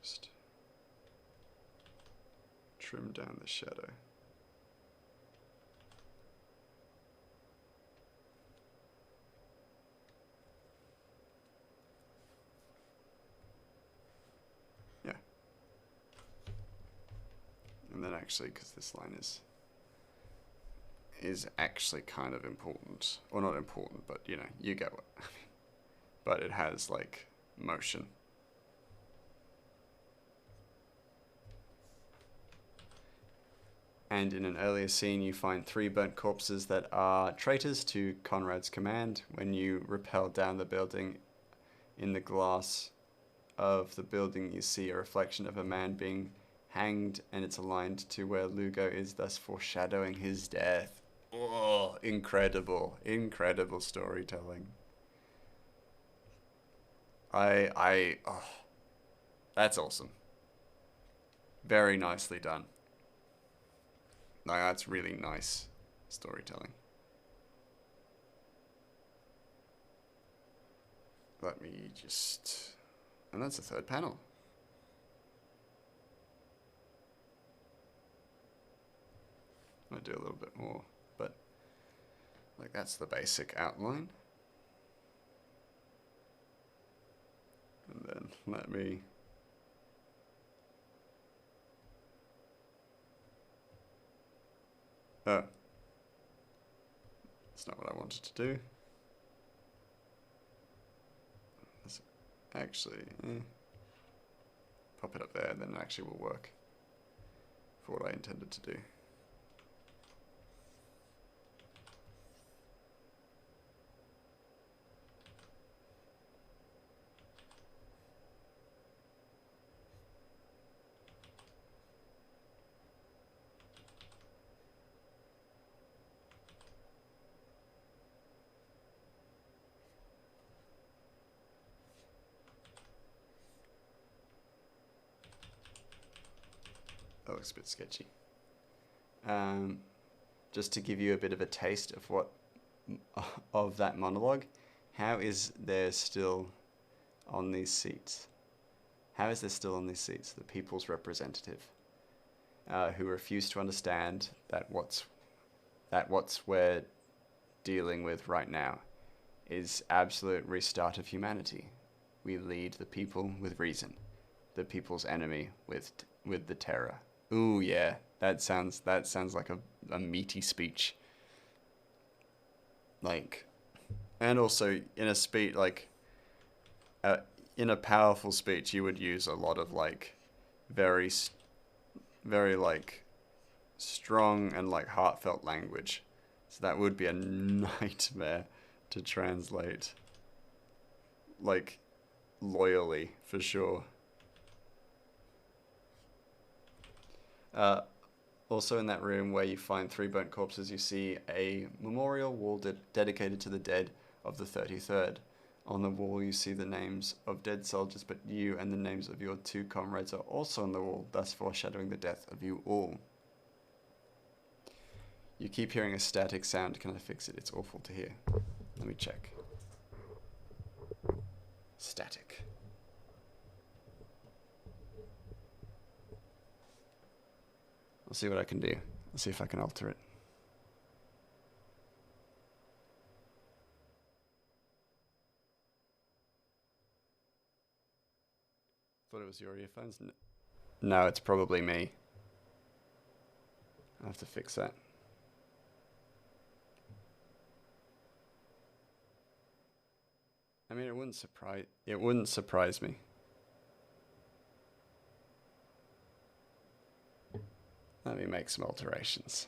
Just trim down the shadow. Yeah. And then actually, because this line is actually kind of important. Or not important, but you get what I mean. But it has like motion. And in an earlier scene, you find 3 burnt corpses that are traitors to Conrad's command. When you rappel down the building, in the glass of the building, you see a reflection of a man being hanged, and it's aligned to where Lugo is, thus foreshadowing his death. Oh, incredible, incredible storytelling. Oh, that's awesome. Very nicely done. Like, that's really nice storytelling. Let me just... And that's the third panel. Might do a little bit more, but like that's the basic outline. And then let me oh, that's not what I wanted to do. Let's actually pop it up there, and then it actually will work for what I intended to do. That looks a bit sketchy. Just to give you a bit of a taste of what of that monologue, how is there still on these seats? How is there still on these seats the people's representative, who refuse to understand that what's we're dealing with right now is absolute restart of humanity. We lead the people with reason, the people's enemy with the terror. Ooh, yeah, that sounds like a meaty speech. Like, and also in a speech, like, in a powerful speech, you would use a lot of like very like strong and like heartfelt language. So that would be a nightmare to translate, like, loyally, for sure. Also in that room where you find 3 burnt corpses, you see a memorial wall dedicated to the dead of the 33rd. On the wall you see the names of dead soldiers, but you and the names of your 2 comrades are also on the wall, thus foreshadowing the death of you all. You keep hearing a static sound. Can I fix it? It's awful to hear. Let me check. Static. I'll see what I can do. I'll see if I can alter it. Thought it was your earphones. No, it's probably me. I'll have to fix that. I mean, it wouldn't surprise me. Let me make some alterations.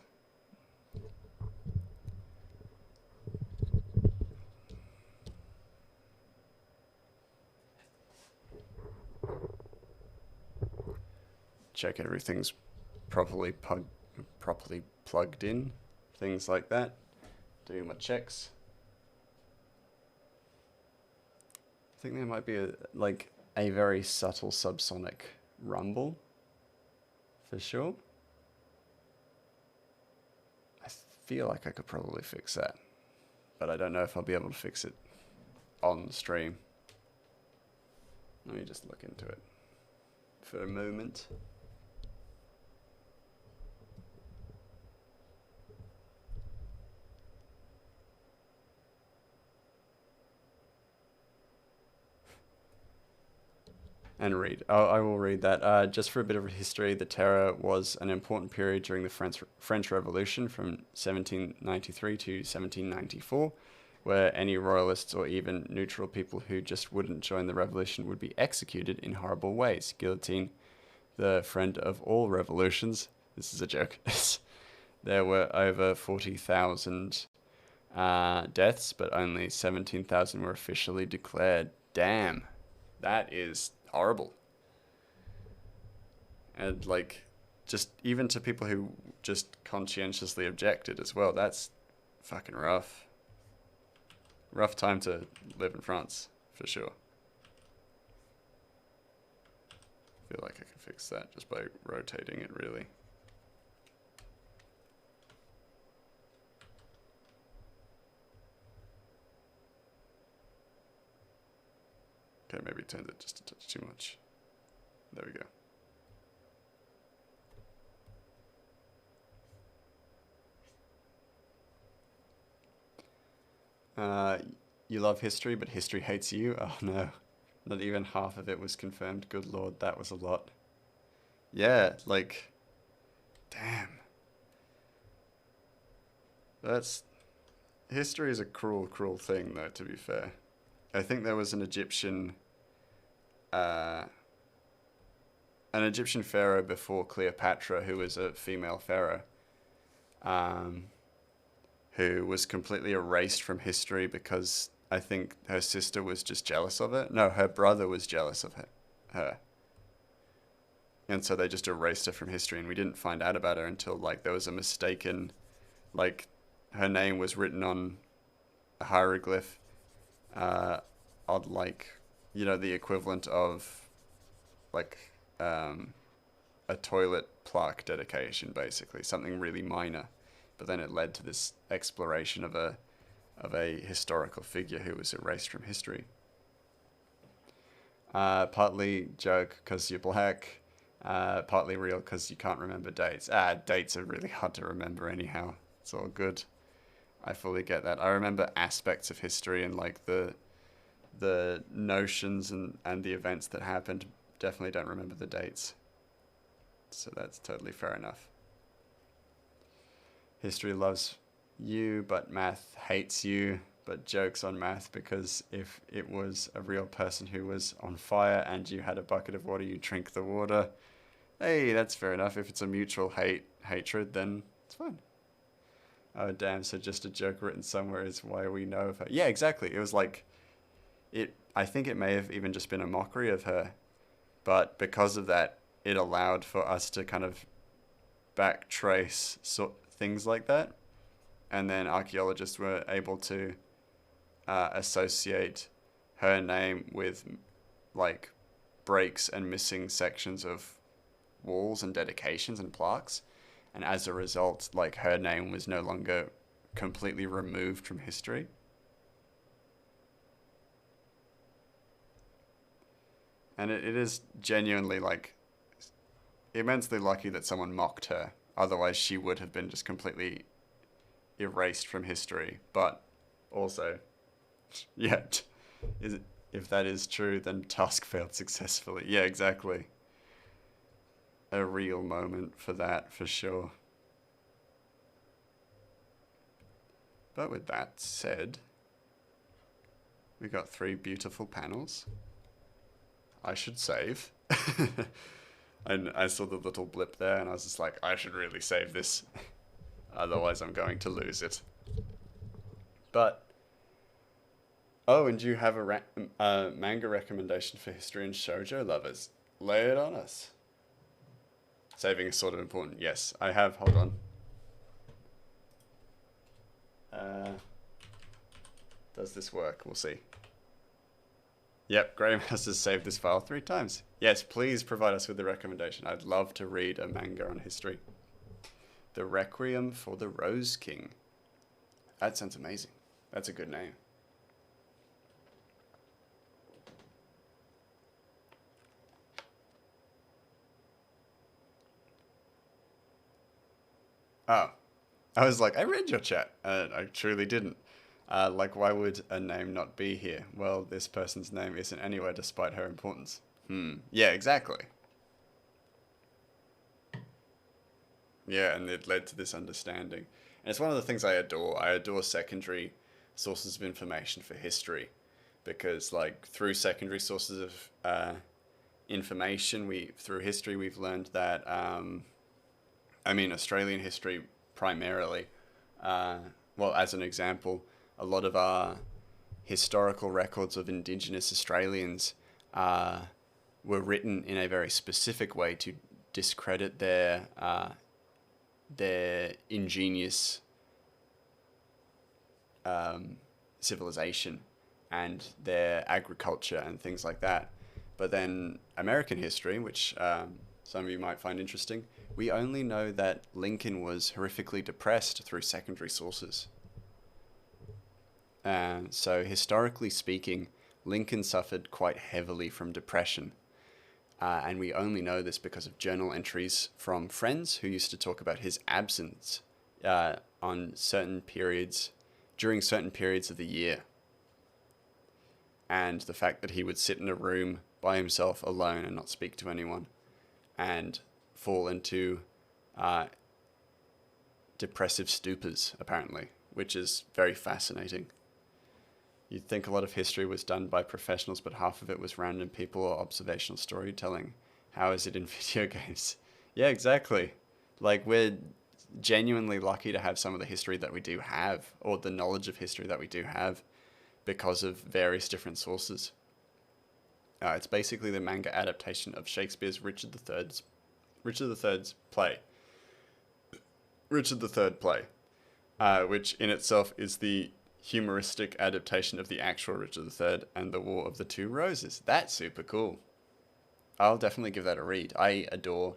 Check everything's properly plugged in, things like that. Do my checks. I think there might be a very subtle subsonic rumble, for sure. I feel like I could probably fix that, but I don't know if I'll be able to fix it on stream. Let me just look into it for a moment. And read. I will read that. Just for a bit of history, the Terror was an important period during the French Revolution from 1793 to 1794, where any royalists or even neutral people who just wouldn't join the revolution would be executed in horrible ways. Guillotine, the friend of all revolutions. This is a joke. There were over 40,000 deaths, but only 17,000 were officially declared. Damn. That is horrible. And like, just even to people who just conscientiously objected as well, that's fucking rough. Rough time to live in France, for sure. I feel like I can fix that just by rotating it, really. Okay, maybe turned it just a touch too much. There we go. Uh, you love history, but history hates you. Oh no, not even half of it was confirmed. Good lord, that was a lot. Yeah, like, damn. That's history is a cruel, cruel thing, though. To be fair, I think there was uh, an Egyptian pharaoh before Cleopatra who was a female pharaoh, um, who was completely erased from history because I think her sister was just jealous of it. No, her brother was jealous of her. And so they just erased her from history, and we didn't find out about her until like there was a mistaken, like, her name was written on a hieroglyph, uh, on like, the equivalent of like um, a toilet plaque dedication, basically something really minor, but then it led to this exploration of a historical figure who was erased from history. Partly joke because you're black, partly real because you can't remember dates. Dates are really hard to remember anyhow. It's all good. I fully get that. I remember aspects of history and like the notions and the events that happened. Definitely don't remember the dates. So that's totally fair enough. History loves you, but math hates you. But jokes on math, because if it was a real person who was on fire and you had a bucket of water, you drink the water. Hey, that's fair enough. If it's a mutual hatred, then it's fine. Oh damn! So just a joke written somewhere is why we know of her. Yeah, exactly. It was like it. I think it may have even just been a mockery of her, but because of that, it allowed for us to kind of backtrace things like that, and then archaeologists were able to associate her name with like breaks and missing sections of walls and dedications and plaques, and as a result, like, her name was no longer completely removed from history. And it is genuinely like immensely lucky that someone mocked her. Otherwise, she would have been just completely erased from history. But also, yeah, if that is true, then task failed successfully. Yeah, exactly. A real moment for that, for sure. But with that said, we got 3 beautiful panels. I should save. And I saw the little blip there and I was just like, I should really save this. Otherwise I'm going to lose it. But, oh, and you have a manga recommendation for history and shoujo lovers. Lay it on us. Saving is sort of important. Yes, I have. Hold on. Does this work? We'll see. Yep, Graham has to save this file 3 times. Yes, please provide us with the recommendation. I'd love to read a manga on history. The Requiem for the Rose King. That sounds amazing. That's a good name. Oh, I was like, I read your chat. I truly didn't. Like, why would a name not be here? Well, this person's name isn't anywhere despite her importance. Yeah, exactly. Yeah, and it led to this understanding. And it's one of the things I adore. I adore secondary sources of information for history. Because, like, through secondary sources of information, through history, we've learned that, Australian history primarily, well, as an example, a lot of our historical records of Indigenous Australians were written in a very specific way to discredit their ingenious civilization and their agriculture and things like that. But then American history, which some of you might find interesting, we only know that Lincoln was horrifically depressed through secondary sources. So historically speaking, Lincoln suffered quite heavily from depression. And we only know this because of journal entries from friends who used to talk about his absence on certain periods during certain periods of the year. And the fact that he would sit in a room by himself alone and not speak to anyone and fall into depressive stupors, apparently, which is very fascinating. You'd think a lot of history was done by professionals, but half of it was random people or observational storytelling. How is it in video games? Yeah, exactly. Like, we're genuinely lucky to have some of the history that we do have, or the knowledge of history that we do have, because of various different sources. It's basically the manga adaptation of Shakespeare's Richard III's play. Richard III play, which in itself is the humoristic adaptation of the actual Richard III and the War of the Two Roses. That's super cool. I'll definitely give that a read. I adore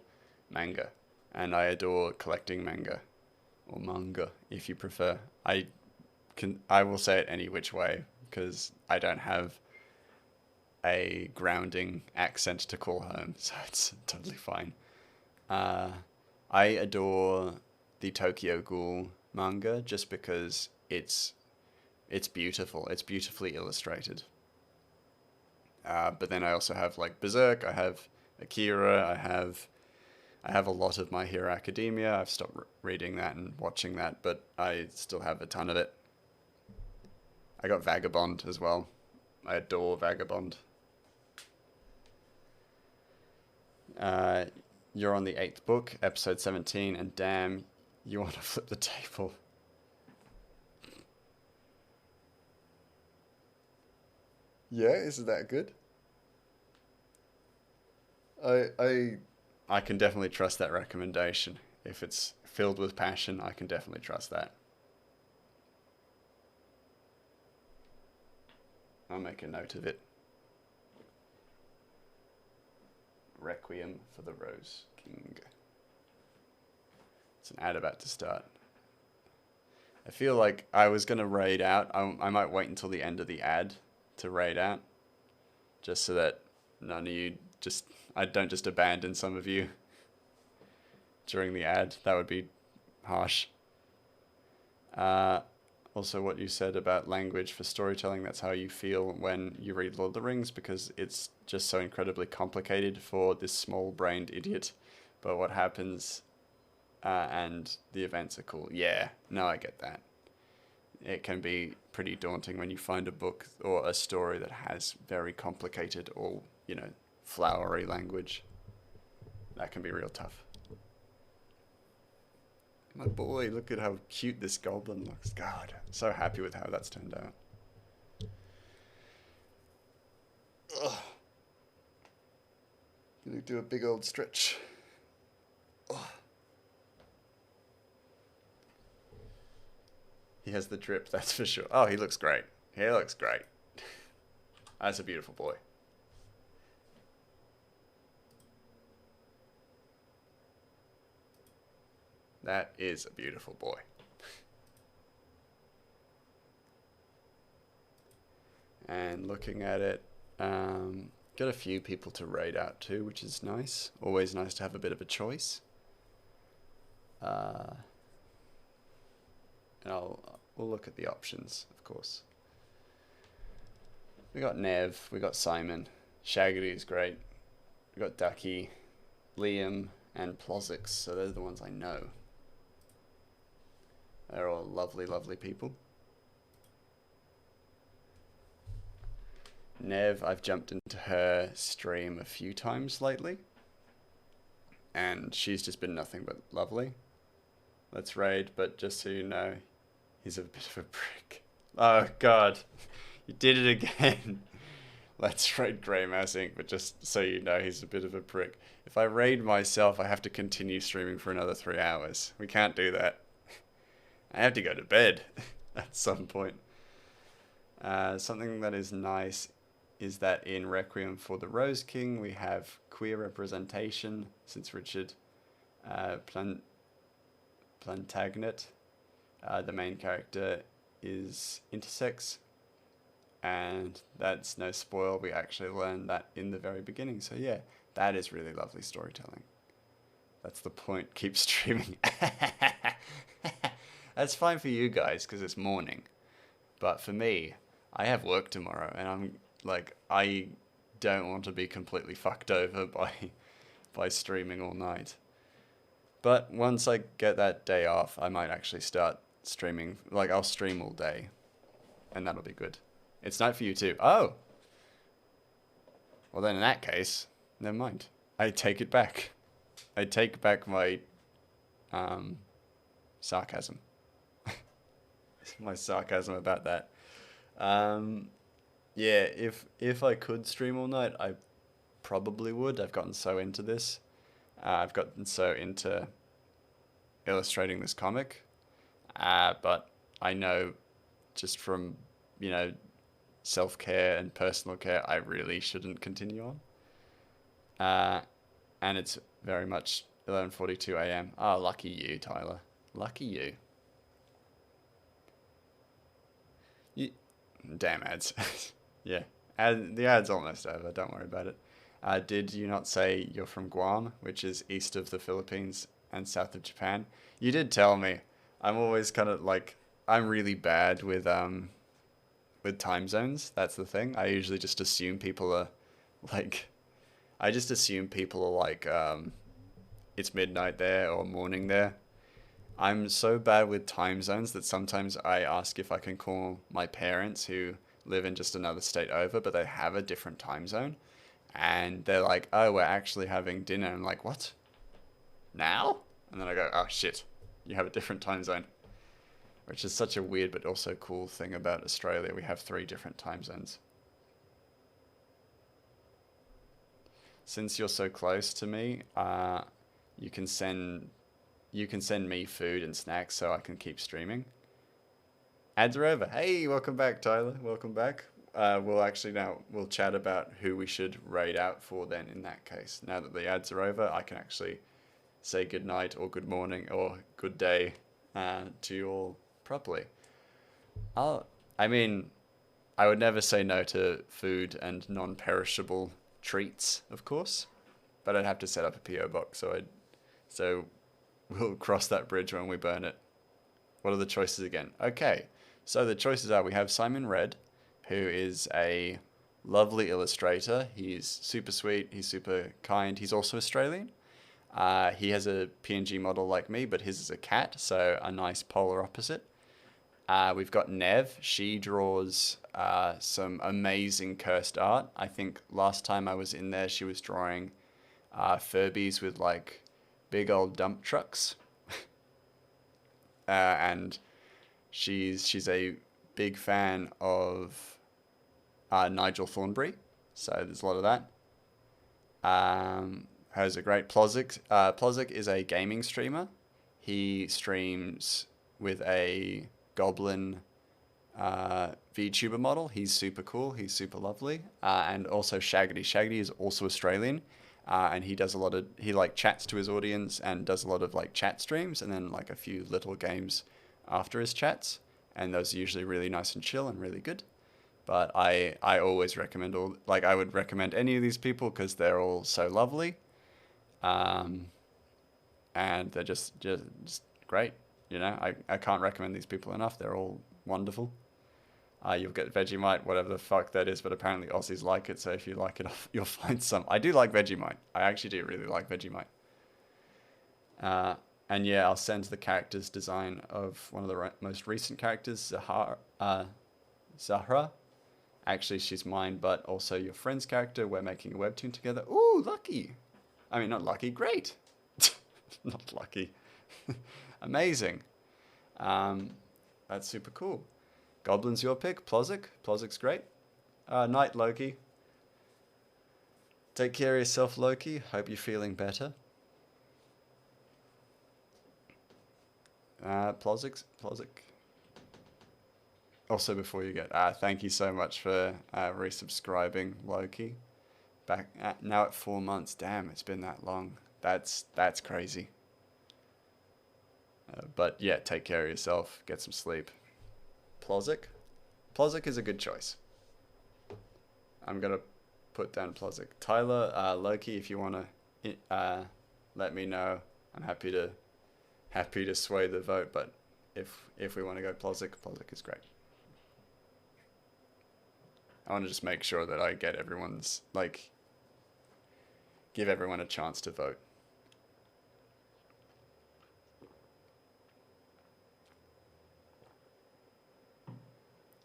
manga, and I adore collecting manga, or manga if you prefer. I will say it any which way, because I don't have a grounding accent to call home, so it's totally fine. I adore the Tokyo Ghoul manga just because it's beautiful. It's beautifully illustrated. But then I also have like Berserk. I have Akira. I have a lot of My Hero Academia. I've stopped reading that and watching that, but I still have a ton of it. I got Vagabond as well. I adore Vagabond. You're on the 8th book, episode 17, and damn, you want to flip the table. Yeah, isn't that good? I can definitely trust that recommendation. If it's filled with passion, I can definitely trust that. I'll make a note of it. Requiem for the Rose King. It's an ad about to start. I feel like I was going to raid out. I might wait until the end of the ad to raid out, just so that none of you I don't just abandon some of you during the ad. That would be harsh. Also, what you said about language for storytelling, that's how you feel when you read Lord of the Rings, because it's just so incredibly complicated for this small-brained idiot. But what happens, and the events are cool. Yeah, no, I get that. It can be pretty daunting when you find a book or a story that has very complicated or, flowery language. That can be real tough. My boy, look at how cute this goblin looks. God, I'm so happy with how that's turned out. Ugh. Gonna do a big old stretch. Ugh. He has the drip, that's for sure. Oh, he looks great. He looks great. That's a beautiful boy. That is a beautiful boy. And looking at it, got a few people to raid out to, which is nice. Always nice to have a bit of a choice. And we'll look at the options, of course. We got Nev, we got Simon, Shaggity is great. We got Ducky, Liam, and Plozix, so those are the ones I know. They're all lovely, lovely people. Nev, I've jumped into her stream a few times lately, and she's just been nothing but lovely. Let's raid, but just so you know, he's a bit of a prick. Oh god, you did it again. Let's raid Grey Mouse Inc., but just so you know, he's a bit of a prick. If I raid myself, I have to continue streaming for another 3 hours. We can't do that. I have to go to bed at some point. Something that is nice is that in Requiem for the Rose King, we have queer representation, since Richard Plantagenet, the main character, is intersex. And that's no spoil, we actually learned that in the very beginning. So yeah, that is really lovely storytelling. That's the point, keep streaming. That's fine for you guys, because it's morning. But for me, I have work tomorrow, and I'm like, I don't want to be completely fucked over by streaming all night. But once I get that day off, I might actually start streaming. Like, I'll stream all day, and that'll be good. It's night for you too. Oh, well then in that case, never mind. I take it back. I take back my sarcasm. My sarcasm about that. Yeah, if I could stream all night, I probably would. I've gotten so into this. I've gotten so into illustrating this comic. But I know just from, self-care and personal care, I really shouldn't continue on. And it's very much 11:42 a.m. Oh, lucky you, Tyler. Lucky you. Damn ads. Yeah. The ad's almost over. Don't worry about it. Did you not say you're from Guam, which is east of the Philippines and south of Japan? You did tell me. I'm always kind of like, I'm really bad with time zones. That's the thing. I usually just assume people are like, it's midnight there or morning there. I'm so bad with time zones that sometimes I ask if I can call my parents who live in just another state over, but they have a different time zone. And they're like, oh, we're actually having dinner. I'm like, what? Now? And then I go, oh, shit. You have a different time zone. Which is such a weird but also cool thing about Australia. We have 3 different time zones. Since you're so close to me, you can send me food and snacks so I can keep streaming. Ads are over. Hey, welcome back, Tyler. Welcome back. We'll chat about who we should raid out for then in that case. Now that the ads are over, I can actually say good night or good morning or good day to you all properly. I would never say no to food and non-perishable treats, of course, but I'd have to set up a PO box, so we'll cross that bridge when we burn it. What are the choices again? Okay, so the choices are, we have Simon Red, who is a lovely illustrator. He's super sweet, he's super kind, he's also Australian. He has a PNG model like me, but his is a cat, so a nice polar opposite. We've got Nev. She draws some amazing cursed art. I think last time I was in there, she was drawing Furbies with like big old dump trucks. And she's a big fan of Nigel Thornberry, so there's a lot of that. Has a great Plozzik. Plozzik is a gaming streamer. He streams with a goblin VTuber model. He's super cool. He's super lovely. And also Shaggity. Shaggity is also Australian. And he does he like chats to his audience and does a lot of like chat streams and then like a few little games after his chats. And those are usually really nice and chill and really good. But I always recommend I would recommend any of these people because they're all so lovely. And they're just great. I can't recommend these people enough. They're all wonderful. You'll get Vegemite, whatever the fuck that is, but apparently Aussies like it, so if you like it, you'll find some. I do like Vegemite. I actually do really like Vegemite. And yeah, I'll send the character's design of one of the most recent characters, Zahra. Actually, she's mine, but also your friend's character. We're making a webtoon together. Ooh, lucky. I mean, not lucky, great. Not lucky. Amazing. That's super cool. Goblin's your pick. Plozzik. Plozzik's great. Night, Loki. Take care of yourself, Loki. Hope you're feeling better. Plozzik. Also, before you get, thank you so much for resubscribing, Loki. Back now at 4 months. Damn, it's been that long. That's crazy. But yeah, take care of yourself. Get some sleep. Plozzik. Plozzik is a good choice. I'm gonna put down Plozzik. Tyler, Loki, if you wanna let me know, I'm happy to sway the vote. But if we want to go Plozzik is great. I want to just make sure that I get everyone's, like, give everyone a chance to vote.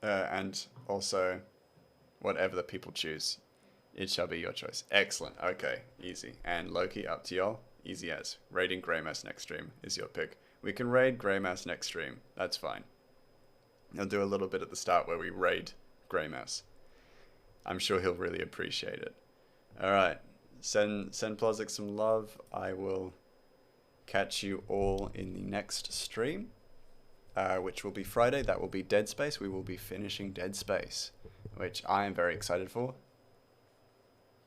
And also, whatever the people choose, it shall be your choice. Excellent. Okay, easy. And Loki, up to y'all. Easy as. Raiding Greymass next stream is your pick. We can raid Greymass next stream. That's fine. I'll do a little bit at the start where we raid Greymass. I'm sure he'll really appreciate it. Alright. Send Plozzik some love. I will catch you all in the next stream, which will be Friday. That will be Dead Space. We will be finishing Dead Space, which I am very excited for.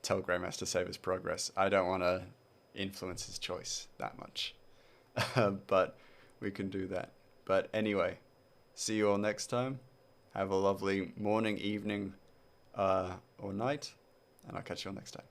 Tell Greymass to save his progress. I don't want to influence his choice that much. But we can do that. But anyway, see you all next time. Have a lovely morning, evening, or night, and I'll catch you all next time.